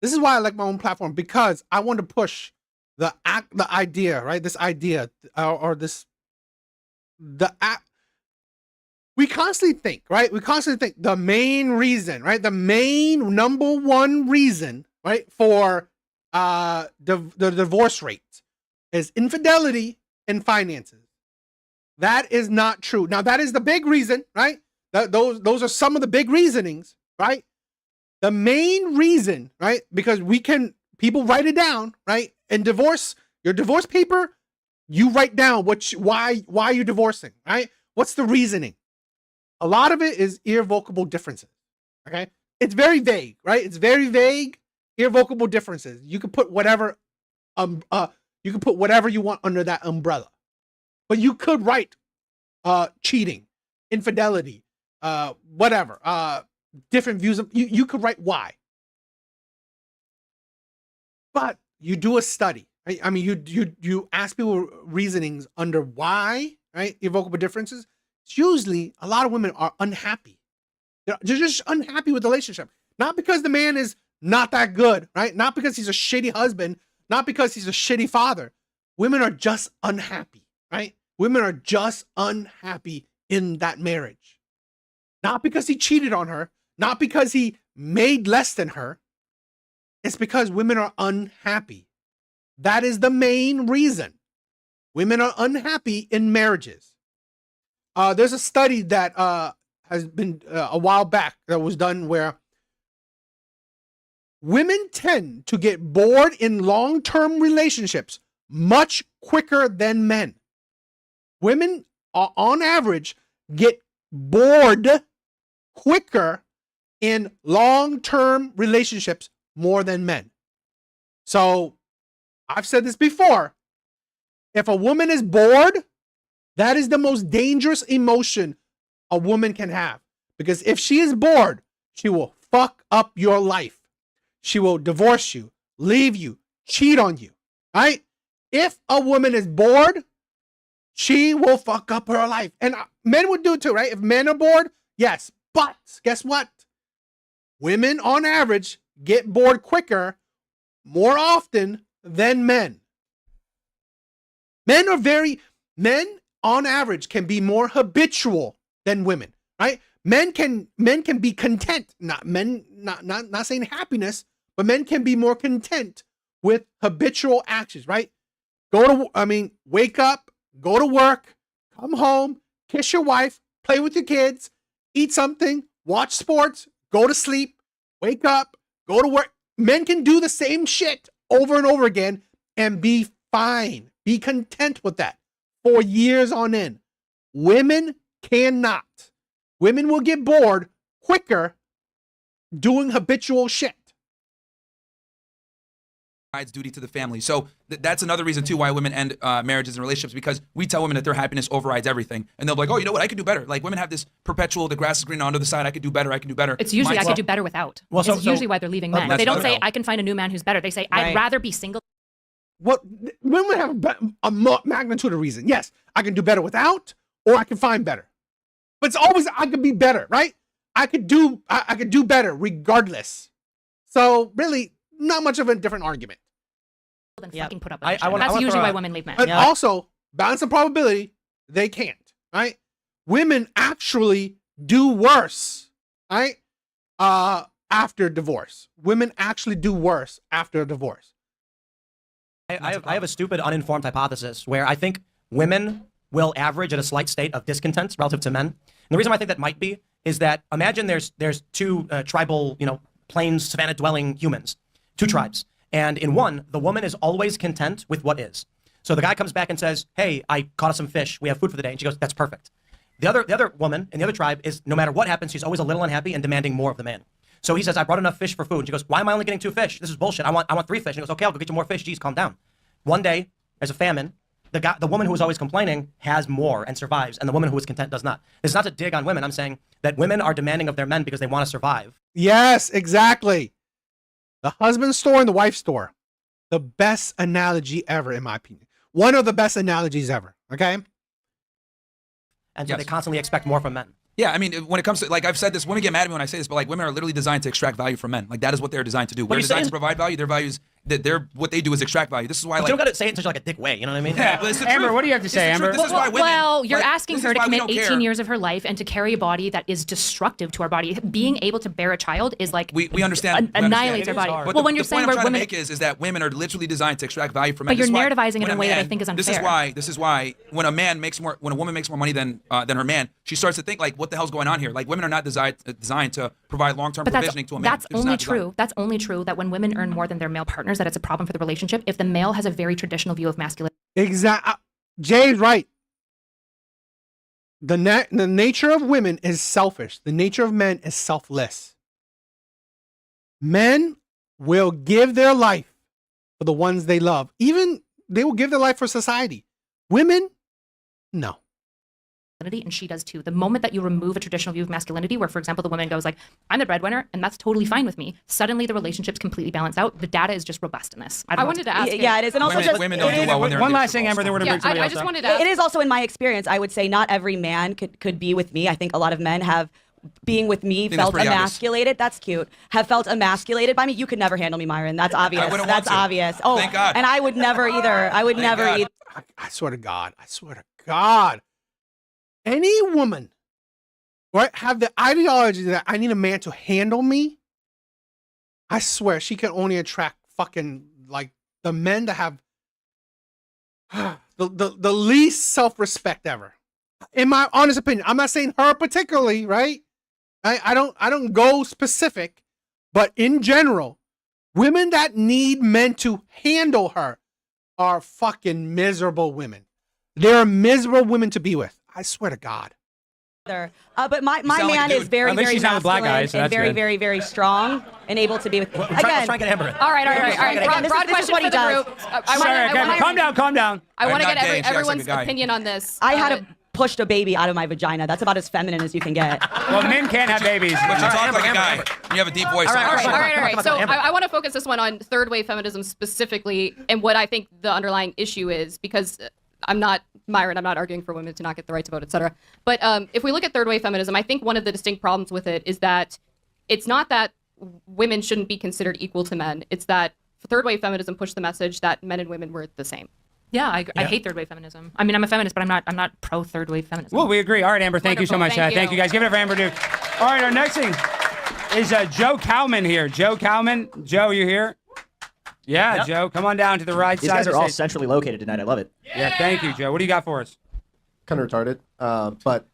This is why I like my own platform because I want to push the idea, right? This idea or this the act. we constantly think, right? We constantly think the main reason, right? The main number one reason, right, for the divorce rate is infidelity and finances. That is not true. Now, that is the big reason, right? Those are some of the big reasonings, right? The main reason, right? Because people write it down, right? In your divorce paper, you write down why you're divorcing, right? What's the reasoning? A lot of it is irrevocable differences, okay? It's very vague, right? It's very vague, irrevocable differences. You can put whatever you want under that umbrella. But you could write cheating, infidelity, whatever, different views of you could write why. But you do a study, right? I mean, you ask people reasonings under why, right? Irrevocable differences. It's usually a lot of women are unhappy. They're just unhappy with the relationship. Not because the man is not that good, right? Not because he's a shitty husband, not because he's a shitty father. Women are just unhappy, right? Women are just unhappy in that marriage. Not because he cheated on her, not because he made less than her. It's because women are unhappy. That is the main reason. Women are unhappy in marriages. There's a study that has been a while back that was done where women tend to get bored in long-term relationships much quicker than men. Women, on average, get bored quicker in long-term relationships more than men. So, I've said this before. If a woman is bored, that is the most dangerous emotion a woman can have. Because if she is bored, she will fuck up your life. She will divorce you, leave you, cheat on you, right? If a woman is bored, she will fuck up her life. And men would do it too, right? If men are bored, yes. But guess what? Women, on average, get bored quicker, more often than men. Men, on average, can be more habitual than women, right? Men can be content. Not saying happiness, but men can be more content with habitual actions, right? Wake up, go to work, come home, kiss your wife, play with your kids, eat something, watch sports, go to sleep, wake up, go to work. Men can do the same shit over and over again and be fine, be content with that for years on end. Women cannot. Women will get bored quicker doing habitual shit. Duty to the family. So that's another reason too why women end marriages and relationships, because we tell women that their happiness overrides everything, and they'll be like, oh, you know what, I could do better. Like, women have this perpetual, the grass is greener on the other side. I could do better. It's usually I could do better without. Well, it's usually why they're leaving men. They don't say no. I can find a new man who's better. They say I'd rather be single. What women have a magnitude of reason. Yes, I can do better without, or I can find better. But it's always I could be better, right? I could do better regardless. So really, not much of a different argument. Than fucking put up. I That's wanna usually throw why out- women leave men. But also, balance and probability, they can't, right? Women actually do worse, right? After divorce. Women actually do worse after a divorce. I have a stupid, uninformed hypothesis where I think women will average at a slight state of discontent relative to men. And the reason why I think that might be is that imagine there's two tribal, plains, savannah-dwelling humans, two tribes. And in one, the woman is always content with what is. So the guy comes back and says, hey, I caught us some fish. We have food for the day. And she goes, that's perfect. The other woman in the other tribe is, no matter what happens, she's always a little unhappy and demanding more of the man. So he says, I brought enough fish for food. And she goes, why am I only getting 2 fish? This is bullshit. I want 3 fish. And he goes, okay, I'll go get you more fish. Geez, calm down. One day, there's a famine. The woman who was always complaining has more and survives, and the woman who was content does not. This is not to dig on women. I'm saying that women are demanding of their men because they want to survive. Yes, exactly. The husband store and the wife store. The best analogy ever, in my opinion. One of the best analogies ever, okay? And so Yes. they constantly expect more from men. Yeah, I mean, when it comes to, like I've said this, women get mad at me when I say this, but like women are literally designed to extract value from men. Like that is what they're designed to do. We're you're designed saying- to provide value. Their value is that what they do is extract value. This is why, But like, you don't got to say it in such like a dick way. You know what I mean? yeah, but it's the Amber, truth. what do you have to It's say, the truth. Amber? This is why women, Well, you're like, asking this her is to why we commit don't 18 care. years of her life and to carry a body that is destructive to our body. Being able to bear a child is like We understand. we annihilates understand. our body. But Well, the, when you're the saying point I'm where trying women, to make is that women are literally designed to extract value from men. But you're This is why narrativizing it when in a way that I think is This is unfair. why when a woman makes more money than her man, she starts to think like, what the hell's going on here? Like, women are not designed to provide long-term but provisioning to a man. that's They're just only not designed. true. That's only true that when women earn more than their male partners, that it's a problem for the relationship. If the male has a very traditional view of masculinity. Exactly. Jay's right. The nature of women is selfish. The nature of men is selfless. Men will give their life for the ones they love. Even they will give their life for society. Women, no. And she does too. The moment that you remove a traditional view of masculinity, where, for example, the woman goes like, I'm the breadwinner, and that's totally fine with me, suddenly the relationship's completely balanced out. The data is just robust in this. I wanted to ask. Yeah, it is. And also Women don't do well when they're One in last the thing, Amber, then we're going to Yeah, bring somebody I else just up. wanted to ask. It is also in my experience. I would say not every man could be with me. I think a lot of men have being with me that's felt pretty obvious. emasculated. That's cute. Have felt emasculated by me. You could never handle me, Myron. That's obvious. wouldn't want That's to. obvious. Oh, Thank God. and I would never either. I would Thank never God. either. I swear to God. I swear to God. Any woman, right, have the ideology that I need a man to handle me, I swear she can only attract fucking like the men that have the least self-respect ever. In my honest opinion, I'm not saying her particularly, right? I don't go specific, but in general, women that need men to handle her are fucking miserable women. They're miserable women to be with. I swear to God. But my sound like a man is dude. very, At least very she's not a black masculine guy, so and that's very, good. very, very strong and able to be with. Let's try and get Amber in. All right. Again, this is Broad question what for he the does. group. Sorry, okay, calm down. I want to I'm get not gay and she acts like a everyone's guy. opinion on this. I had pushed a baby out of my vagina. That's about as feminine as you can get. Well, men can't have babies. But you talk Amber, like a guy. Amber. You have a deep voice. All right. Come So on, Amber. I want to focus this one on third wave feminism specifically and what I think the underlying issue is, because I'm not Myron. I'm not arguing for women to not get the right to vote, etc. But if we look at third wave feminism, I think one of the distinct problems with it is that it's not that women shouldn't be considered equal to men. It's that third wave feminism pushed the message that men and women were the same. Yeah, I hate third wave feminism. I mean, I'm a feminist, but I'm not pro third wave feminism. Well, we agree. All right, Amber, thank you so much. Wonderful, thank Thank you, you. guys. Give it up for Amber Duke. All right, our next thing is Joe Cowman here. Joe Cowman. Joe, you here? Yeah, Yep. Joe, come on down to the right These side. guys of are the all stage. centrally located tonight. I love it. Yeah, thank you, Joe. What do you got for us? Kind of retarded, but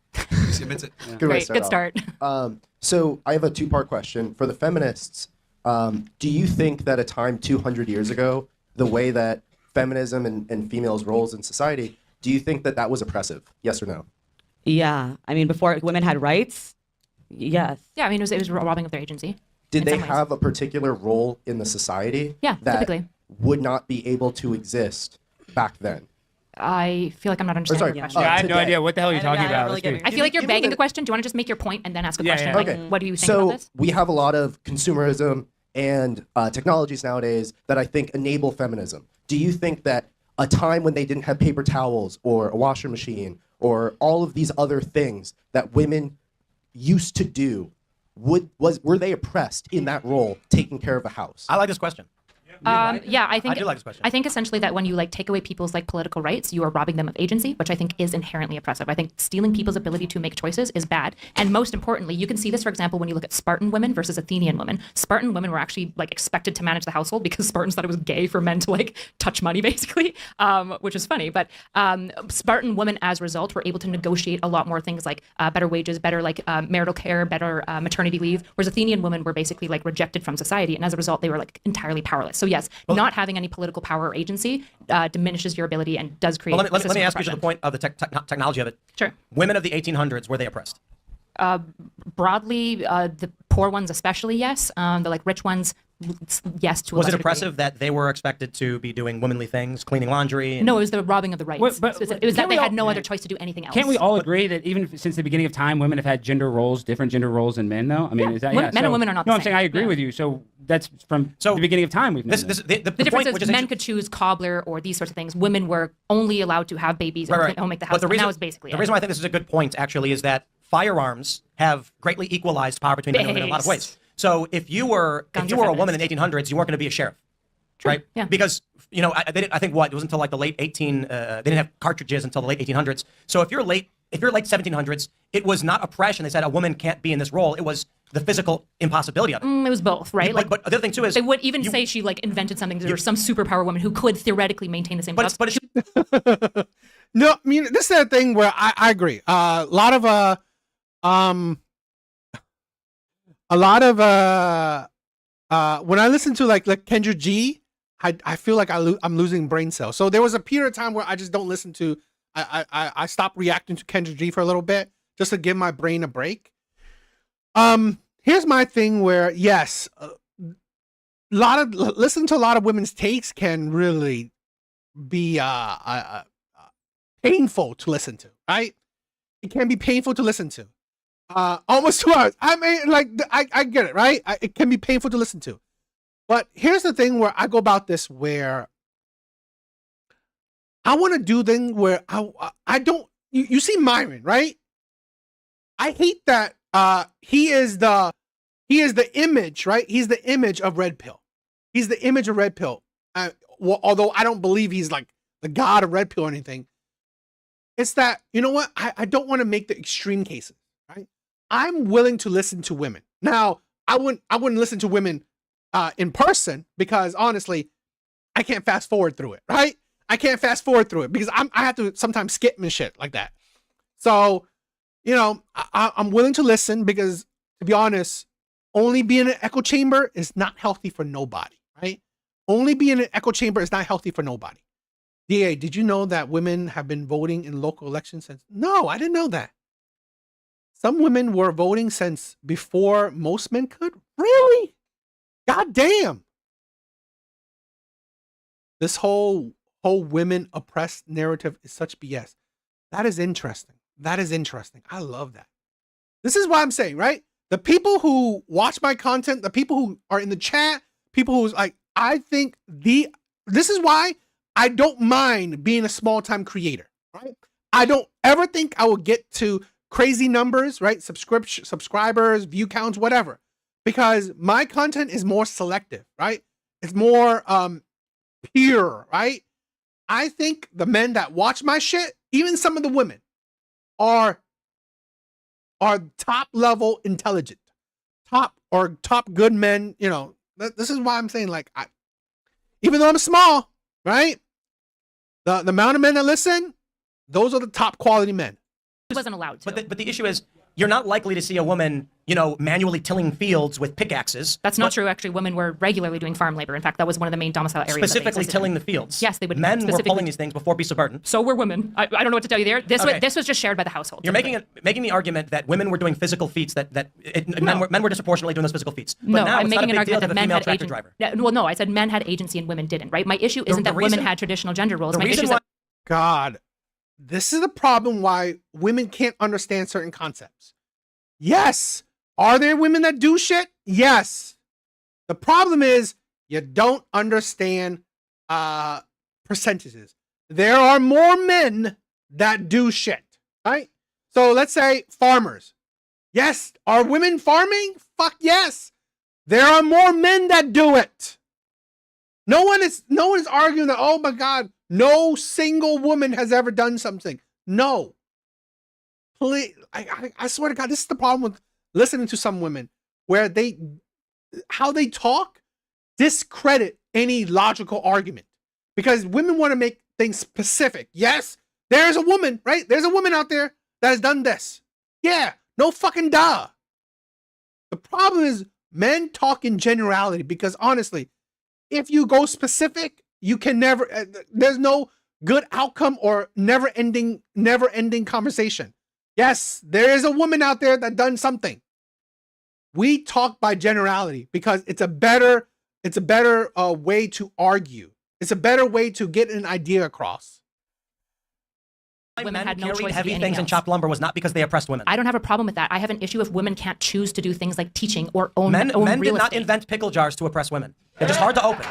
She admits it. good way to Great, good off. start. So I have a two-part question for the feminists. Do you think that a time 200 years ago, the way that feminism and females' roles in society, do you think that that was oppressive? Yes or no? Yeah, I mean, before women had rights, yes. Yeah, I mean, it was robbing of their agency. Did in they some ways. have a particular role in the society Yeah, that typically. would not be able to exist back then? I feel like I'm not understanding sorry, the question. Yeah, I have no today. idea. What the hell are you I talking don't about? really Let's get do it. it. I feel like you're Give me begging the- the question. Do you want to just make your point and then ask a Yeah, question? yeah. Like, Okay. what do you think So about this? we have a lot of consumerism and technologies nowadays that I think enable feminism. Do you think that a time when they didn't have paper towels or a washer machine or all of these other things that women used to do, were they oppressed in that role, taking care of a house? I like this question. Yeah, I think I do like this question. I think essentially that when you like take away people's like political rights, you are robbing them of agency, which I think is inherently oppressive. I think stealing people's ability to make choices is bad. And most importantly, you can see this, for example, when you look at Spartan women versus Athenian women. Spartan women were actually like expected to manage the household because Spartans thought it was gay for men to like touch money, basically, which is funny. But Spartan women, as a result, were able to negotiate a lot more things like better wages, better like marital care, better maternity leave. Whereas Athenian women were basically like rejected from society, and as a result, they were like entirely powerless. So yes, not having any political power or agency diminishes your ability and does create. Well, let a me system of ask you to the oppression. point of the technology of it. Sure. Women of the 1800s, were they oppressed? Broadly, the poor ones especially, yes. The like rich ones, yes. To a Was it lesser degree. oppressive that they were expected to be doing womanly things, cleaning laundry? No, it was the robbing of the rights. Wait, but- it was can't that we they had all- no other choice to do anything else. Can't we all agree that even since the beginning of time, women have had gender roles, different gender roles than men, though? I mean, Yeah. is that Men and women are not No, the I'm saying same. I agree Yeah. with you. So that's from So the beginning of time. We've known This, this. the The point, difference which is men could choose cobbler or these sorts of things. Women were only allowed to have babies and right. make the house. But the and reason, that was basically the it. reason why I think this is a good point, actually, is that firearms have greatly equalized power between men and women in a lot of ways. Based. So if you were Guns a are woman in the 1800s, you weren't going to be a sheriff. right? Yeah. Because I think it was until like the late they didn't have cartridges until the late 1800s. So if you're late 1700s, it was not oppression. They said a woman can't be in this role. It was the physical impossibility of it. It was both, right? But the other thing too is they would even say she like invented something. There was some superpower woman who could theoretically maintain the same. but No, I mean, this is a thing where I agree. A lot of when I listen to like Kendra G, I feel like I'm losing brain cells. So there was a period of time where I just don't listen to. I stopped reacting to Kendra G for a little bit just to give my brain a break. Here's my thing where yes, listening to a lot of women's takes can really be painful to listen to, right? It can be painful to listen to. Almost 2 hours. I mean, like, I get it, right? It can be painful to listen to. But here's the thing where I go about this, where I want to do things where I don't. You see Myron, right? I hate that he is the image, right? He's the image of Red Pill. He's the image of Red Pill. Although I don't believe he's like the god of Red Pill or anything. It's that, you know what? I don't want to make the extreme cases, right? I'm willing to listen to women. Now, I wouldn't listen to women in person because honestly, I can't fast forward through it, right? I can't fast forward through it because I have to sometimes skip and shit like that. So, I'm willing to listen because, to be honest, only being in an echo chamber is not healthy for nobody, right? Only being in an echo chamber is not healthy for nobody. DA, did you know that women have been voting in local elections since? No, I didn't know that. Some women were voting since before most men could? Really? God damn. This whole women oppressed narrative is such BS. That is interesting. That is interesting. I love that. This is what I'm saying, right? The people who watch my content, the people who are in the chat, people who's like, I think this is why I don't mind being a small time creator, right? I don't ever think I will get to crazy numbers, right? Subscribers, view counts, whatever, because my content is more selective, right? It's more pure, right? I think the men that watch my shit, even some of the women, are top level intelligent, top good men. This is why I'm saying, like, even though I'm small, right? The amount of men that listen, those are the top quality men. He wasn't allowed to. But the issue is, you're not likely to see a woman, manually tilling fields with pickaxes. That's not true. Actually, women were regularly doing farm labor. In fact, that was one of the main domicile areas. Specifically tilling the fields. Yes, they would. Men were pulling these things before beasts of burden. So were women. I don't know what to tell you there. This was just shared by the household. You're making the argument that women were doing physical feats men were disproportionately doing those physical feats. But No, now I'm it's making an not a big deal argument to have that a men female had tractor agency. driver. Well, no, I said men had agency and women didn't. Right. My issue isn't that women had traditional gender roles. My issue is that God, this is the problem why women can't understand certain concepts. Yes. Are there women that do shit? Yes. The problem is you don't understand percentages. There are more men that do shit, right? So let's say farmers. Yes. Are women farming? Fuck yes. There are more men that do it. No one is arguing that, oh my God, no single woman has ever done something. No. Please, I swear to God, this is the problem with listening to some women, where how they talk discredit any logical argument, because women want to make things specific. Yes, there's a woman, right? There's a woman out there that has done this. Yeah, no fucking duh. The problem is men talk in generality, because honestly, if you go specific, you can never, there's no good outcome or never ending conversation. Yes, there is a woman out there that done something. We talk by generality because it's a better way to argue. It's a better way to get an idea across. women had no choice to be heavy anything things and else. chopped lumber was not because they oppressed women. I don't have a problem with that. I have an issue if women can't choose to do things like teaching or own Men real did not estate. invent pickle jars to oppress women. They're just hard to open.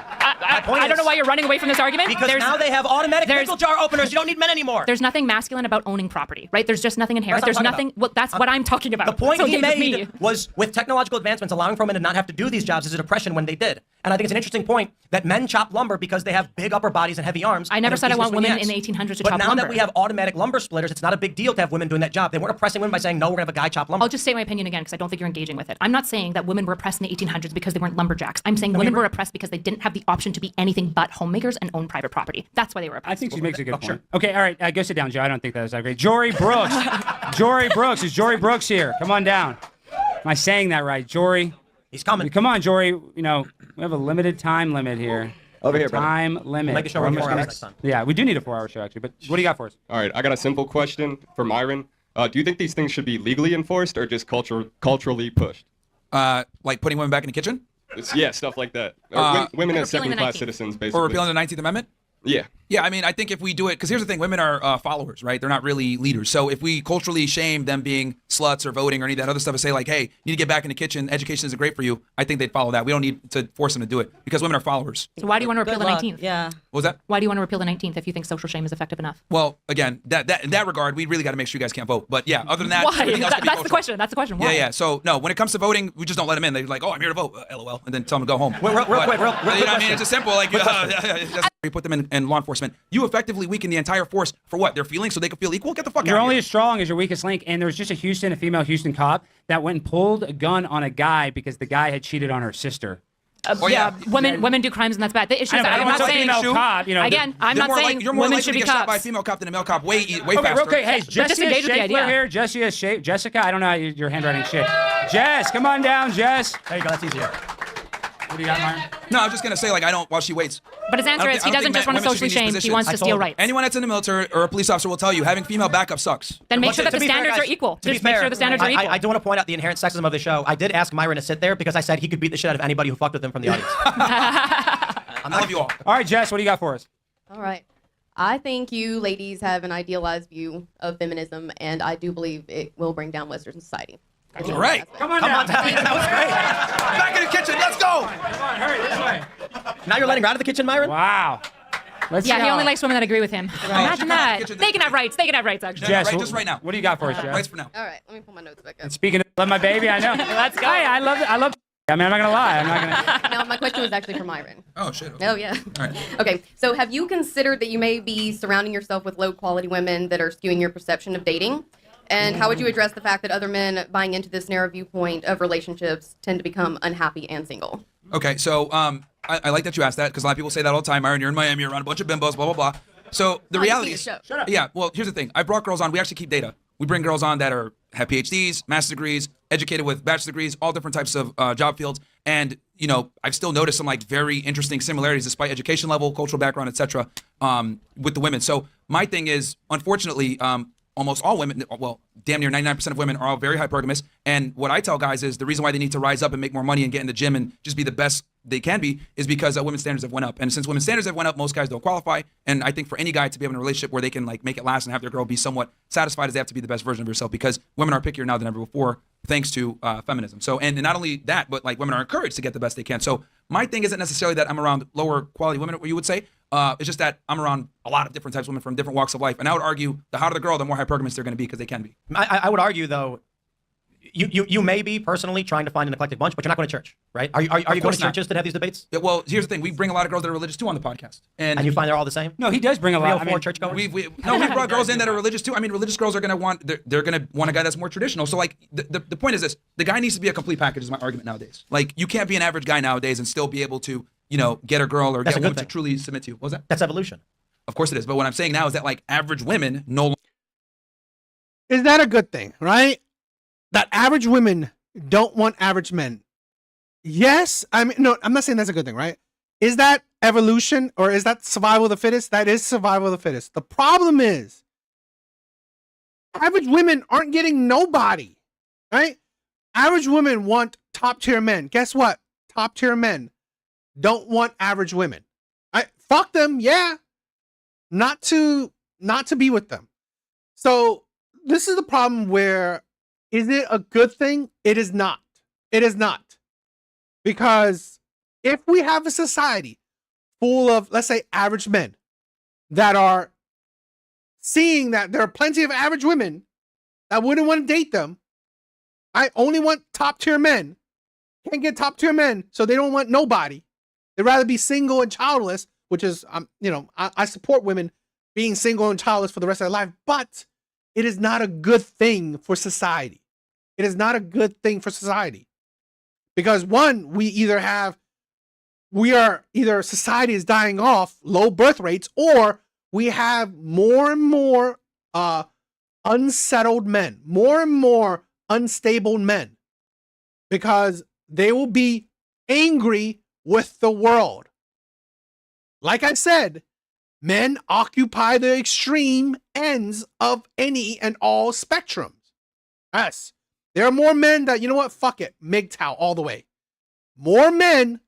I don't know why you're running away from this argument. Because now they have automatic pickle jar openers. You don't need men anymore. There's nothing masculine about owning property, right? There's just nothing inherent. That's There's what I'm nothing. Well, that's what I'm talking about. The point So he engage with made me. was with technological advancements allowing for women to not have to do these jobs is a depression when they did. And I think it's an interesting point that men chop lumber because they have big upper bodies and heavy arms. I never and said I it's want easier women swing in the the axe. 1800s to But chop now lumber. that we have automatic lumber splitters, it's not a big deal to have women doing that job. They weren't oppressing women by saying, no, we're going to have a guy chop lumber. I'll just say my opinion again because I don't think you're engaging with it. I'm not saying that women were oppressed in the 1800s because they weren't lumberjacks. I'm saying women were oppressed because they didn't have the option to be anything but homemakers and own private property. That's why they were oppressed. I think she makes a good point. Okay, all right, go sit down, Joe. I don't think that was that great. Jory Brooks. Jory Brooks. Is Jory Brooks here? Come on down. Am I saying that right? Jory? He's coming. Come on, Jory. You know, we have a limited time limit here. Over here, brother. Time limit. Make the show We're run almost 4 hours gonna- next time. Yeah, we do need a 4-hour show, actually. But what do you got for us? All right, I got a simple question for Myron. Do you think these things should be legally enforced or just culturally pushed? Like putting women back in the kitchen? Yeah, stuff like that. Women as repealing the second-class 19th. citizens, basically. Or repealing the 19th Amendment? Yeah. Yeah, I mean, I think if we do it, because here's the thing, women are followers, right? They're not really leaders. So if we culturally shame them being sluts or voting or any of that other stuff and say like, hey, you need to get back in the kitchen, education isn't great for you, I think they'd follow that. We don't need to force them to do it because women are followers. So why do you want to repeal Good the luck. 19th? Yeah. What was that? Why do you want to repeal the 19th if you think social shame is effective enough? Well, again, that in that regard, we really got to make sure you guys can't vote. But yeah, other than that, Why? everything else can be That's the cultural. question. That's the question. Why? Yeah. So no, when it comes to voting, we just don't let them in. They're like, oh, I'm here to vote, LOL, and then tell them to go home. Real quick, real you know what I mean? question. It's just simple. Like, you put them in law enforcement. You effectively weaken the entire force for what? Their feelings, so they can feel equal. Get the fuck You're out only of as strong as your weakest link. And there was just a female Houston cop that went and pulled a gun on a guy because the guy had cheated on her sister. Oh, yeah. Women do crimes and that's bad. The issue I is know, that but I'm not it's a saying female cop, you know, again. I'm You're not saying you're more women likely should to be get shot by a cops. female cop than a male cop. Way Okay, faster. okay. Hey, disengage Jessica with the idea. Schaefer here. Jessica, I don't know how your handwriting shit. Jess, come on down, Jess. There you go. That's easier. What do you got, Myron? No, I was just gonna say like I don't while she waits. But his answer I don't is thi- he I don't doesn't think just want to women should socially be in shame. these He positions. wants I to steal told- rights. Anyone that's in the military or a police officer will tell you having female backup sucks. Then make But sure that to the be fair, standards guys, are equal. to be Just make fair, sure the standards are equal. I do want to point out the inherent sexism of the show. I did ask Myron to sit there because I said he could beat the shit out of anybody who fucked with him from the audience. I love you all. All right, Jess, what do you got for us? All right. I think you ladies have an idealized view of feminism, and I do believe it will bring down Western society. All right. Come on Come down. on, Talia. That was great. Back in the kitchen. Let's go. Come on, hurry this way. Now you're letting her out of the kitchen, Myron? Wow. Let's Yeah, see he how- only likes women that agree with him. Imagine that. Kitchen- They can have rights. They can have rights, actually. Jess, Right, just right now. What do you got for us, Jess? Rights for now. All right, let me pull my notes back up. Speaking of love my baby, I know. Let's go. Hey, I love it. I mean, I'm not gonna lie. I'm not gonna. No, my question was actually for Myron. Oh shit. Okay. Oh, yeah. All right. Okay, so have you considered that you may be surrounding yourself with low-quality women that are skewing your perception of dating? And how would you address the fact that other men buying into this narrow viewpoint of relationships tend to become unhappy and single? Okay, so I like that you asked that because a lot of people say that all the time. Myron, you're in Miami, you're around a bunch of bimbos, blah blah blah. So the Oh, reality you is, see the show. yeah. Well, here's the thing. I brought girls on. We actually keep data. We bring girls on that have PhDs, master's degrees, educated with bachelor's degrees, all different types of job fields. And you know, I've still noticed some like very interesting similarities despite education level, cultural background, etc. With the women. So my thing is, unfortunately, almost all women, well, damn near 99% of women are all very hypergamous. And what I tell guys is the reason why they need to rise up and make more money and get in the gym and just be the best they can be is because women's standards have went up. And since women's standards have went up, most guys don't qualify. And I think for any guy to be in a relationship where they can like make it last and have their girl be somewhat satisfied, is they have to be the best version of herself because women are pickier now than ever before thanks to feminism. So, and not only that, but like women are encouraged to get the best they can. So my thing isn't necessarily that I'm around lower quality women, what you would say. It's just that I'm around a lot of different types of women from different walks of life. And I would argue the hotter the girl, the more hypergamous they're going to be because they can be. I would argue, though, you may be personally trying to find an eclectic bunch, but you're not going to church, right? Are you going to course not. churches that have these debates? Yeah, well, here's the thing. We bring a lot of girls that are religious too on the podcast. And you find they're all the same? No, he does bring a Three lot. or four churchgoers? We brought girls in that are religious too. I mean, religious girls are gonna want they're gonna want a guy that's more traditional. So like the point is this: the guy needs to be a complete package. Is my argument nowadays. Like you can't be an average guy nowadays and still be able to get a girl or That's get a good one to thing. truly submit to you. What was that? That's evolution. Of course it is. But what I'm saying now is that like average women no longer. Is that a good thing, right? That average women don't want average men. Yes, I mean, no, I'm not saying that's a good thing, right? Is that evolution or is that survival of the fittest? That is survival of the fittest. The problem is average women aren't getting nobody, right? Average women want top tier men. Guess what? Top tier men don't want average women. Fuck them, yeah. Not to be with them. So this is the problem where is it a good thing? It is not. It is not. Because if we have a society full of, let's say, average men that are seeing that there are plenty of average women that wouldn't want to date them. I only want top tier men. Can't get top tier men, so they don't want nobody. They'd rather be single and childless, which is, I support women being single and childless for the rest of their life, but it is not a good thing for society. It is not a good thing for society. Because one, society is dying off, low birth rates, or we have more and more unsettled men, more and more unstable men, because they will be angry with the world. Like I said, men occupy the extreme ends of any and all spectrums. Yes. There are more men that, you know what? Fuck it. MGTOW all the way. More men,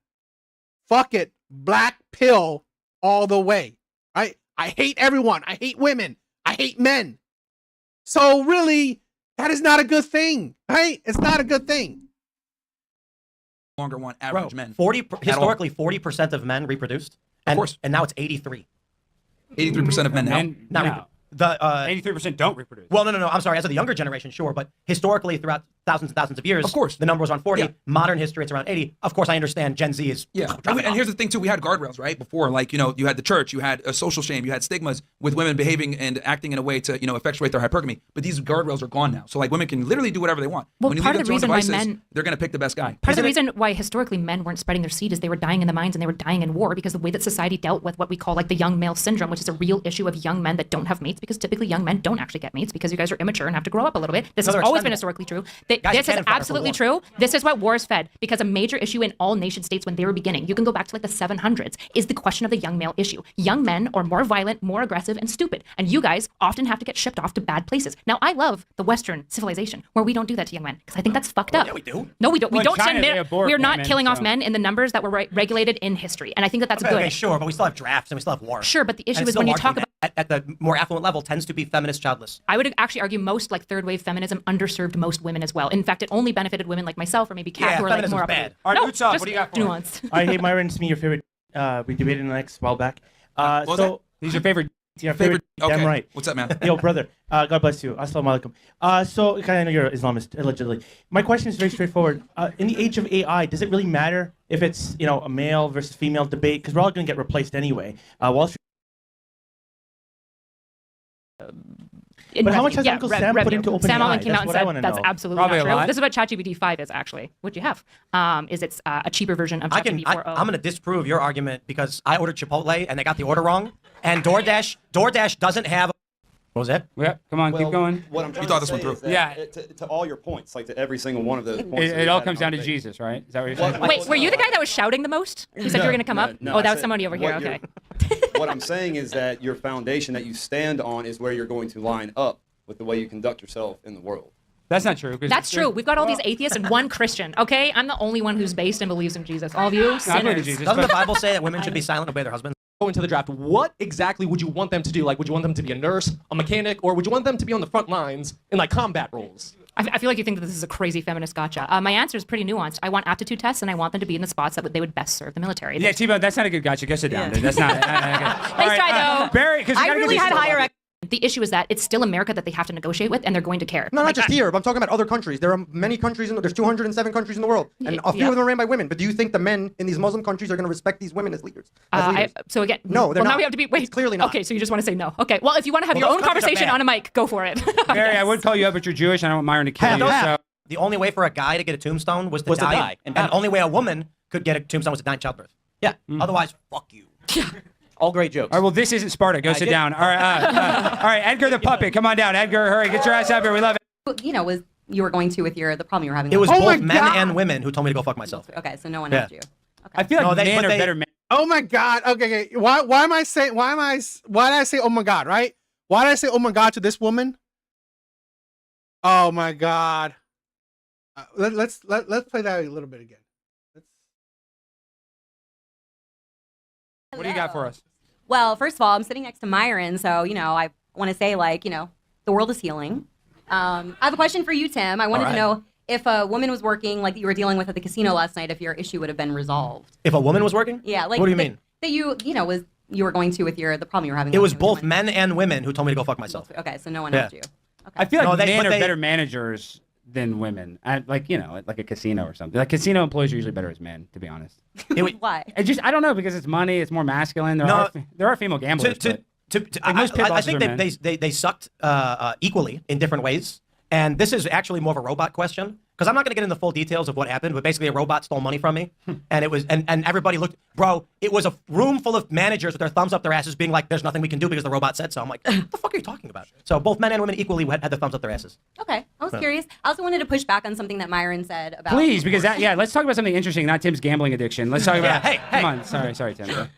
fuck it. Black pill all the way. Right? I hate everyone. I hate women. I hate men. So really, that is not a good thing. Right? It's not a good thing. Longer want average men. Historically, 40% of men reproduced. Of course. And now it's 83. 83% of men now. Not no. 83% don't reproduce. Well, no. I'm sorry. As of the younger generation, sure. But historically, throughout thousands and thousands of years, of course, the number was around 40. Yeah. Modern history, it's around 80. Of course, I understand Gen Z is. Yeah. And here's the thing, too. We had guardrails, right? Before, like, you had the church, you had a social shame, you had stigmas with women behaving and acting in a way to, effectuate their hypergamy. But these guardrails are gone now. So, like, women can literally do whatever they want. Well, when you part leave of them the to their reason why devices, men- they're going to pick the best guy. Part of the reason why historically men weren't spreading their seed is they were dying in the mines and they were dying in war because the way that society dealt with what we call like the young male syndrome, which is a real issue of young men that don't have mates, because typically young men don't actually get mates because you guys are immature and have to grow up a little bit. This has always been historically true. This is absolutely true. This is what wars fed, because a major issue in all nation states when they were beginning, you can go back to like the 700s, is the question of the young male issue. Young men are more violent, more aggressive, and stupid. And you guys often have to get shipped off to bad places. Now, I love the Western civilization where we don't do that to young men because I think that's fucked up. Yeah, we do. No, we don't. Well, We don't China, send they men. abort We're not women, killing off so- men in the numbers that were regulated in history. And I think that that's good. Okay, sure. But we still have drafts and we still have war. Sure, but the issue And is it's when still you talk largely about. at the more affluent level tends to be feminist childless. I would actually argue most like third wave feminism underserved most women as well. In fact, it only benefited women like myself or maybe Kat Yeah, who are like feminism's more bad. upper. All right, No, Utsov, just what do you got for us? nuanced. I hate Myron. It's me, your favorite. We debated in the next while back. What was that? He's your favorite. Yeah, favorite. Okay. Damn right. What's up, man? Yo, brother. God bless you. Assalamu alaikum. So, I know you're an Islamist, allegedly. My question is very straightforward. In the age of AI, does it really matter if it's, a male versus female debate? Because we're all going to get replaced anyway. Wall Street. But how much has Uncle Sam put into OpenAI? Sam Allen came out and That's what I wanna said that's know. absolutely Probably not a true. lot. This is what ChatGPT 5 is actually. What you have is it's a cheaper version of ChatGPT 4.0. I'm going to disprove your argument because I ordered Chipotle and they got the order wrong. And DoorDash doesn't have. What was that? Yeah, come on, keep going. What I'm trying You thought to this one say through. is that Yeah. to all your points, like to every single one of those points. that It we all had comes in our down to debate. Jesus, right? Is that what you're saying? Wait, were you the guy that was shouting the most? You said you were going to come up? No, Oh, I that was said somebody over here. what Okay. What I'm saying is that your foundation that you stand on is where you're going to line up with the way you conduct yourself in the world. That's not true. 'cause That's true. We've got all these atheists and one Christian. Okay, I'm the only one who's based and believes in Jesus. All of you I believe in sinners. Jesus, Doesn't the but- Bible say that women should be silent and obey their husbands? Go into the draft. What exactly would you want them to do? Like, would you want them to be a nurse, a mechanic, or would you want them to be on the front lines in like combat roles? I feel like you think that this is a crazy feminist gotcha. My answer is pretty nuanced. I want aptitude tests, and I want them to be in the spots that they would best serve the military. Yeah, T-Bone, that's not a good gotcha. Go sit down, dude. That's not. Nice try, though. Barry, because I really had higher. The issue is that it's still America that they have to negotiate with, and they're going to care. No, not Like, just here. But I'm talking about other countries. There are many countries. There's 207 countries in the world, and a few Yeah. of them are ran by women. But do you think the men in these Muslim countries are going to respect these women as leaders? So again, No, they're well, now not. we have to be. Wait, It's clearly not. Okay, so you just want to say no. Okay, well, if you want to have Well, your those own countries are conversation bad. on a mic, go for it. Barry, I would call you up, but you're Jewish. And I don't want Myron to kill you. So. The only way for a guy to get a tombstone was to die. And Oh. the only way a woman could get a tombstone was to die in childbirth. Yeah. Otherwise, fuck you. All great jokes. All right, well, this isn't Sparta. Go sit down. All right, all right, Edgar the puppet, come on down. Edgar, hurry, get your ass up here. We love it. You know, was you were going to with the problem you were having. It was with- both men and women who told me to go fuck myself. Okay, so no one Yeah. helped you. I feel like men are better men. Oh my God. Okay. Why am I saying, why did I say, oh my God, right? Why did I say, oh my God, to this woman? Oh my God. Let's play that a little bit again. What do you got for us? Well, first of all, I'm sitting next to Myron, so I want to say the world is healing. I have a question for you, Tim. I wanted to know if a woman was working like you were dealing with at the casino last night, if your issue would have been resolved. If a woman was working? Yeah, like what do you mean? that you were going to with the problem you were having? It with was your both women? men and women who told me to go fuck myself. Okay, so no one Yeah. helped you. I feel like No, they- men but are they- better managers than women. Like like a casino or something. Like casino employees are usually better as men, to be honest. Why? I don't know, because it's money, it's more masculine. No, there are female gamblers. but like most pit I bosses think are men. they sucked equally in different ways. And this is actually more of a robot question, because I'm not going to get into full details of what happened, but basically a robot stole money from me. And it was, and everybody looked, bro, it was a room full of managers with their thumbs up their asses being like, there's nothing we can do because the robot said so. I'm like, what the fuck are you talking about? So both men and women equally had their thumbs up their asses. Okay, I was Yeah. curious. I also wanted to push back on something that Myron said about. Please, because let's talk about something interesting, not Tim's gambling addiction. Let's talk about. Yeah, hey. Come on, sorry, Tim.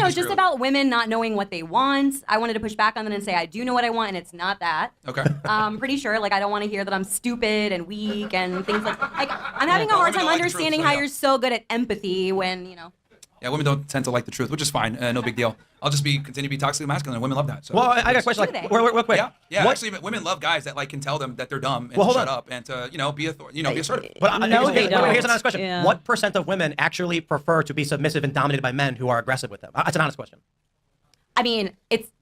Just about women not knowing what they want. I wanted to push back on that and say I do know what I want, and it's not that. Okay. I'm pretty sure. Like, I don't want to hear that I'm stupid and weak and things like. I'm having a hard time understanding how you're so good at empathy when Yeah, women don't tend to like the truth, which is fine. No big deal. I'll just continue to be toxically masculine, and women love that. So. Well, I got a question. Like, real quick. Yeah, What- actually, women love guys that can tell them that they're dumb and Well, to hold shut on. up and to be be assertive. But here's an honest question. Yeah. What % of women actually prefer to be submissive and dominated by men who are aggressive with them? That's an honest question. I mean,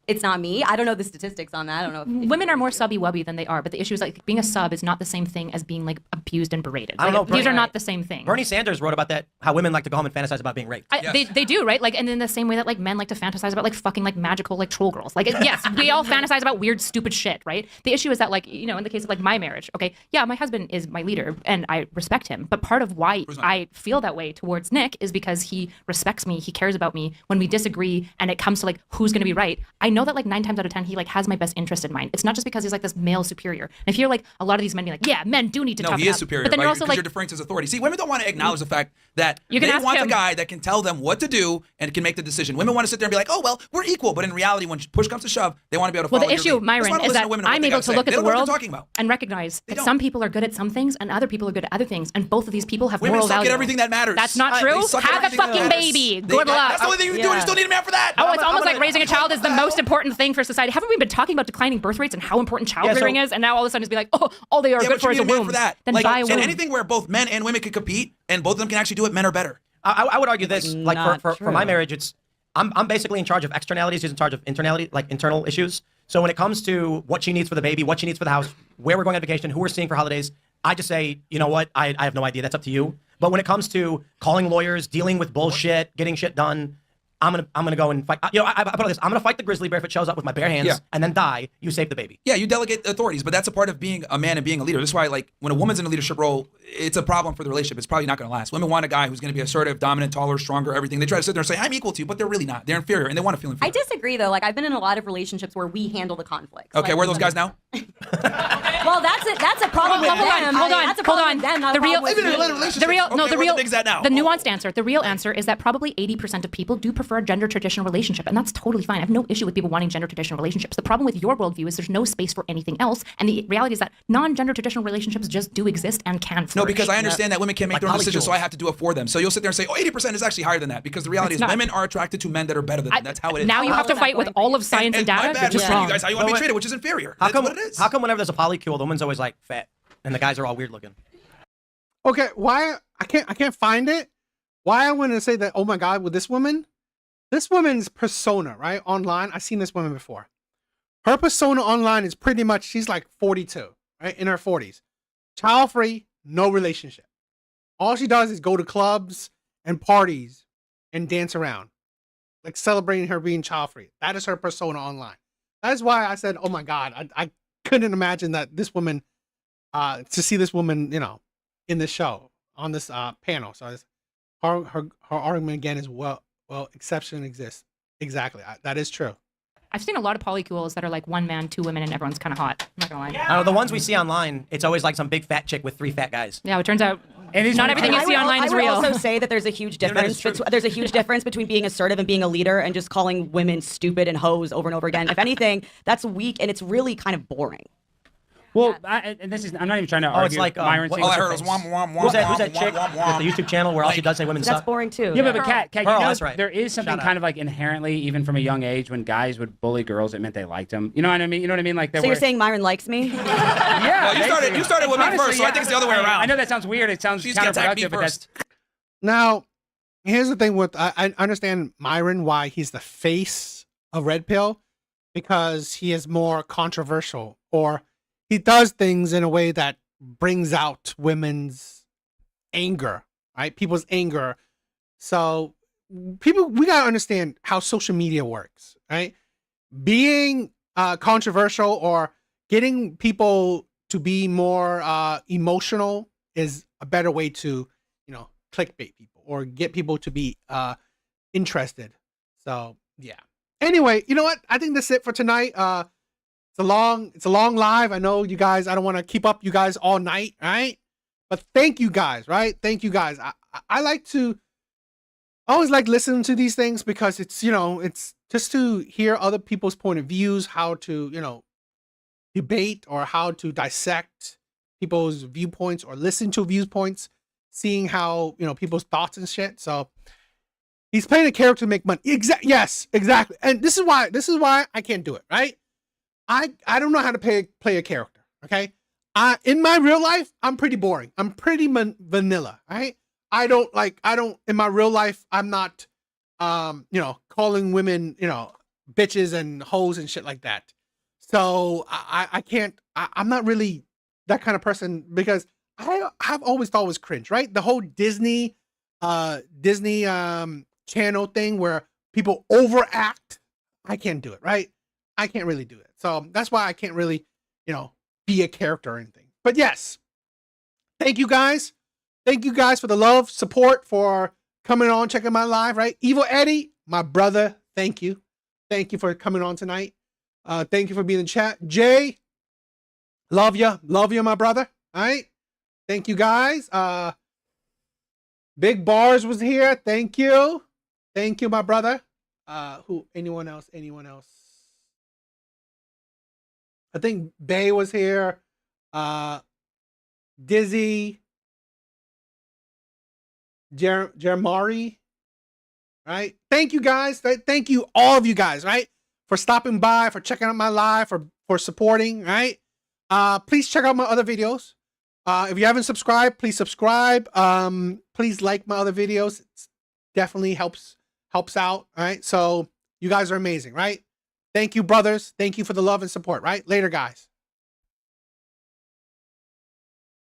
it's not me. I don't know the statistics on that. I don't know. Women are more subby-wubby than they are, but the issue is like being a sub is not the same thing as being like abused and berated. I don't Like, know, these are Bernie- not the same thing. Bernie Sanders wrote about that, how women like to go home and fantasize about being raped. They do, right? Like, and in the same way that like men like to fantasize about like fucking like magical like troll girls. Like, yes, we all fantasize about weird, stupid shit, right? The issue is that like in the case of like my marriage, okay, yeah, my husband is my leader and I respect him, but part of why I feel that way towards Nick is because he respects me, he cares about me. When we disagree and it comes to like who's going to be right, I know that like 9 times out of 10 he like has my best interest in mind. It's not just because he's like this male superior. And I feel like a lot of these men be like, yeah, men do need to No, toughen he is up. superior. But then you're because also like you're deferring to his authority. See, women don't want to acknowledge the fact that You can they ask want a him. guy that can tell them what to do and can make the decision. Women want to sit there and be like, oh, well, we're equal. But in reality, when push comes to shove, they want to be able to Well, follow the your issue, lead. That's why I Myron, don't is listen that to women and what I'm they able gotta to say. look They at the don't know what world they're talking about. and recognize that don't. some people are good at some things and other people are good at other things, and both of these people have Women moral suck value. at everything that matters. That's not They true. suck at Have a everything that fucking matters. baby. They- Good luck. That's the only thing you can do, and you still need a man for that. Oh, it's I'm almost gonna- like raising a child is the most important thing for society. Haven't we been talking about declining birth rates and how important child rearing is? And now all of a sudden it's be like, oh, all they are Yeah, good but for you is a need a man womb. for that. Then Like, buy a and womb. anything where both men and women can compete and both of them can actually do it, men are better. I would argue this, like not for my true. marriage, it's I'm basically in charge of externalities, he's in charge of internality, like internal issues. So when it comes to what she needs for the baby, what she needs for the house, where we're going on vacation, who we're seeing for holidays, I just say, you know what, I have no idea. That's up to you. But when it comes to calling lawyers, dealing with bullshit, getting shit done, I'm gonna go and fight. I put it like this: I'm gonna fight the grizzly bear if it shows up with my bare hands, Yeah. and then die. You save the baby. Yeah, you delegate authorities, but that's a part of being a man and being a leader. That's why, like, when a woman's in a leadership role, it's a problem for the relationship. It's probably not going to last. Women want a guy who's going to be assertive, dominant, taller, stronger, everything. They try to sit there and say, I'm equal to you, but they're really not. They're inferior, and they want to feel I inferior. disagree though. Like, I've been in a lot of relationships where we handle the conflicts. Okay, Like, where are those guys now? Well, that's a problem with Hold on, them. hold on, That's a hold problem on. with them, not The a problem real, with Even in a me. relationship. the real, Okay, no, what the are real, the things that now? the nuanced answer. The real answer is that probably 80% of people do prefer a gender traditional relationship, and that's totally fine. I have no issue with people wanting gender traditional relationships. The problem with your worldview is there's no space for anything else, and the reality is that non-gender traditional relationships just do exist and can flourish. No, because I understand that women can't make Like their own decisions, so polycules. I have to do it for them. So you'll sit there and say, oh, 80% is actually higher than that, because the reality It's is not. women are attracted to men that are better than them. That's how it is. Now you have to fight with all of science and, data. My You're bad, just for you wrong. guys, how you want to No, be wait. treated, which is inferior. How That's come? what it is. How come whenever there's a polycule, the woman's always like fat, and the guys are all weird looking? Okay, why I can't find it. Why I want to say that? Oh my God, with this woman's persona, right, online. I've seen this woman before. Her persona online is pretty much she's like 42, right, in her 40s, child free, no relationship. All she does is go to clubs and parties and dance around, like celebrating her being child free. That is her persona online. That is why I said, oh my God, I couldn't imagine that this woman, to see this woman, in this show on this panel. So her argument again is well, exception exists. Exactly, that is true. I've seen a lot of polycules that are like one man, 2 women, and everyone's kind of hot. I'm not gonna lie. I don't know, the ones we see online, it's always like some big fat chick with 3 fat guys. Yeah, it turns out And not everything you see online is real. I would also say that there's a huge Internet is difference. true. There's a huge difference between being assertive and being a leader and just calling women stupid and hoes over and over again. If anything, that's weak and it's really kind of boring. Well, and this is, I'm not even trying to Oh, argue. it's like Myron what- saying All I what's her heard was face? womp, womp, womp, Who's that womp, chick womp, with the YouTube channel where all she does say women That's suck? boring too. Yeah, but Kat, Pearl, you know, that's right. there is something Shout out. kind of like inherently, even from a young age, when guys would bully girls, it meant they liked them. You know what I mean? You know what I mean? Like, So you're saying Myron likes me? yeah. Well, you started with me Honestly, first, so I think it's the other way around. I know that sounds weird. It sounds She just attacked me counterproductive, but that's first. Now, here's the thing with I understand Myron why he's the face of Red Pill, because he is more controversial, or he does things in a way that brings out women's anger, right? People's anger. So we gotta understand how social media works, right? Being controversial or getting people to be more emotional is a better way to, clickbait people or get people to be interested. So yeah. Anyway, you know what? I think that's it for tonight. It's a long live. I know you guys. I don't want to keep up you guys all night, right? But thank you guys, right? Thank you guys. I like to always like listening to these things because it's it's just to hear other people's point of views, how to debate or how to dissect people's viewpoints or listen to viewpoints, seeing how people's thoughts and shit. So he's playing a character to make money. Yes, exactly. And this is why I can't do it, right? I don't know how to play a character. Okay, in my real life, I'm pretty boring. I'm pretty vanilla, right? I don't in my real life, I'm not calling women bitches and hoes and shit like that. So I can't. I'm not really that kind of person because I have always thought it was cringe, right? The whole Disney channel thing where people overact. I can't do it, right? I can't really do it. So that's why I can't really, be a character or anything. But yes, thank you guys. Thank you guys for the love, support, for coming on, checking my live, right? Evil Eddie, my brother, thank you. Thank you for coming on tonight. Thank you for being in the chat. Jay, love you, my brother. All right. Thank you guys. Big Bars was here. Thank you. Thank you, my brother. Anyone else? I think Bay was here. Dizzy. Jermari. Right? Thank you guys. Thank you, all of you guys, right? For stopping by, for checking out my live, for supporting, right? Please check out my other videos. If you haven't subscribed, please subscribe. Please like my other videos. It definitely helps out, right? So you guys are amazing, right? Thank you, brothers. Thank you for the love and support, right? Later, guys.